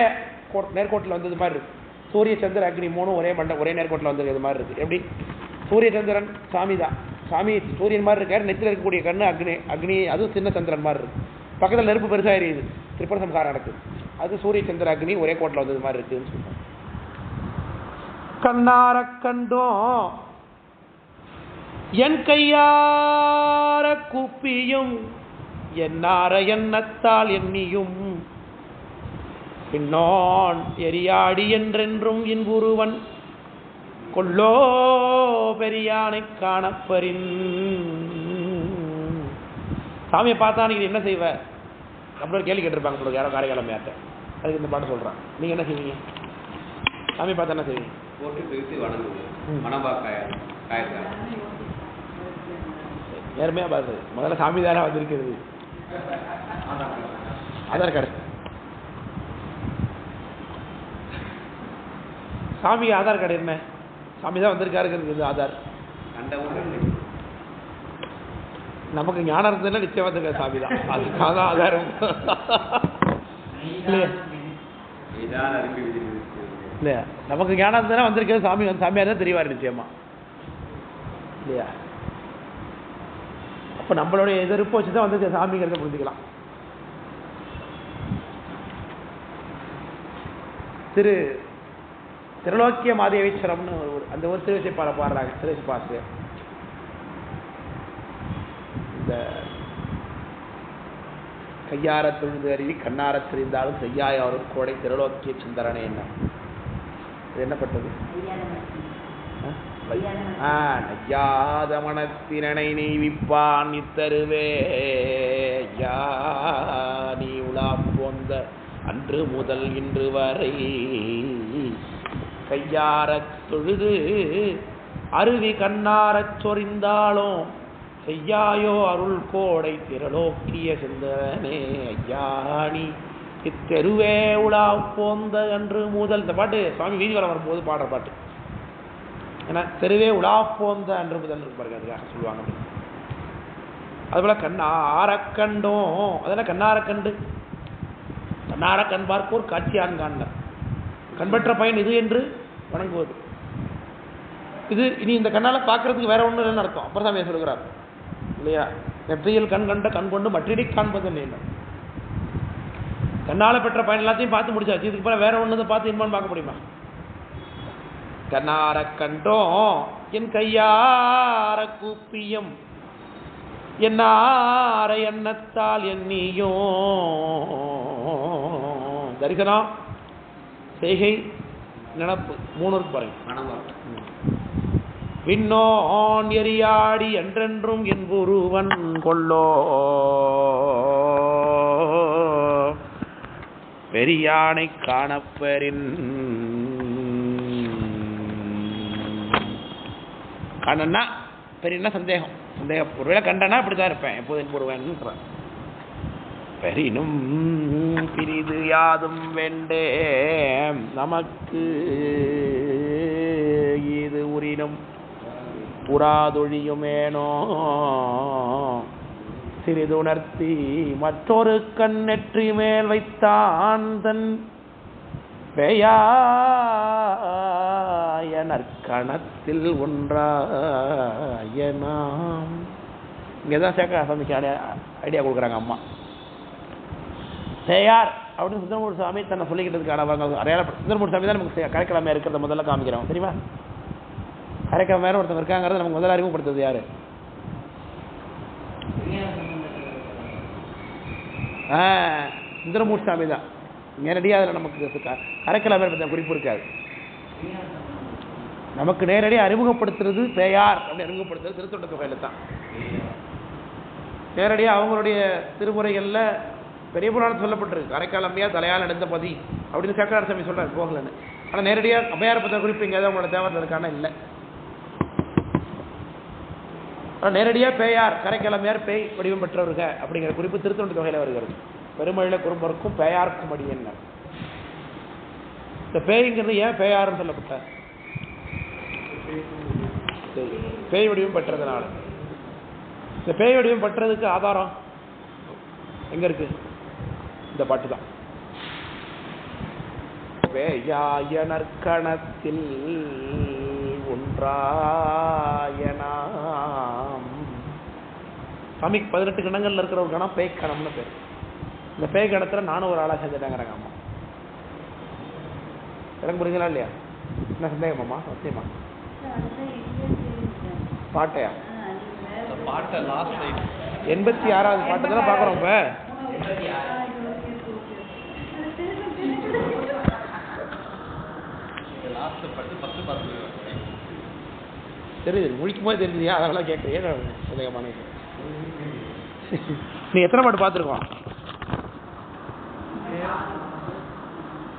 நேர்கோட்டில் வந்தது மாதிரி இருக்கு. சூரிய சந்திர அக்னி மூணு ஒரே நேர்கோட்டில் வந்தது மாதிரி இருக்கு. எப்படி? சூரிய சந்திரன் சாமி தான். சாமி சூரியன் மாதிரி இருக்காரு, நெத்தில இருக்கக்கூடிய கண்ணு அக்னி அதுவும் சின்ன சந்திரன் மாதிரி இருக்கு. பக்கத்தில் நெருப்பு பெருசாக எரியுது. திரிபுரசம்ஹாரம் நடக்குது, அது சூரிய சந்திர அக்னி ஒரே கோட்டில் வந்தது மாதிரி இருக்குன்னு சொல்லுவாங்க. கண்ணார கண்டோம் என் கையார கூப்பியும் என்னார எண்ணத்தால் எண்ணியும் பின்னோன் எரியாடி என்றென்றும் இன்புருவன் கொல்லோ பெரியானை காணப்பரின். சாமியை பார்த்தா நீங்க என்ன செய்வ? அப்படி ஒரு கேள்வி கேட்டிருப்பாங்க உங்களுக்கு யாரோ காரைக்காலமையார்ட்ட, அதுக்கு இந்த பாட்டு சொல்கிறான். நீங்கள் என்ன செய்வீங்க? சாமி பார்த்தா என்ன செய்வீங்க? போட்டு பிரித்து வணங்குவோம். மனபா காயத்தான் நேர்மையாக பார்த்து முதல்ல சாமி தானே வந்திருக்கிறது. ஆதார் கார்டு சாமி ஆதார் கார்டு என்ன? சாமி தான் வந்திருக்காருங்கிறது ஆதார். நமக்கு ஞானம் இருந்ததுன்னா நிச்சயம் வந்திருக்க சாமி தான், அதுக்காக தான் ஆதாரம். இல்லையா? நமக்கு ஞானம் இருந்ததுன்னா வந்திருக்கிறது சாமி, வந்து சாமியார் தான் தெரியவார் நிச்சயமா, இல்லையா? அப்போ நம்மளுடைய எதிர்ப்பு வச்சு தான் வந்து சாமிங்கிறத புரிஞ்சுக்கலாம். திருலோக்கிய மாதேவீஸ்வரம்னு அந்த ஒரு திருவிசை பாடுறாங்க. திருவிசை பாசு இந்த கையார தொழுது அருவி கண்ணார தெரிந்தாலும் செய்யாய் அவரும் கோடை திருலோக்கிய சுந்தரனே என்ன இது என்னப்பட்டது? நையாத மனத்தினை நெய்விப்பான் இத்தருவே நீ உலா போந்த அன்று முதல் இன்று வரை கையாரத் தொழுது அருவி கண்ணாரச் சொரிந்தாலும் செய்யாயோ அருள் கோடை திரலோக்கிய சிந்தனே ஐயாணி இத்தெருவே உலா போந்த அன்று முதல். இந்த பாட்டு சுவாமி வீதி வர வரும்போது பாடுற பாட்டு. ஏன்னா தெருவே உலா போந்த அன்று முதல் பாருங்க, அதுக்காக சொல்லுவாங்க. அதுபோல கண்ணாரக்கண்டும் அதெல்லாம் கண்ணாரக்கண்டு கண்ணார கண் பார்ப்போர் காட்சியான்கான் கண்பற்ற பயன் இது என்று வணங்குவது. இது இனி இந்த கண்ணால் பார்க்கறதுக்கு வேற ஒன்றும் இல்லைன்னு அர்த்தம். அப்புறம் சாமியை சொல்கிறார் இல்லையா? நெற்றியில் கண் கண்ட கண் கொண்டு மற்றிடை காண்பது என்ன? கண்ணால் பெற்ற பயன் எல்லாத்தையும் பார்த்து முடிச்சாச்சு, இதுக்கு பிறகு வேற ஒன்று பார்த்து இன்பம் பார்க்க முடியுமா? கண்ணார கண்டோம் என் கையார கூப்பியம் என்னார எண்ணத்தால் எண்ணியும். தரிசனம் செய்கை நினப்பு மூணு பாருங்க. விண்ணோன் எரியாடி என்றென்றும் என் ஒருவன் கொள்ளோ பெரியானை காணப்பெறின் கண்ணன்னா பெரியன்னா சந்தேகம் ஒருவேளை கண்டனா இப்படிதான் இருப்பேன் எப்போது ஒருவன் பெரினும் பிரிது யாதும் வேண்டே நமக்கு இது உரினும் புறாதொழியுமேனோ சிறிதுணர்த்தி மற்றொரு கண் நெற்றி மேல் வைத்தான் தன் நற்கணத்தில் ஒன்றாயனாம். இங்கேதான் சேகர சாமிக்கு ஐடியா கொடுக்குறாங்க அம்மா. பேயார் அப்படின்னு சுந்தரமூர்த்தி சாமி தன்னை சொல்லிக்கிட்டதுக்கான அடையாளம். சுந்தரமூர்த்தி சாமி தான் நமக்கு கரைக்கிழமையா இருக்கிறத முதல்ல காமிக்கிறோம் தெரியுமா? கரைக்கிழமையான ஒருத்தவங்க இருக்காங்கிறத நமக்கு முதல்ல அறிமுகப்படுத்துறது யாரு? சுந்தரமூர்த்தி சாமி தான். நேரடியாக அதில் நமக்கு கரைக்கிழமை பற்றின குறிப்பு இருக்காது. நமக்கு நேரடியாக அறிமுகப்படுத்துறது பேயார் அப்படி அறிமுகப்படுத்துறது திருத்தொண்ட தொகையில் தான். நேரடியாக அவங்களுடைய திருமுறைகளில் பெரிய புராணத்தில் சொல்லப்பட்டிருக்கு. கரைக்காலமையா தலையால் நடந்த பதி அப்படின்னு சேக்கரார் சாமி சொல்கிறார் போகலன்னு. ஆனால் நேரடியாக அம்மையார் பற்றின குறிப்பு எங்கேயாவது அவங்களோட தேவரில் இருக்கானா இல்லை. ஆனால் நேரடியாக பேயார் கரைக்கிழமையார் பேய் வடிவம் பெற்றவருங்க அப்படிங்கிற குறிப்பு திருத்தொண்ட தொகையில் வருகிறது. பெருமழில குறும்பருக்கும் பேயாருக்கும் அடி என்ன? இந்த பேய்ங்கிறது ஏன் பேயாருன்னு சொல்லப்பட்ட? பேய் வடிவம் பெற்றதுனால. இந்த பேய் வடிவம் பெற்றதுக்கு ஆதாரம் எங்க இருக்கு? இந்த பாட்டு தான். பேயாயனற்கணத்தில் ஒன்றாயனாம். சாமிக்கு 18 கணங்கள்ல இருக்கிற ஒரு கணம் பேய் கணம்னு பேர். இந்த பேய் கணத்துல நானும் ஒரு ஆளா செஞ்சுட்டாங்கிறாங்க அம்மா. எனக்கு புரியுங்களா இல்லையா? என்ன சந்தேகமாம்மா? சத்தியமா பாட்டையா? 86வது பாட்டு தானே பார்க்குறோம். இப்போ தெரியுது, முழிக்கும் போது தெரியுதுயா, அதெல்லாம் கேட்குறேன். சந்தேகமான நீ எத்தனை பாட்டு பார்த்துருக்கோம்?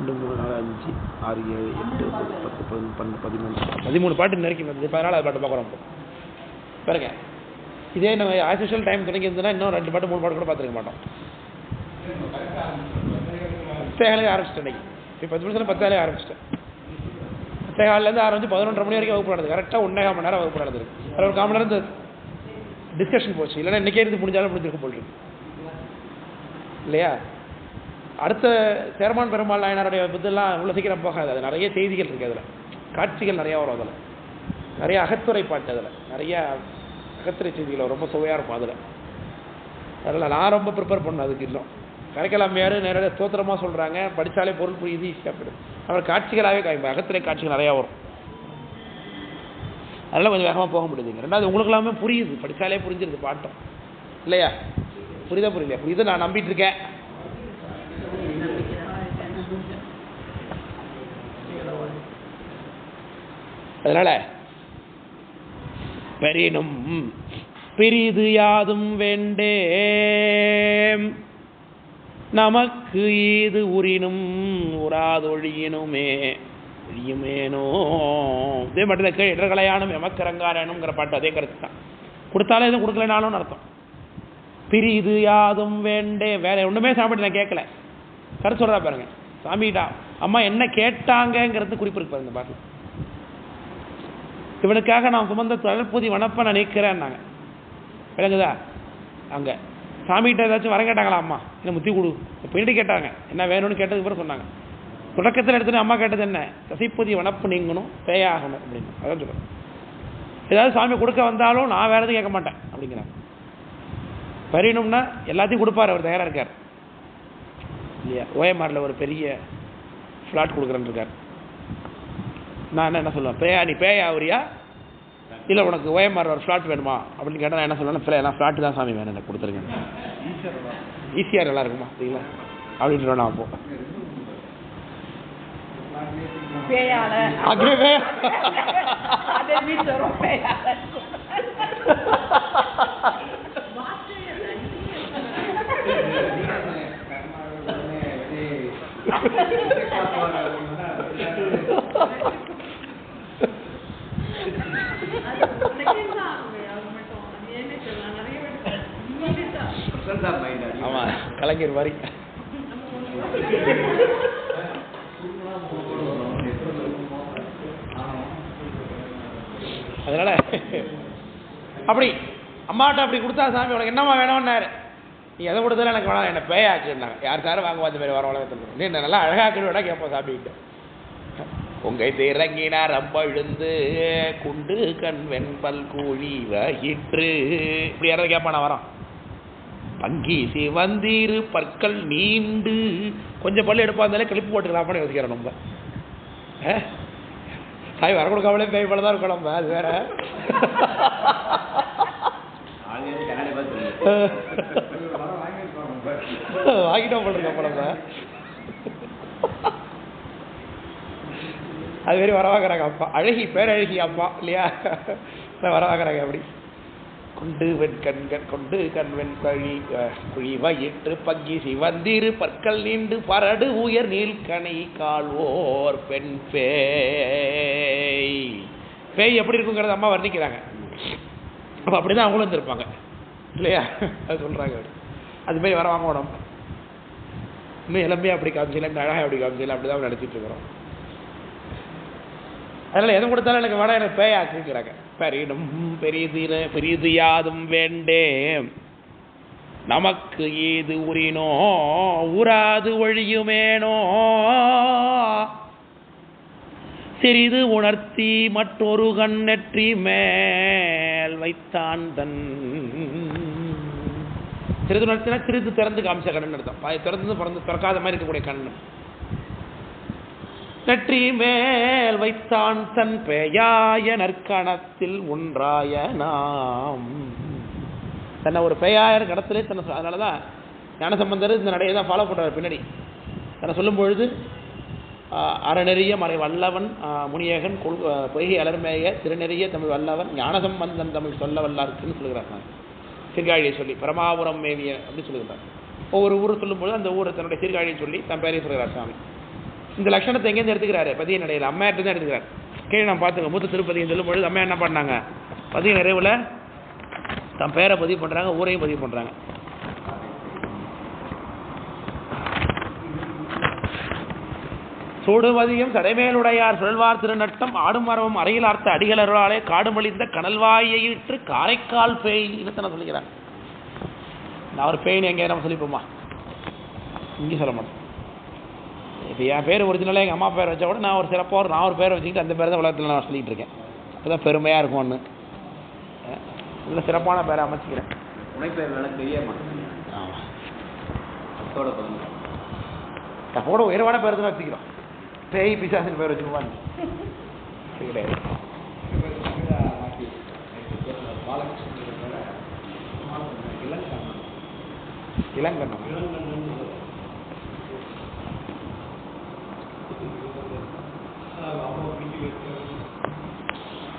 2 3 4 5 6 7 8 10 12 13 பாட்டு நெருக்கி வந்து 14வது பாட்டு பார்க்குறோம். பாருங்க, இதே நம்ம ஆஸ்யூஷுவல் டைம் தொடங்கி இருந்ததுன்னா இன்னும் 2 பாட்டு 3 பாட்டு கூட பார்த்துருக்க மாட்டோம். 10 ஆரம்பிச்சிட்டேன் இன்னைக்கு. இப்போ 10 நிமிஷம் 10 ஆரம்பிச்சிட்டேன். 10:15 ஆரம்பிச்சு 11:30 மணி வரைக்கும் வகுப்பு நடந்தது. கரெக்டாக 1.5 மணி நேரம் வகுப்பு நடந்திருக்கு. அதில் ஒரு 1/4 மணி நேரம் டிஸ்கஷன் போச்சு. இல்லைன்னா இன்றைக்கே இருந்து முடிஞ்சாலும் முடிஞ்சிருக்கும் போல் இருக்கு இல்லையா? அடுத்த சேரமான் பெருமாள் நாயனாருடைய புத்தெல்லாம் இவ்வளோ சீக்கிரம் போகாது. அது நிறைய செய்திகள் இருக்குது, அதில் காட்சிகள் நிறையா வரும், அதில் நிறைய அகத்துறை பாட்டு, அதில் நிறைய அகத்துறை செய்திகள் ரொம்ப சுவையாக இருக்கும். அதில் நான் ரொம்ப ப்ரிப்பேர் பண்ணேன். அதுக்கு இன்னும் கரைக்கலாமையார் நிறைய ஸ்தோத்திரமாக சொல்கிறாங்க, படித்தாலே பொருள் புரியுது, ஈஸியாக போயிடும். அப்புறம் காட்சிகளாகவே காய்ப்பேன், அகத்துறை காட்சிகள் நிறையா வரும். அதெல்லாம் கொஞ்சம் வேகமாக போக முடியுதுங்க. ரெண்டாவது உங்களுக்கு எல்லாமே புரியுது, படித்தாலே புரிஞ்சிருது பாட்டம் இல்லையா? புரியுதா? புரியுது, நான் நம்பிட்டு இருக்கேன். அதனால பெரினும் பிரிது யாதும் வேண்டே நமக்கு ஈது உரினும் உராதொழியினுமே ஒழியுமேனோ. இதே மட்டும் தான் கீழ் இடர்களையானும் எமக்கரங்காரனுங்கிற பாட்டு அதே கருத்து தான். கொடுத்தாலும் எதுவும் கொடுக்கலனாலும் அர்த்தம். பிரிது யாதும் வேண்டே, வேற ஒன்றுமே சாப்பிட்டு நான் கேட்கல. கருத்து சொல்கிறா பாருங்க. சாமிடா அம்மா என்ன கேட்டாங்கங்கிறது குறிப்பு இருக்கு பாருங்க. பாட்டு இவனுக்காக நான் சுமந்த தளர்பூதி வனப்ப நான் நிற்கிறேன்னாங்க. விளங்குதா? அங்கே சாமிகிட்ட ஏதாச்சும் வர கேட்டாங்களா? அம்மா என்ன முத்தி கொடு பின்னாடி கேட்டாங்க. என்ன வேணும்னு கேட்டதுக்கு பிறகு சொன்னாங்க. தொடக்கத்தில் எடுத்துட்டு அம்மா கேட்டது என்ன? தசைப்பூதி வனப்பு நீங்கணும், பேயாகணும் அப்படின்னு. அதான் சொல்கிறேன். ஏதாவது சாமி கொடுக்க வந்தாலும் நான் வேறு எதுவும் கேட்க மாட்டேன் அப்படிங்கிறாங்க. பரியணும்னா எல்லாத்தையும் கொடுப்பார், அவர் தயாராக இருக்கார் இல்லையா? ஓஎம்ஆரில் ஒரு பெரிய ஃப்ளாட் கொடுக்குறேன்னு இருக்கார். நான் என்ன சொல்லுவேன்? பேயா நீ பேயா ஆகுறியா இல்லை உனக்கு ஓஎம்ஆர் ஒரு ஃப்ளாட் வேணுமா அப்படின்னு கேட்டால் நான் என்ன சொல்லுவேன்? எல்லாம் ஃப்ளாட்டு தான் சாமி வேணும், எனக்கு கொடுத்துருங்க. ஈஸியாக நல்லா இருக்குமா சரிங்களா அப்படின்ட்டு நான் அப்போ ஆமா கலைஞர் மாதிரி. அதனால அப்படி அம்மாட்ட அப்படி கொடுத்தா சாமி உனக்கு என்னம்மா வேணும்னாரு. நீ எதை கொடுத்தாலும் எனக்கு வேணாம், என்ன பேயாக்குன்னாங்க. யார் சாரும் வாங்குவா இந்த மாதிரி வர உலகத்தில். நீ நல்லா அழகாக்குன்னு வேணா கேட்போம் சாமிகிட்ட. உங்கை திறங்கினார் ரொம்ப விழுந்து குண்டு கண் வெண்பல் கூழி வகிற்று இப்படி யாராவது கேட்பானா? வரோம் பங்கி சிவந்தீரு பற்கள் நீண்டு கொஞ்சம் பல்லு எடுப்பா இருந்தாலே கிளிப்பு போட்டுக்கலாமான்னு யோசிக்கிறேன். நம்ம சாய் வர கொடுக்காமலே பேய் போல தான் இருக்கணும். அது வேற வாங்கிட்டோம் போல இருக்கோம் நம்ம. அது மாரி வரவாக்குறாங்க அப்பா, அழகி பேரழகி அப்பா இல்லையா? வரவாக்குறாங்க அப்படி. கொண்டு வெண் கண்கள் கொண்டு கண்வெண் கழி குழிவயிற்று பங்கி சிவந்திரு பற்கள் நீண்டு பரடு உயர் நீல்கனை கால்வோர் பெண் பேய். பேய் எப்படி இருக்குங்கிறத அம்மா வர்ணிக்கிறாங்க. அப்போ அப்படிதான் அவங்களும் இருந்திருப்பாங்க இல்லையா? அது சொல்றாங்க. அது மாதிரி வர வாங்க நம்ம இன்னும் இளமையாக அப்படி காமிச்சில, இந்த அழகாக அப்படி காமிச்சில, அப்படி தான் நடத்திட்டு இருக்கிறோம். அதனால் எதுவும் கொடுத்தாலும் எனக்கு வேணா, எனக்கு பேயாக்குங்கிறாங்க. பெரினும் பெரிது யாதும் வேண்டே நமக்கு ஏது உரினோ உராது ஒழியுமேனோ சிறிது உணர்த்தி மற்றொரு கண் நெற்றி மேல் வைத்தான் தன். சிறிது உணர்த்தினா சிறிது திறந்து காமிச்ச கண்ணு அர்த்தம். திறந்து பிறந்து திறக்காத மாதிரி இருக்கக்கூடிய கண்ணு. நெற்றி மேல் வைத்தான் தன் பெயாய நற்கணத்தில் ஒன்றாய நாம். தன்னை ஒரு பெயாயர் கடத்திலே தன்னை. அதனாலதான் ஞானசம்பந்தர் இந்த நடையை தான் ஃபாலோ பண்ணுறார் பின்னாடி. தன்னை சொல்லும் பொழுது அறநெறிய மறை வல்லவன் முனியகன் பொய்கை அலர்மேய திருநெறிய தமிழ் வல்லவன் ஞானசம்பந்தன் தமிழ் சொல்ல வல்லாருக்குன்னு சொல்லுகிறார். நான் சீர்காழியை சொல்லி பரமாபுரம் மேவிய அப்படி சொல்லுகிறார். ஒவ்வொரு ஊரை சொல்லும்போது அந்த ஊரை தன்னுடைய சீர்காழியை சொல்லி தன் பேரையும் சொல்கிறார் சுவாமி. இந்த லட்சணத்தை எங்கேருந்து எடுத்துக்கிறாரு? பதிய நடையில் அம்மையார்ட்டு தான் எடுத்துக்கிறார். கீழே நான் பார்த்துங்க, மூத்த திருப்பதின்னு சொல்லும்பொழுது அம்மையா என்ன பண்ணாங்க, பதிய நிறைவில் தன் பேரை பதிவு பண்ணுறாங்க, ஊரையும் பதிவு பண்ணுறாங்க. சூடுவதியும் சடைமேலுடையார் சுழல்வார் திருநட்டம் ஆடும் மரமும் அறையில் ஆர்த்த அடிகளர்களாலே காடுமளித்த கனல்வாயிற்று காரைக்கால் பேய் இனத்தை நான் சொல்லிக்கிறேன். நான் ஒரு பேய்னு எங்கே நம்ம சொல்லிப்போமா? இங்கே சொல்ல மாட்டோம். இப்போ என் பேர் ஒரிஜினலாக எங்கள் அம்மா பேர் வச்சா கூட நான் ஒரு சிறப்பாக நான் ஒரு பேரை வச்சுக்கிட்டு அந்த பேர் தான் உலகத்தில் நான் சொல்லிகிட்டு இருக்கேன். அப்போதான் பெருமையாக இருக்கும். ஒன்று நல்ல சிறப்பான பேரை அமைச்சிக்கிறேன். உனைப்பேர் வேலை தெரிய மாட்டேன். ஆமாம், அதோட அப்போட உயர்வான பேர் தான் வச்சுக்கிறோம். பேய் பிசாசின் பேர் வச்சுக்குவான்னு கிடையாது. இளங்கண்ணம்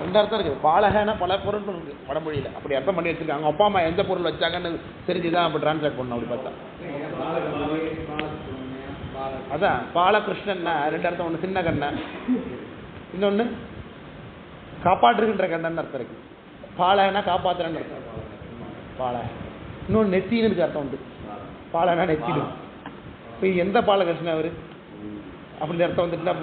ரெண்டு அர்த்தம் இருக்குது. பாலகனா பல பொருட்கள் இருக்குது வடமொழியில். அப்படி அர்த்தம் பண்ணி வச்சிருக்காங்க. அப்பா அம்மா எந்த பொருள் வச்சாங்கன்னு தெரிஞ்சுதான் அப்படி டிரான்ஸ்லேட் பண்ணணும். அப்படி பார்த்தா அதான் பாலகிருஷ்ணன்னா ரெண்டு அர்த்தம். ஒன்று சின்ன கண்ணன், இன்னொன்று காப்பாற்றுகின்ற கண்ணன் அர்த்தம் இருக்கு. பாலனா காப்பாற்றுறன்னு அர்த்தம் பால. இன்னொன்று நெத்தின்னு அர்த்தம் உண்டு. பாலனா நெத்திடும். இப்போ எந்த பாலகிருஷ்ணன் அவரு அப்படி அர்த்தம் வந்துட்டுனா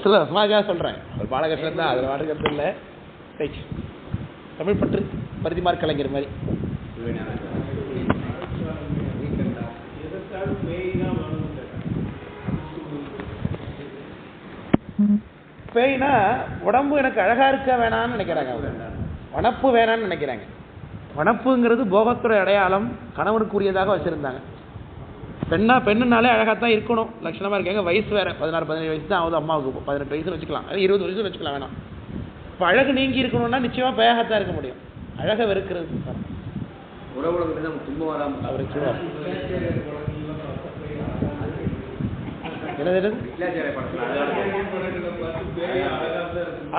சொல்ல சும்மாக்காக சொல்கிறேன். ஒரு பாலகிருஷ்ணன் தான், அதில் வாடுகிறது இல்லை. ரைட், தமிழ் பற்று பரிதிமார் கலைஞர் மாதிரி. பேய்னா உடம்பு எனக்கு அழகா இருக்க வேணான்னு நினைக்கிறாங்க. வனப்பு வேணான்னு நினைக்கிறாங்க. வனப்புங்கிறது போகத்துறை அடையாளம், கணவனுக்குரியதாக வச்சிருந்தாங்க. பெண்ணுனாலே அழகாத்தான் இருக்கணும், லட்சணமா இருக்காங்க. வயசு வேற 16-17 வயசு தான் ஆகுது அம்மாவுக்கு. 18 வயசு வச்சுக்கலாம், 20 வயசு வச்சுக்கலாம் வேணாம். இப்போ அழகு நீங்கி இருக்கணும்னா நிச்சயமா பேயாகத்தான் இருக்க முடியும். அழகை வெறுக்கிறது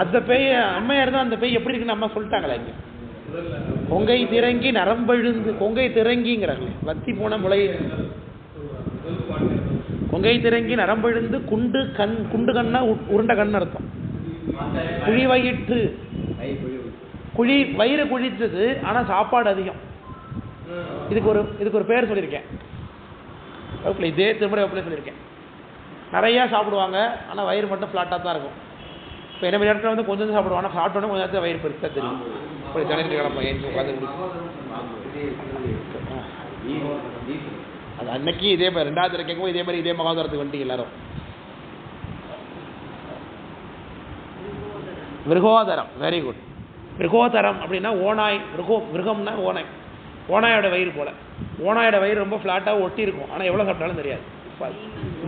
அந்த பேய் அம்மையார் தான். அந்த பேய் எப்படி இருக்குன்னு அம்மா சொல்லிட்டாங்களா இங்க? கொங்கை திறங்கி நரம்பெழுந்து, கொங்கை திறங்கிங்கிறாங்களே, வத்தி போன முளை. கொங்கை திறங்கி நரம்பெழுந்து குண்டு கண்ணா உருண்ட கண் அர்த்தம். குழி வயிற்று, வயிறு குழித்தது, ஆனா சாப்பாடு அதிகம். இதுக்கு ஒரு பேர் சொல்லியிருக்கேன் இதே திருமுறை வகுப்புல சொல்லியிருக்கேன். நிறையா சாப்பிடுவாங்க, ஆனால் வயிறு மட்டும் ஃப்ளாட்டாக தான் இருக்கும். இப்போ என்ன இடத்துல வந்து கொஞ்சம் சாப்பிடுவாங்க, சாப்பிட்டோன்னே கொஞ்சம் நேரத்தில் வயிறு பெருசாக தெரியும். இப்படி தினட்டு கிளம்ப ஏன் உட்காந்து அது அன்னைக்கு இதே மாதிரி 2வது கேட்கும் இதே மாதிரி இதே மகாதாரத்துக்கு வந்துட்டு எல்லாரும். விருகோதரம், வெரி குட். விருகோதரம் அப்படின்னா ஓனாய். விருகம்னா ஓனாய். ஓனாயோட வயிறு போல. ஓனாயோட வயிறு ரொம்ப ஃப்ளாட்டாக ஒட்டி இருக்கும், ஆனால் எவ்வளோ சாப்பிட்டாலும் தெரியாது.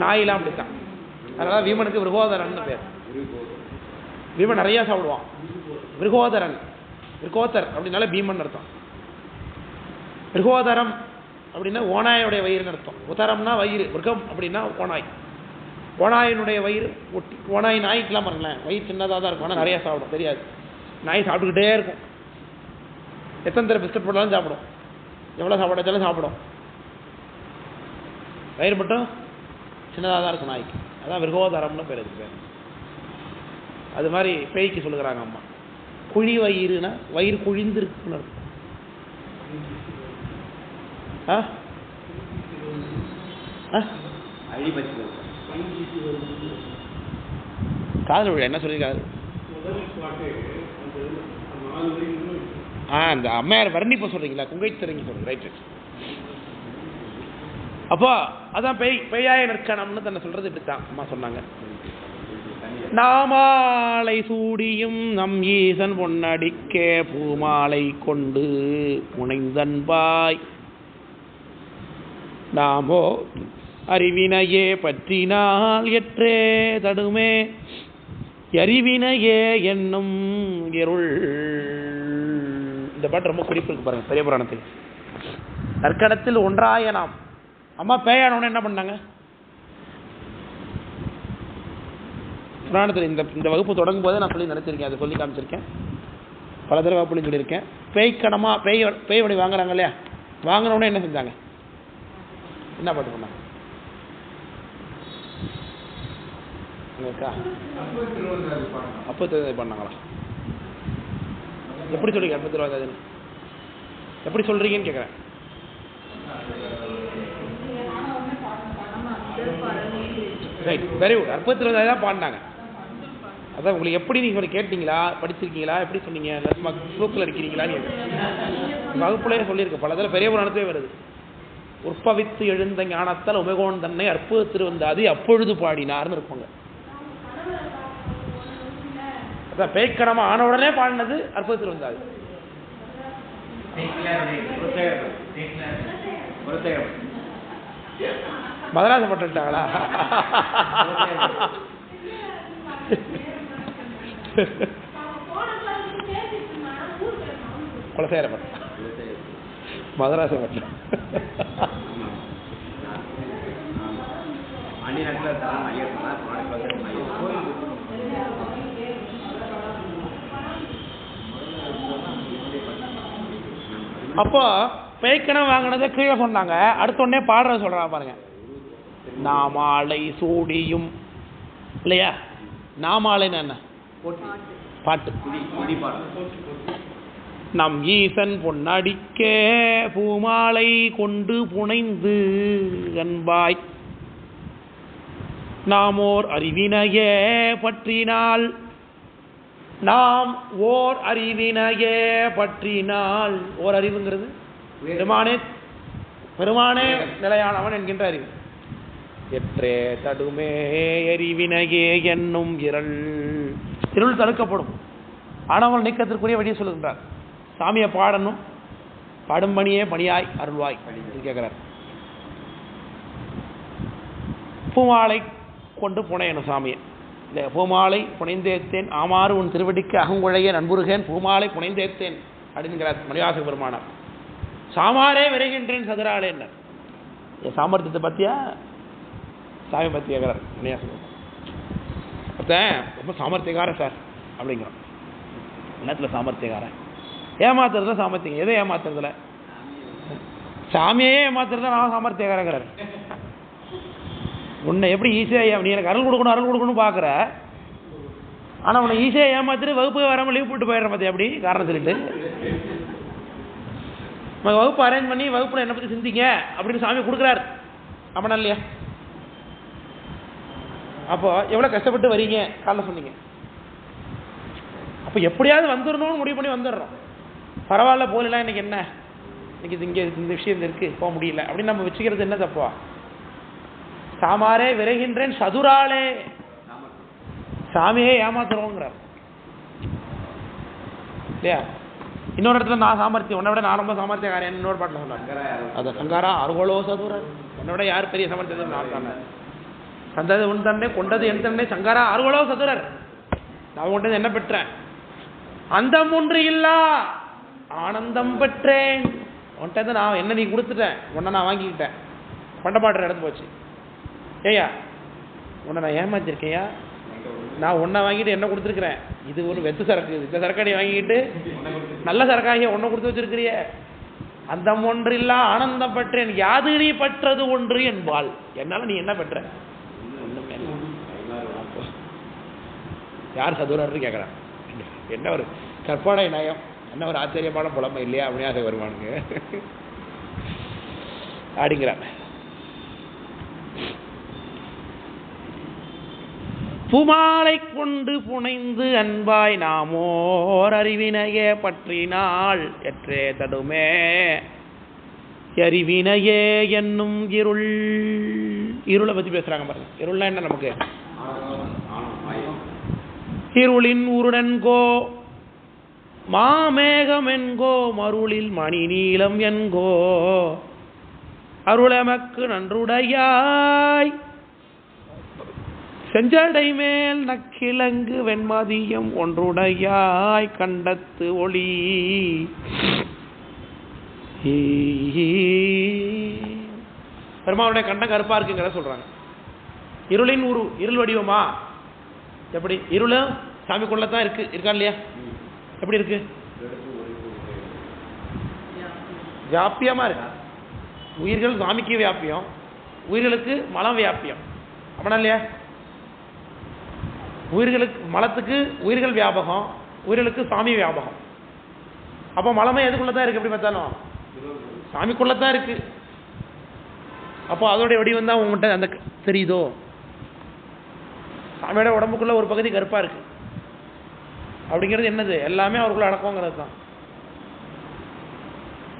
நாயெல்லாம் அப்படித்தான். அதனால வீமனுக்கு விருகோதரன் பேர். பீமன் நிறைய சாப்பிடுவான். விருகோதரன், விருகோதர் அப்படின்னால பீமன் அர்த்தம். விருகோதரம் அப்படின்னா ஓனாயோடைய வயிறுன்னு அர்த்தம். உதரம்னா வயிறு, விருகம் அப்படின்னா ஓனாய். ஓனாயினுடைய வயிறு ஒட்டி. ஓனாய் நாய்க்கெல்லாம் பாருங்களேன், வயிறு சின்னதாக தான் இருக்கும், ஆனால் நிறையா சாப்பிடும், தெரியாது. நாய் சாப்பிட்டுக்கிட்டே இருக்கும். எத்தனை தடவை பிஸ்கட் போட்டாலும் சாப்பிடும், எவ்வளோ சாப்பாடு வச்சாலும் சாப்பிடும். வயிறு மட்டும் சின்னதாக தான் இருக்கும் நாய்க்கு. அதான் விருகோதரம்னு பேர் இருக்கு. அது மாதிரி பேய்க்கு சொல்லுகிறாங்க அம்மா. குழி வயிறுனா வயிறு குழிந்திருக்குன்னு இருக்கும். காதல் விழா என்ன சொல்லியிருக்காரு? அந்த அம்மையார் வர்ணிப்ப சொல்றீங்களா? குங்கை திறங்கி சொல்றீங்க. ரைட். அப்போ அதான் பேயாய நிற்கணும்னு தன்னை சொல்றது இப்படித்தான் அம்மா சொன்னாங்க. நாமாலை சூடியும் நம் ஈசன் பொன்னடிக்கே பூமாலை கொண்டு முனைந்தன்பாய் நாமோ அறிவினையே பற்றினால் எற்றே தடுமே அறிவினையே என்னும் இருள். இந்த பாட்டு ரொம்ப குறிப்பு இருக்கு பாருங்க பெரிய புராணத்தில். நற்கடத்தில் ஒன்றாய நாம். அம்மா பேயானவன என்ன பண்ணாங்க? புராணத்தில் இந்த வகுப்பு தொடங்கும் போதே நான் சொல்லி நினைச்சிருக்கேன், அதை சொல்லி காமிச்சிருக்கேன். பல தடவை அப்படின்னு சொல்லியிருக்கேன். பேய்க்கணமாக பேய் வடி வாங்குறாங்க இல்லையா, வாங்கினோடனே என்ன செஞ்சாங்க, என்ன பாட்டு பண்ணாங்க? அப்போ பண்ணாங்களா? எப்படி சொல்றீங்க? 40 எப்படி சொல்றீங்கன்னு கேட்குறேன். Right, very good. 40 தான் பாடினாங்க. அதான் உங்களுக்கு எப்படி நீங்கள் கேட்டீங்களா, படிச்சிருக்கீங்களா, எப்படி சொன்னீங்க, சூக்கில் அடிக்கிறீங்களான்னு வகுப்புலேயே சொல்லியிருக்கு. பல தடவை பெரிய புராணத்தே வருது. உற்பவித்து எழுந்த ஞானத்தால் உமைகோன் தன்னை அற்புதத்திருவந்தாதி அப்பொழுது பாடினார்னு இருப்பாங்க. அதான் பேய்க்கணமா ஆன உடனே பாடினது அற்புதத்திருவந்தாதி. மதராசப்பட்டாங்களா? குலசேரப்பட்ட மதராசப்பட்ட அப்போ பேய்க்கணம் வாங்கினதை கீழே சொன்னாங்க. அடுத்த உடனே பாடுற சொல்றாங்க பாருங்க. நாமாலை சூடியும் இல்லையா, நாமாலைன்னு என்ன பாட்டு. நம் ஈசன் பொன்னடிக்கே பூமாலை கொண்டு புனைந்து அன்பாய் நாம் ஓர் அறிவினையே பற்றினால், நாம் ஓர் அறிவினையே பற்றினால், ஓர் அறிவுங்கிறது பெருமானே நிலையானவன் என்கின்ற அறிவு. எற்றே தடுமே எரிவினையே என்னும் இருள் தடுக்கப்படும். ஆனவன் நீக்கத்திற்குரிய வழியை சொல்லுகின்றார். சாமியை பாடணும், பாடும் பணியே பணியாய் அருள்வாய் கேட்கிறார். பூமாலை கொண்டு புனையணும் சாமியை. இந்த பூமாலை புனைந்தேத்தேன் ஆமாறு உன் திருவடிக்கு அகங்குழைய நண்புருகேன் பூமாலை புனைந்தேத்தேன் அப்படிங்கிறார் மணிவாசக பெருமானார். சாமாரே விரைகின்றேன் சதுராளேன்னு என் சாமர்த்தியத்தை பற்றியா சாமி பற்றி கேட்குறார் மணிவாசகர். ஒருத்தன் ரொம்ப சாமர்த்தியக்காரன் சார் அப்படிங்கிறான். என்னத்தில் சாமர்த்தியக்காரன்? ஏமாத்துறதுல சாமர்த்தியம். எதை ஏமாத்துறதுல? சாமியே ஏமாத்துறதுல நான் சாமர்த்தியக்காரங்கிறார். உன்னை எப்படி ஈஸியாக நீ எனக்கு அருள் கொடுக்கணும் பார்க்குற, ஆனால் உன்னை ஈஸியாக ஏமாத்திட்டு வகுப்பு வராமல் லீவ் போட்டு போயிடுற பார்த்தியா அப்படி காரணம் சொல்லிட்டு நம்ம வகுப்பு அரேஞ்ச் பண்ணி வகுப்பில் என்னை பற்றி சிந்திங்க அப்படின்னு சாமி கொடுக்குறாரு. அப்படின்னா இல்லையா? அப்போ எவ்வளோ கஷ்டப்பட்டு வரீங்க காலைல சொன்னீங்க. அப்போ எப்படியாவது வந்துடணும்னு முடிவு பண்ணி வந்துடுறோம். பரவாயில்ல போகலாம், இன்னைக்கு என்ன, இன்னைக்கு இங்கே இந்த விஷயம் இருக்குது போக முடியல அப்படின்னு நம்ம வச்சுக்கிறது என்ன தப்பா? சாமாரே விரைகின்றேன் சதுராளே, சாமியே ஏமாத்துறோங்கிறார் இல்லையா? இன்னொரு இடத்துல நான் சாமர்த்தியம், உன்னை விட நான் ரொம்ப சாமர்த்தியக்காரன் இன்னொரு பாட்டில் சொன்னாங்க. அதை சங்காரா அருகோலோ சதுரன், உன்னை விட யார் பெரிய சாமர்த்தியம்? நான் தானே. தந்தது உன் தன்னை, கொண்டது என் தன்னை, சங்காரா அருகோலோ சதுரர், நான் கொண்டது என்ன பெற்றேன்? அந்தம் ஒன்று இல்லா ஆனந்தம் பெற்றேன். உன்கிட்ட நான் என்ன நீ கொடுத்துட்டேன், உன்னை நான் வாங்கிக்கிட்டேன், பண்டப்பாடுற இடத்து போச்சு. ஏயா உன்னை நான் ஏமாத்திருக்கேயா? நான் உன்னை வாங்கிட்டு என்ன கொடுத்துருக்குறேன்? இது ஒரு வெத்து சரக்கு, இந்த சரக்கடி வாங்கிக்கிட்டு நல்ல சரக்காகிய ஒன்றை கொடுத்து வச்சிருக்கிறிய. அந்த ஒன்று இல்லா ஆனந்தம் பெற்றேன், யாது நீ பெற்றது ஒன்று என்பாள். என்னால நீ என்ன பெற்ற? ஒண்ணுமே இல்லை. யார் சதுரர்னு கேட்குறான். என்ன ஒரு கற்பனை நயம், என்ன ஒரு ஆச்சரியமான புலமை இல்லையா? அப்படியே வருவானுங்க அப்படிங்கிறாங்க. பூமாலை கொண்டு புனைந்து அன்பாய் நாமோர் அறிவினையே பற்றினால் எற்றே தடுமே அறிவினையே என்னும் இருள். இருளை பற்றி பேசுறாங்க பாருங்க. இருள்னா என்ன? நமக்கு இருளின் உருடன்கோ மாமேகம் என்கோ மருளில் மணி நீளம் என்கோ அருளமக்கு நன்றுடையாய் செஞ்சடை மேல் நக்கிழங்கு வெண்மதியம் ஒன்றுடையாய் கண்டத்து ஒளி. பெருமானுடைய கண்டம் கருப்பா இருக்குங்கிற சொல்றாங்க. இருளின் இருள் வடிவமா? எப்படி? இருளும் சாமிக்குள்ளதான் இருக்கா இல்லையா? எப்படி இருக்கு? வியாபியமாக இருக்கு. உயிர்கள் சாமிக்கு வியாபியம், உயிர்களுக்கு மலம் வியாபியம். அப்படின்னா இல்லையா? உயிர்களுக்கு மலத்துக்கு உயிர்கள் வியாபகம், உயிர்களுக்கு சாமி வியாபகம். அப்போ மலமே எதுக்குள்ள தான் இருக்கு? எப்படி பார்த்தாலும் சாமிக்குள்ள தான் இருக்கு. அப்போ அதோடைய வடிவம் தான் உங்கள்கிட்ட அந்த தெரியுதோ. சாமியோட உடம்புக்குள்ள ஒரு பகுதி கருப்பா இருக்கு அப்படிங்கிறது என்னது? எல்லாமே அவருக்குள்ள அடக்கங்கிறது தான்.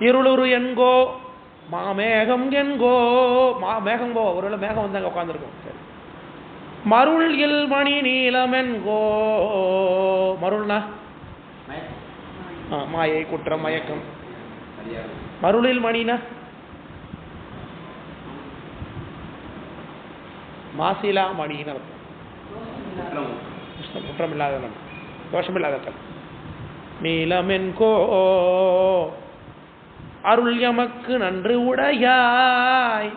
இருளுரு என்கோ மாமேகம் என்கோ, மேகங்கோ, ஒருவேளை மேகம் வந்து அங்கே உட்காந்துருக்கும். சரி. மருள் இல் மணி நீலம் என்கோ, மருள்னா மாயை குற்றம் மயக்கம். மருளில் மணினா மாசிலா மணின்னு அர்த்தம். குற்றம் இல்லாத தோஷம் இல்லாத கல். நீலமென்கோ அருள் எமக்கு நன்று உடையாய்,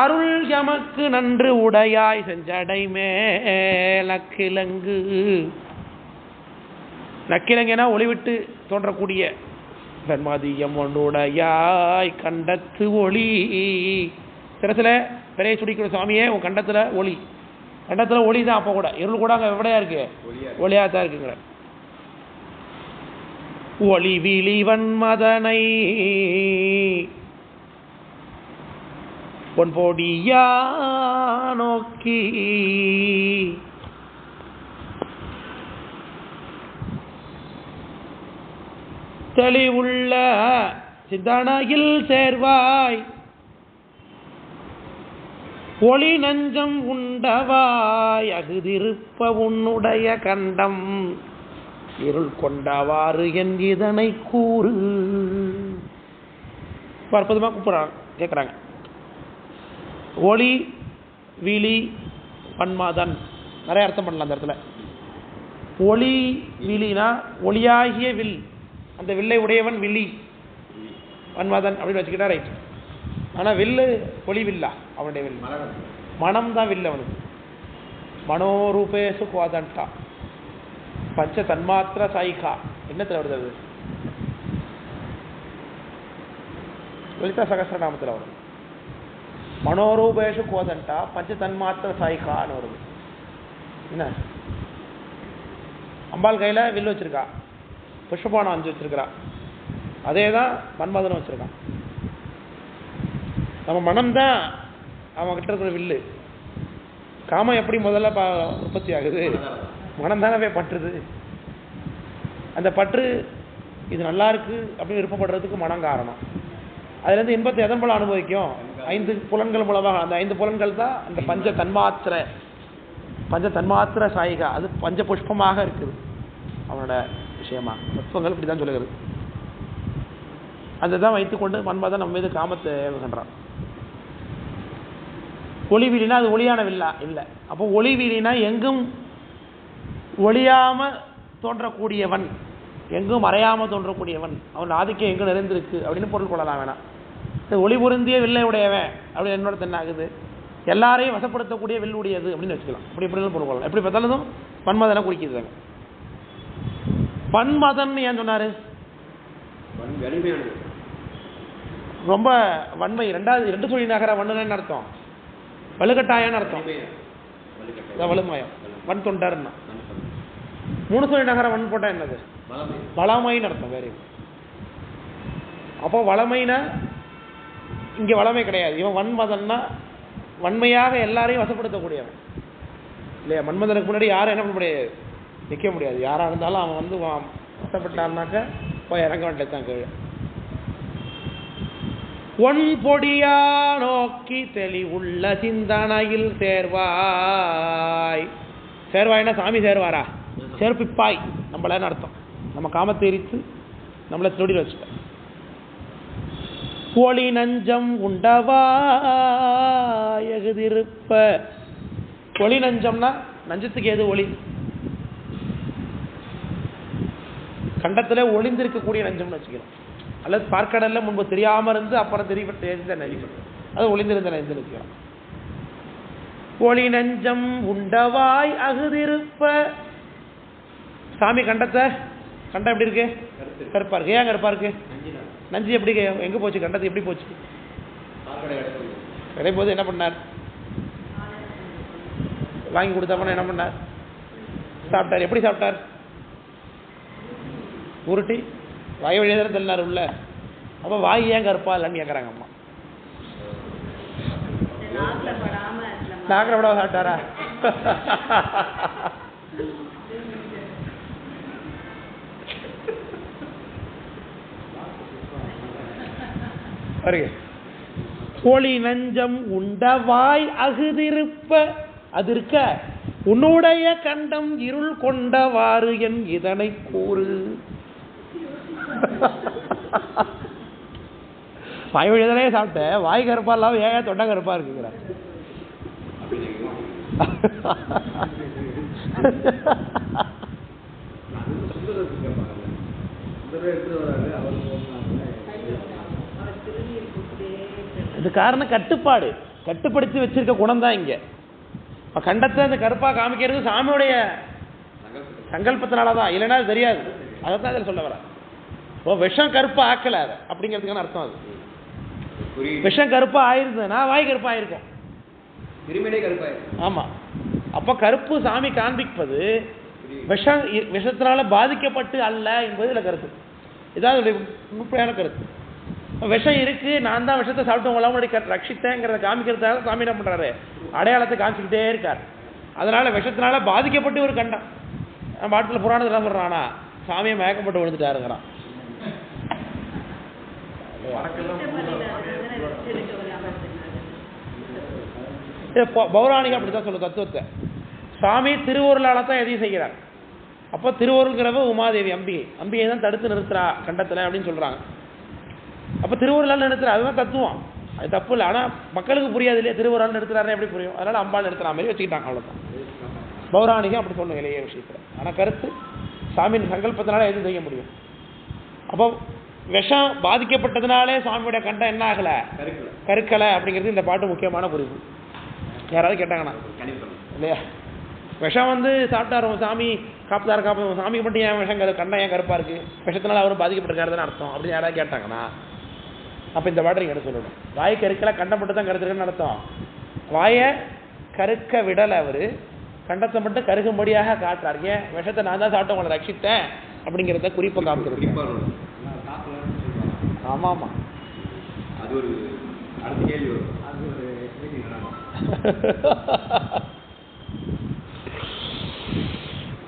அருள் எமக்கு நன்று உடையாய் செஞ்சடை மேலக்கிழங்கு. நக்கிழங்கனா ஒளிவிட்டு தோன்றக்கூடிய பெண்மதியம் ஒன்றுடையாய் கண்டத்து ஒளி. சில பெரிய சுடிக்கிற சாமியே உன் கண்டத்துல ஒளி, கண்டத்துல ஒளி தான். அப்போ கூட இருள் கூட அங்கே எவ்வளையா இருக்கு? ஒளியா தான் இருக்குங்கிற. ஒளி விழிவன் மதனை பொன்பொடியா நோக்கி தெளிவுள்ள சிந்தனையில் சேர்வாய், ஒளி நஞ்சம் உண்டவாய் அகுதிருப்ப உன்னுடைய கண்டம் இருள் கொண்டவாறு என் இதனை கூறு. அற்புதமா கூப்பிடுறாங்க, கேட்குறாங்க. ஒளி விழி பன்மாதன் நிறைய அர்த்தம் பண்ணலாம் அந்த இடத்துல. ஒளி விழினா ஒளியாகிய வில், அந்த வில்லை உடையவன் விழி பன்மாதன் அப்படின்னு வச்சுக்கிட்டா ரைட். ஆனால் வில்லு ஒளி வில்லா? அவனுடைய வில் மனம் தான் வில்லு அவனுக்கு. மனோரூபேசு குவாதண்டா பஞ்ச தன்மாத்திர சாயிகா. என்னத்தில் வருது அது? லலிதா சகஸ்ரநாமத்தில் வரும். மனோரூபேஷு கோதண்டா பஞ்ச தன்மாத்திர சாயிகான்னு வருது. என்ன? அம்பாள் கையில் வில் வச்சிருக்கா, புஷ்பபானம் 5 வச்சிருக்கிறா. அதே தான் மன்மதனும் வச்சிருக்கான். நம்ம மனம்தான் அவன் கிட்ட இருக்கிற வில்லு. காமம் எப்படி முதல்ல உற்பத்தி ஆகுது? மனம் தானே பற்றுது. அந்த பற்று இது நல்லா இருக்கு அப்படின்னு விருப்பப்படுறதுக்கு மனம் காரணம். அதுலேருந்து இன்பத்தை எதன் போல அனுபவிக்கும்? 5 புலன்கள் மூலமாக. அந்த 5 புலன்கள் தான் அந்த பஞ்ச தன்மாத்திர சாயிகா. அது பஞ்ச புஷ்பமாக இருக்குது அவனோட விஷயமா. தத்துவங்கள் இப்படி தான் சொல்லுகிறது. அதை தான் வைத்துக்கொண்டு மன்மதன் நம்ம மீது காமத்தை ஏவுகின்றான். ஒளி வீலினா அது ஒளியான வில்லா இல்லை. அப்போ ஒளி வீலினா எங்கும் ஒளியாம தோன்றக்கூடியவன், எங்கும் மறையாம தோன்றக்கூடியவன், அவன் ஆதிக்கம் எங்கும் நிறைந்திருக்கு அப்படின்னு பொருள் கொள்ளலாம். வேணாம், ஒளி பொருந்திய வில்லை உடையவன் அப்படின்னு என்னோட என்ன ஆகுது? எல்லாரையும் வசப்படுத்தக்கூடிய வில் உடையது அப்படின்னு வச்சுக்கலாம். இப்படி இப்படி பொருள் கொள்ளலாம். எப்படி பார்த்தாலும் பன்மதனை குறிக்கிறாங்க. பன்மதன் ஏன் சொன்னாரு? ரொம்ப வன்மை. 2 சொல்லி நகர வன்னுன்னு அர்த்தம், வலுக்கட்டாயன்னு அர்த்தம். வலுமயம் வன் தொண்டர்னா. 3 சொல்லி நகர வன் போட்டா என்னது? வளமைன்னு அர்த்தம். வேற அப்போ வளமைனா இங்க வளமை கிடையாது. இவன் வன்மதன்னா வன்மையாக எல்லாரையும் வசப்படுத்தக்கூடியவன் இல்லையா? மன்மதனுக்கு முன்னாடி யாரும் என்ன பண்ண முடியாது, நிற்க முடியாது. யாரா இருந்தாலும் அவன் வந்து வசப்பட்டான்னாக்க போய் இறங்க வேண்டியதான் கீழே. ஒன் பொடியா நோக்கி தெளிவுள்ள சிந்தனையில் சேர்வாய். சேர்வாய்னா சாமி சேர்வாரா? சேர்ப்பிப்பாய் நம்மளன்னு அர்த்தம். நம்ம காமத்தை எரித்து நம்மளை தொடியில் வச்சுட்ட. ஒளி நஞ்சம் உண்டவாயகுதிருப்ப. ஒளி நஞ்சம்னா நஞ்சத்துக்கு எது ஒளி? கண்டத்துல ஒளிந்திருக்கக்கூடிய நஞ்சம்னு வச்சுக்கிறோம். அல்லது பார்க்கடல்ல முன்பு தெரியாம இருந்து அப்புறம் தெரிந்த நஞ்சு, அது ஒளிந்திருந்த நஞ்சு வச்சுக்கிறோம். ஒளி நஞ்சம் உண்டவாய் அகுதிருப்ப. சாமி கண்டத்தை கண்டம் எப்படி இருக்கு? கருப்பா இருக்கு. ஏன் கருப்பா இருக்கு? நஞ்சு எப்படி எங்க போச்சு? கண்டத்து எப்படி போச்சு? கிடைப்போது என்ன பண்ணார்? வாங்கி கொடுத்தா என்ன பண்ணார்? சாப்பிட்டார். எப்படி சாப்பிட்டார்? உருட்டி வாய் வழியாக தானே தள்ளினார் உள்ள. அப்போ வாய் ஏன் கருப்பா இல்லைன்னு கேட்குறாங்க அம்மா. நாக்கில் படாம சாப்பிட்டாரா? ஒளி நஞ்சம் உண்டவாய் அகுதிருப்ப அது இருக்க உன்னுடைய கண்டம் இருள் கொண்டவாறு என் இதனை கூறு. வாய் வழியதானே சாப்பிட்ட, வாய் கருப்பா இல்லாம ஏன் தொண்டை கருப்பா இருக்குங்கிறார். இது காரணம் கட்டுப்பாடு, கட்டுப்படுத்தி வச்சிருக்க குணம் தான் இங்க. கண்டத்தை அந்த கருப்பா காமிக்கிறது சாமியுடைய சங்கல்பத்தினாலதான், இல்லைன்னா அது தெரியாது. அதைத்தான் இதில் சொல்ல வர. விஷம் கருப்பா ஆக்கல அப்படிங்கிறதுக்கான அர்த்தம். அது விஷம் கருப்பா ஆயிருந்ததுன்னா வாய் கருப்பா ஆயிருக்கும். ஆமா. அப்ப கருப்பு சாமி காண்பிப்பது விஷத்தினால பாதிக்கப்பட்டு அல்ல என்பது இதுல கருத்து. இதாவது முழுமையான கருத்து. விஷம் இருக்கு, நான் தான் விஷத்தை சாப்பிட்டு ரட்சித்தேங்கிறத காமிக்கிறதுனால சாமி என்ன பண்றாரு? அடையாளத்தை காமிச்சுக்கிட்டே இருக்கார். அதனால விஷத்தினால பாதிக்கப்பட்டு ஒரு கண்டம். நம்ம பாட்டில் புராணத்தில் என்ன சொல்றானா? சாமியை மயக்கப்பட்டு விழுந்துட்டாருங்கிறான். பௌராணிகம் அப்படித்தான் சொல்லு தத்துவத்தை. சாமி திருவருளால தான் எதையும் செய்கிறார். அப்போ திருவருள்கிறவ உமாதேவி அம்பிகை தான் தடுத்து நிறுத்துறா கண்டத்துல அப்படின்னு சொல்றாங்க. அப்ப திருவருளால் நிறுத்துறா, அதுதான் தத்துவம். அது தப்பு இல்லை. ஆனா மக்களுக்கு புரியாது இல்லையா? திருவருளால் நிறுத்துறாரு எப்படி புரியும்? அதனால அம்பாள் நிறுத்துற மாதிரி வச்சுக்கிட்டாங்க, அவ்வளவுதான். பௌராணிகம் அப்படி சொல்லுங்க இல்லையே விஷயத்துல. ஆனா கருத்து சாமியின் சங்கல்பத்தினால எதுவும் செய்ய முடியும். அப்போ விஷம் பாதிக்கப்பட்டதுனாலே சுவாமியோட கண்டம் என்ன ஆகல? கருக்கலை அப்படிங்கிறது இந்த பாட்டு முக்கியமான குறிப்பு. யாராவது கேட்டாங்கண்ணா இல்லையா? விஷம் சாப்பிட்டாரு சாமி, காப்பாரு சாமிக்கு மட்டும் ஏன் விஷம் கண்டம் ஏன் கருப்பா இருக்கு? விஷத்தினால அவரும் பாதிக்கப்பட்டிருக்காருன்னு அர்த்தம் அப்படின்னு யாராவது கேட்டாங்கன்னா, அப்ப இந்த பாட்டு நீங்க என்ன சொல்லணும்? வாய் கருக்கலை, கண்டம் மட்டும் தான் கருத்துருக்குன்னு அர்த்தம். வாயை கருக்க விடலை, அவரு கண்டத்தை மட்டும் கருகும்படியாக காட்டுறாரு. ஏன்? விஷத்தை நான் தான் சாப்பிட்டு உங்களை ரட்சித்தேன் அப்படிங்கிறத குறிப்பை காமிக்கிறது. ஆமா ஆமா. அது ஒரு அடுத்த கேள்வி வரும். அது ஒரு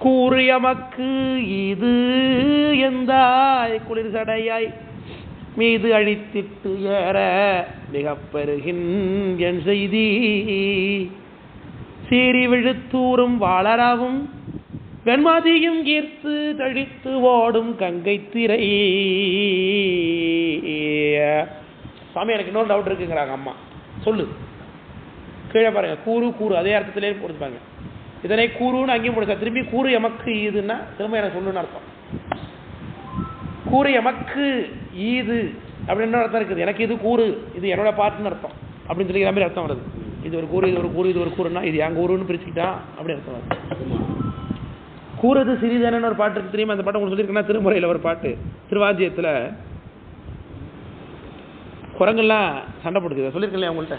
கூறு எமக்கு இது எந்தாய் குளிர் சடையாய் மீது அழித்திட்டு ஏற மிக பெருகின் என் செய்தி சீறி விழுத்தூரும் வாளராவும் வெண்மதியும் ஈர்த்து தழித்து ஓடும் கங்கை திரை. சாமி எனக்கு இன்னொரு டவுட் இருக்குங்கிறாங்க அம்மா. சொல்லு. கீழே பாருங்க, கூறு கூறு அதே அர்த்தத்திலே கொடுத்துப்பாங்க. இதனை கூறுன்னு அங்கேயும் முடிச்சா திரும்பி கூறு எமக்கு ஈதுன்னா திரும்ப எனக்கு சொல்லுன்னு அர்த்தம். கூறு எமக்கு ஈது அப்படின்னு அர்த்தம் இருக்குது. எனக்கு இது கூறு, இது என்னோட பாட்டுன்னு அர்த்தம் அப்படின்னு சொல்லி மாதிரி அர்த்தம் வருது. இது ஒரு கூறு, இது ஒரு கூறு, இது ஒரு கூறுன்னா இது என் கூறுன்னு பிரிச்சுக்கிட்டான் அப்படின்னு அர்த்தம் வருது. கூறது சிறிதானு ஒரு பாட்டு இருக்கு தெரியுமா? அந்த பாட்டு உங்களுக்கு சொல்லியிருக்கேன்னா, திருமுறையில் ஒரு பாட்டு, திருவாஜ்யத்தில் குரங்கெல்லாம் சண்டை போட்டுக்குது சொல்லியிருக்கேன் அவங்கள்ட்ட.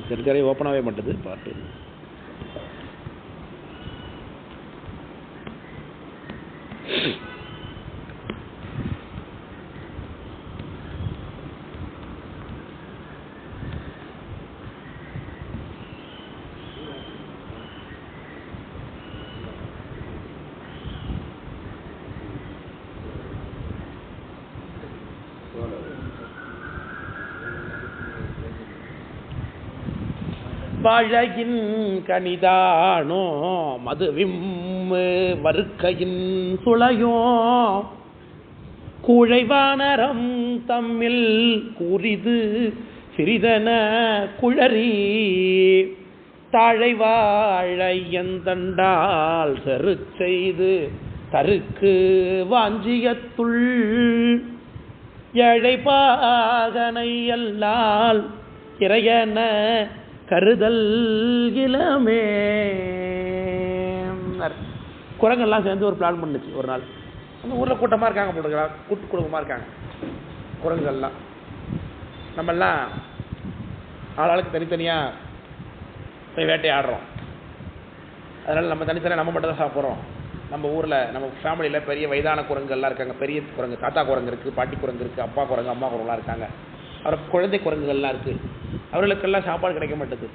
தெரிஞ்சாலே ஓப்பனாகவே மாட்டது பாட்டு. வாழையின் கனிதானோ மதுவிம் வறுக்கையின் சுளையோ கூழைவானரம் தம்மில் கூறிது சிறிதன குழறி தாழை வாழையந்தண்டால் செரு செய்து தருக்கு வாஞ்சியத்துள் எழைப்பாகனை அல்லால் இறையன கருதல் இளமே. குரங்கெல்லாம் சேர்ந்து ஒரு பிளான் பண்ணுச்சு ஒரு நாள். அந்த ஊரில் கூட்டமாக இருக்காங்க, போட்டுக்கலாம் கூட்டு குடும்பமாக இருக்காங்க குரங்குகள்லாம். நம்மெல்லாம் ஆளாளுக்கு தனித்தனியாக போய் வேட்டையாடுறோம். அதனால் நம்ம தனித்தனியாக நம்ம மட்டும் தான் சாப்பிட்றோம். நம்ம ஊரில் நம்ம ஃபேமிலியில் பெரிய வயதான குரங்குகள்லாம் இருக்காங்க. பெரிய குரங்கு, தாத்தா குரங்கு இருக்குது, பாட்டி குரங்கு இருக்குது, அப்பா குரங்கு, அம்மா குரங்குலாம் இருக்காங்க. அப்புறம் குழந்தை குரங்குகள்லாம் இருக்குது. அவர்களுக்கெல்லாம் சாப்பாடு கிடைக்க மாட்டேது.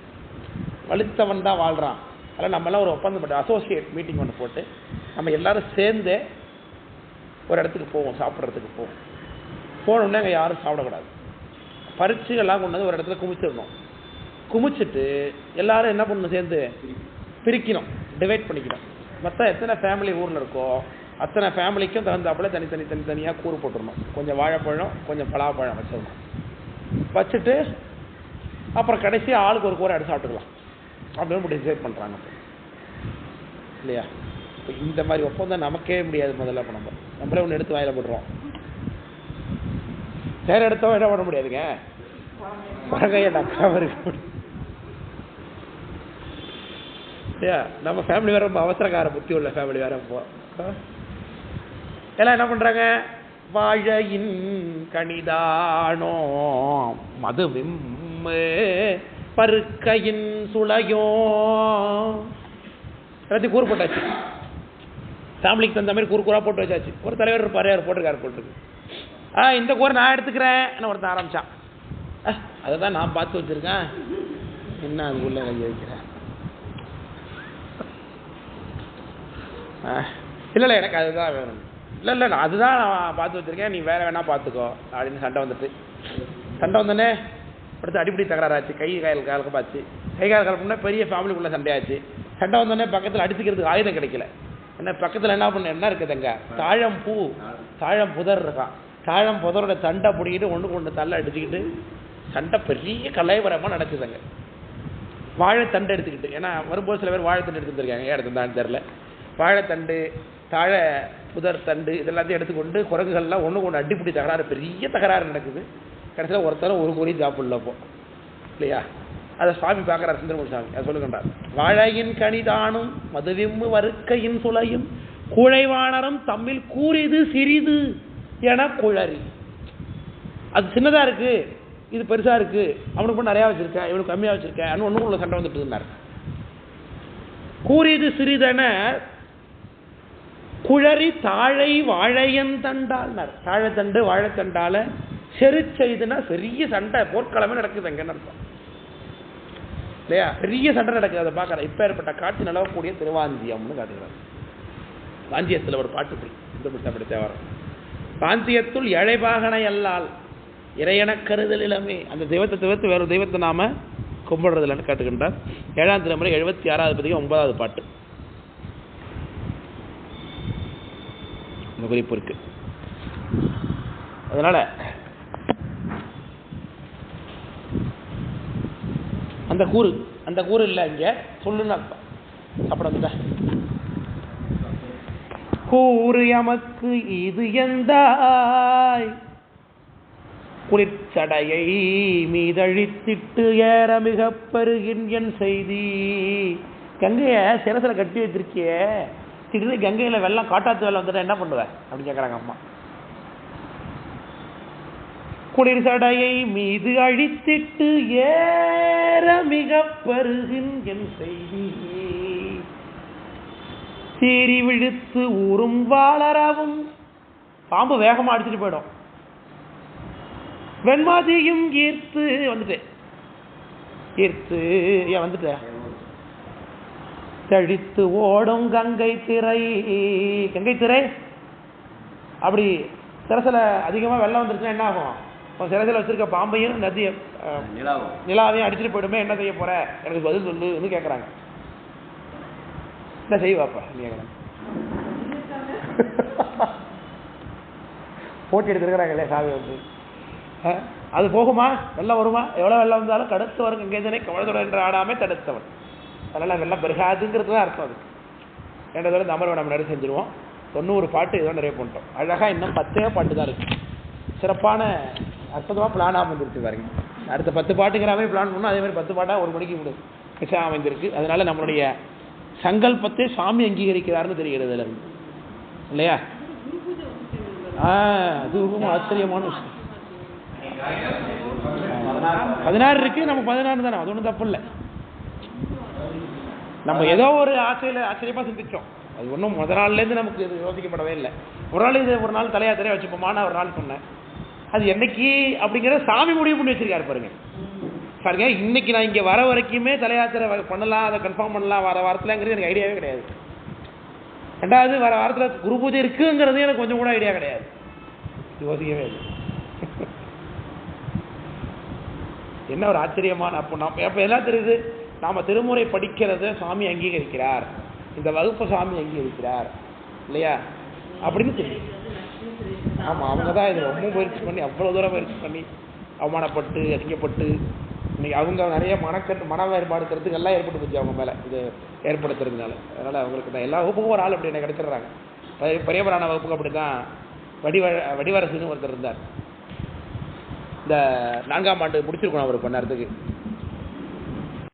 வலுத்தவன் தான் வாழ்கிறான். அதனால் நம்மளாம் ஒரு ஒப்பந்தம் போட்டு அசோசியேட் மீட்டிங் ஒன்று போட்டு நம்ம எல்லோரும் சேர்ந்து ஒரு இடத்துக்கு போவோம், சாப்பிட்றதுக்கு போவோம். போனோடனே அங்கே யாரும் சாப்பிடக்கூடாது. பறிச்சு எல்லாம் கொண்டு வந்து ஒரு இடத்துல குமிச்சிடணும். குமிச்சிட்டு எல்லாரும் என்ன பண்ணணும், சேர்ந்து பிரிக்கணும், டிவைட் பண்ணிக்கணும். மற்ற எத்தனை ஃபேமிலி ஊரில் இருக்கோ அத்தனை ஃபேமிலிக்கும் தகுந்தாப்புல தனித்தனியாக கூறு போட்டுடணும். கொஞ்சம் வாழைப்பழம், கொஞ்சம் பலாப்பழம் வச்சிடணும். வச்சுட்டு அப்புறம் கடைசி ஆளுக்கு ஒரு கூரை எடுத்து சாப்பிட்டுக்கலாம் அப்படின்னு டிசைட் பண்ணுறாங்க இல்லையா? இப்போ இந்த மாதிரி ஒப்பந்தம் நமக்கே முடியாது. முதல்ல இப்போ நம்மளே ஒன்று எடுத்து வாயில போட்டுருவோம். வேற எடுத்தோம் என்ன பண்ண முடியாதுங்க. மரங்கையை டக்காம இருக்க முடியும் இல்லையா? நம்ம ஃபேமிலி வேற ரொம்ப அவசரக்கார புத்தி உள்ள ஃபேமிலி வேற. எல்லாம் என்ன பண்றாங்க, வாழையின் கணிதானோ மதுவிம் பருக்கையின் சுளையோ எல்லாத்தையும் கூறு போட்டாச்சு. ஃபேமிலிக்கு தகுந்த மாதிரி கூறு கூறா போட்டு வச்சாச்சு. ஒரு தலைவர் இருப்பாரு, அவர் போட்டிருக்கு. இந்த கூரை நான் எடுத்துக்கிறேன் என்ன ஒருத்தன் ஆரம்பிச்சான். அதை தான் நான் பார்த்து வச்சிருக்கேன், என்ன அதுக்குள்ள கை வைக்கிறேன். இல்லை எனக்கு அதுதான் வேணும். இல்லை நான் அதுதான் நான் பார்த்து வச்சிருக்கேன், நீ வேற வேணா பார்த்துக்கோ அப்படின்னு சண்டை வந்துட்டு. சண்டை வந்தோடனே அடுத்து அடிப்படி தகராறாச்சு. கை கால் கலப்பாச்சு. கை கால் கலப்புனா பெரிய ஃபேமிலிக்குள்ள சண்டையாச்சு. சண்டை வந்தோடனே பக்கத்தில் அடிச்சுக்கிறதுக்கு ஆயுதம் கிடைக்கல. என்ன பக்கத்தில் என்ன பண்ண என்ன இருக்குதுங்க, தாழம் புதர் இருக்கான். தாழம் புதரோட சண்டை பிடிக்கிட்டு ஒன்றுக்கு ஒன்று தள்ள அடிச்சுக்கிட்டு சண்டை பெரிய கலைவரமாக நடக்குதுங்க. வாழைத்தண்டு எடுத்துக்கிட்டு, ஏன்னா வரும்போது சில பேர் வாழைத்தண்டு எடுத்து வந்துருக்காங்க, எடுத்துருந்தான்னு தெரில. வாழைத்தண்டு, தாழ புதர் தண்டு இதெல்லாத்தையும் எடுத்துக்கொண்டு குரங்குகள்லாம் ஒன்றுக்கு ஒன்று அடிப்படி தகராறு, பெரிய தகராறு நடக்குது. கடைசியில் ஒருத்தரும் ஒரு கோடி சாப்பிடலப்போ இல்லையா? அதை சுவாமி பார்க்குறார், சுந்தரமூர்த்தி சாமி. அதை சொல்லுகின்றார். வாழையின் கணிதானும் மதுவிம்மு வறுக்கையின் சுளையும் கூழைவானரம் தம்மில் கூறிது சிறிது என குழறி. அது சின்னதாக இருக்கு, இது பெருசா இருக்கு, அவனுக்கு மட்டும் நிறையா வச்சிருக்கேன், இவனுக்கு கம்மியாக வச்சிருக்கேன், ஒன்றுக்குள்ள சண்டை வந்துட்டு இருந்தார். கூறிது சிறிதென குழறி தாழை வாழையன் தண்டாள்னார். தாழைத்தண்டு வாழைத்தண்டால செரு செய்துன்னா பெரிய சண்டை, போர்க்களமே நடக்குது எங்கன்னு அர்த்தம் இல்லையா? பெரிய சண்டை நடக்குது. அதை பார்க்கற இப்ப ஏற்பட்ட காட்சி நிலவக்கூடிய திருவாஞ்சியம்னு காட்டுகிறார். வாஞ்சியத்தில் ஒரு பாட்டு அப்படி தேவரம். வாஞ்சியத்துள் எழைபாகனை அல்லால் இறையன கருதல் இளமே. அந்த தெய்வத்தை தவிர்த்து வேறு தெய்வத்தை நாம கும்பிடுறதில்லைன்னு காட்டுகின்றார். 7ஆம் திருமுறை 76வது பதிகம் 9வது பாட்டு இந்த குறிப்பு இருக்கு. அதனால அந்த கூறு இல்லை இங்க சொல்லுன்னு சாப்பிட கூறு எமக்கு இது எந்தாய் குளிர்ச்சடையை மீதழித்திட்டு ஏற மிக பெருகின் செய்தி. கங்கைய சிரசில கட்டி வச்சிருக்கிய, திடீர்னு கங்கையில வெள்ளம் காட்டாத்து வெள்ளம் வந்துட்டா என்ன பண்ணுவ அப்படின்னு கேட்கறாங்க அம்மா. குளிர்சடையை மீது அழித்திட்டு ஏற மிக பெருகின் செய்தி. சீறி விழுத்து ஊரும் வாளரவும், பாம்பு வேகமா அடிச்சுட்டு போயிடும். வெண்மாதியும் ஈர்த்து வந்துட்டு தழித்து ஓடும் கங்கை திரை அப்படி சிரசில அதிகமா வெள்ளம் வந்துருச்சுன்னா என்ன ஆகும்? சிரசில வச்சிருக்க பாம்பையும் நதியை நிலாவையும் அடிச்சுட்டு போயிடுமே, என்ன செய்ய போற, எனக்கு பதில் சொல்லுன்னு கேட்கறாங்க. என்ன செய்வாப்பா நீ கேட்கறாங்க. போட்டி எடுத்துருக்கிறாங்களே சாமி வந்து. அது போகுமா? வெள்ளம் வருமா? எவ்வளவு வெள்ளம் வந்தாலும் தடுத்து வரும் கங்கை கவலைத்தோட என்று ஆடாமே தடுத்தவன். அதனால வெள்ளம் பெருகாதுங்கிறது தான் அர்த்தம். அதுக்கு வேண்டதோட இந்த அமர்வை நம்ம நடு செஞ்சிருவோம். 90 பாட்டு இதோ நிறைய பண்ணிட்டோம். அழகாக இன்னும் 10 பாட்டு தான் இருக்குது. சிறப்பான அற்புதமாக பிளானாக அமைந்திருக்கு பாருங்க. அடுத்த 10 பாட்டுங்கிற மாதிரி பிளான் பண்ணோம். அதே மாதிரி 10 பாட்டாக ஒரு மணிக்கு விஷயம் அமைந்திருக்கு. அதனால நம்மளுடைய சங்கல்பத்தை சாமி அங்கீகரிக்கிறாருன்னு தெரிகிறது அதில் இருந்து இல்லையா? அது ரொம்ப ஆச்சரியமான விஷயம். 16 இருக்கு, நம்ம 16 தானே, அது ஒன்றும் தப்பு இல்லை. நம்ம ஏதோ ஒரு ஆச்சரியமா சிந்திச்சோம். அது ஒன்றும் முதல் நாள்லேருந்து நமக்கு இது யோசிக்கப்படவே இல்லை. ஒரு நாள் இது ஒரு நாள் தலையாத்திரையா வச்சுப்போமான்னு ஒரு நாள் சொன்னேன். அது என்னைக்கு அப்படிங்கிறத சாமி முடிவு பண்ணி வச்சிருக்காரு பாருங்க. பாருங்க, இன்னைக்கு நான் இங்கே வர வரைக்குமே தலையாத்திரை பண்ணலாம், அதை கன்ஃபார்ம் பண்ணலாம் வர வாரத்தில்ங்கிறது எனக்கு ஐடியாவே கிடையாது. ரெண்டாவது வர வாரத்தில் குரு பூஜை இருக்குங்கிறது எனக்கு கொஞ்சம் கூட ஐடியா கிடையாது, யோசிக்கவே இல்லை. என்ன ஒரு ஆச்சரியமான, அப்போ என்ன தெரியுது, நாம் திருமுறை படிக்கிறத சாமி அங்கீகரிக்கிறார், இந்த வகுப்பை சாமி அங்கீகரிக்கிறார் இல்லையா அப்படின்னு தெரியும். ஆமாம், அவங்க தான் இது ரொம்ப முயற்சி பண்ணி, அவ்வளோ தூரம் முயற்சி பண்ணி அவமானப்பட்டு அசிங்கப்பட்டு இன்னைக்கு அவங்க நிறைய மன வேறுபாடு கருத்துக்கள்லாம் ஏற்பட்டு போச்சு அவங்க மேலே இது ஏற்படுத்துறதுனால. அதனால் அவங்களுக்கு தான் எல்லா வகுப்புக்கும் ஒரு ஆள் அப்படி என்ன கிடைச்சிடுறாங்க. பெரியவரான வகுப்புக்கு அப்படி தான் வடிவரசுன்னு ஒருத்தர் இருந்தார். இந்த 4ஆம் ஆண்டு முடிச்சிருக்கணும் அவர் பண்ண நேரத்துக்கு.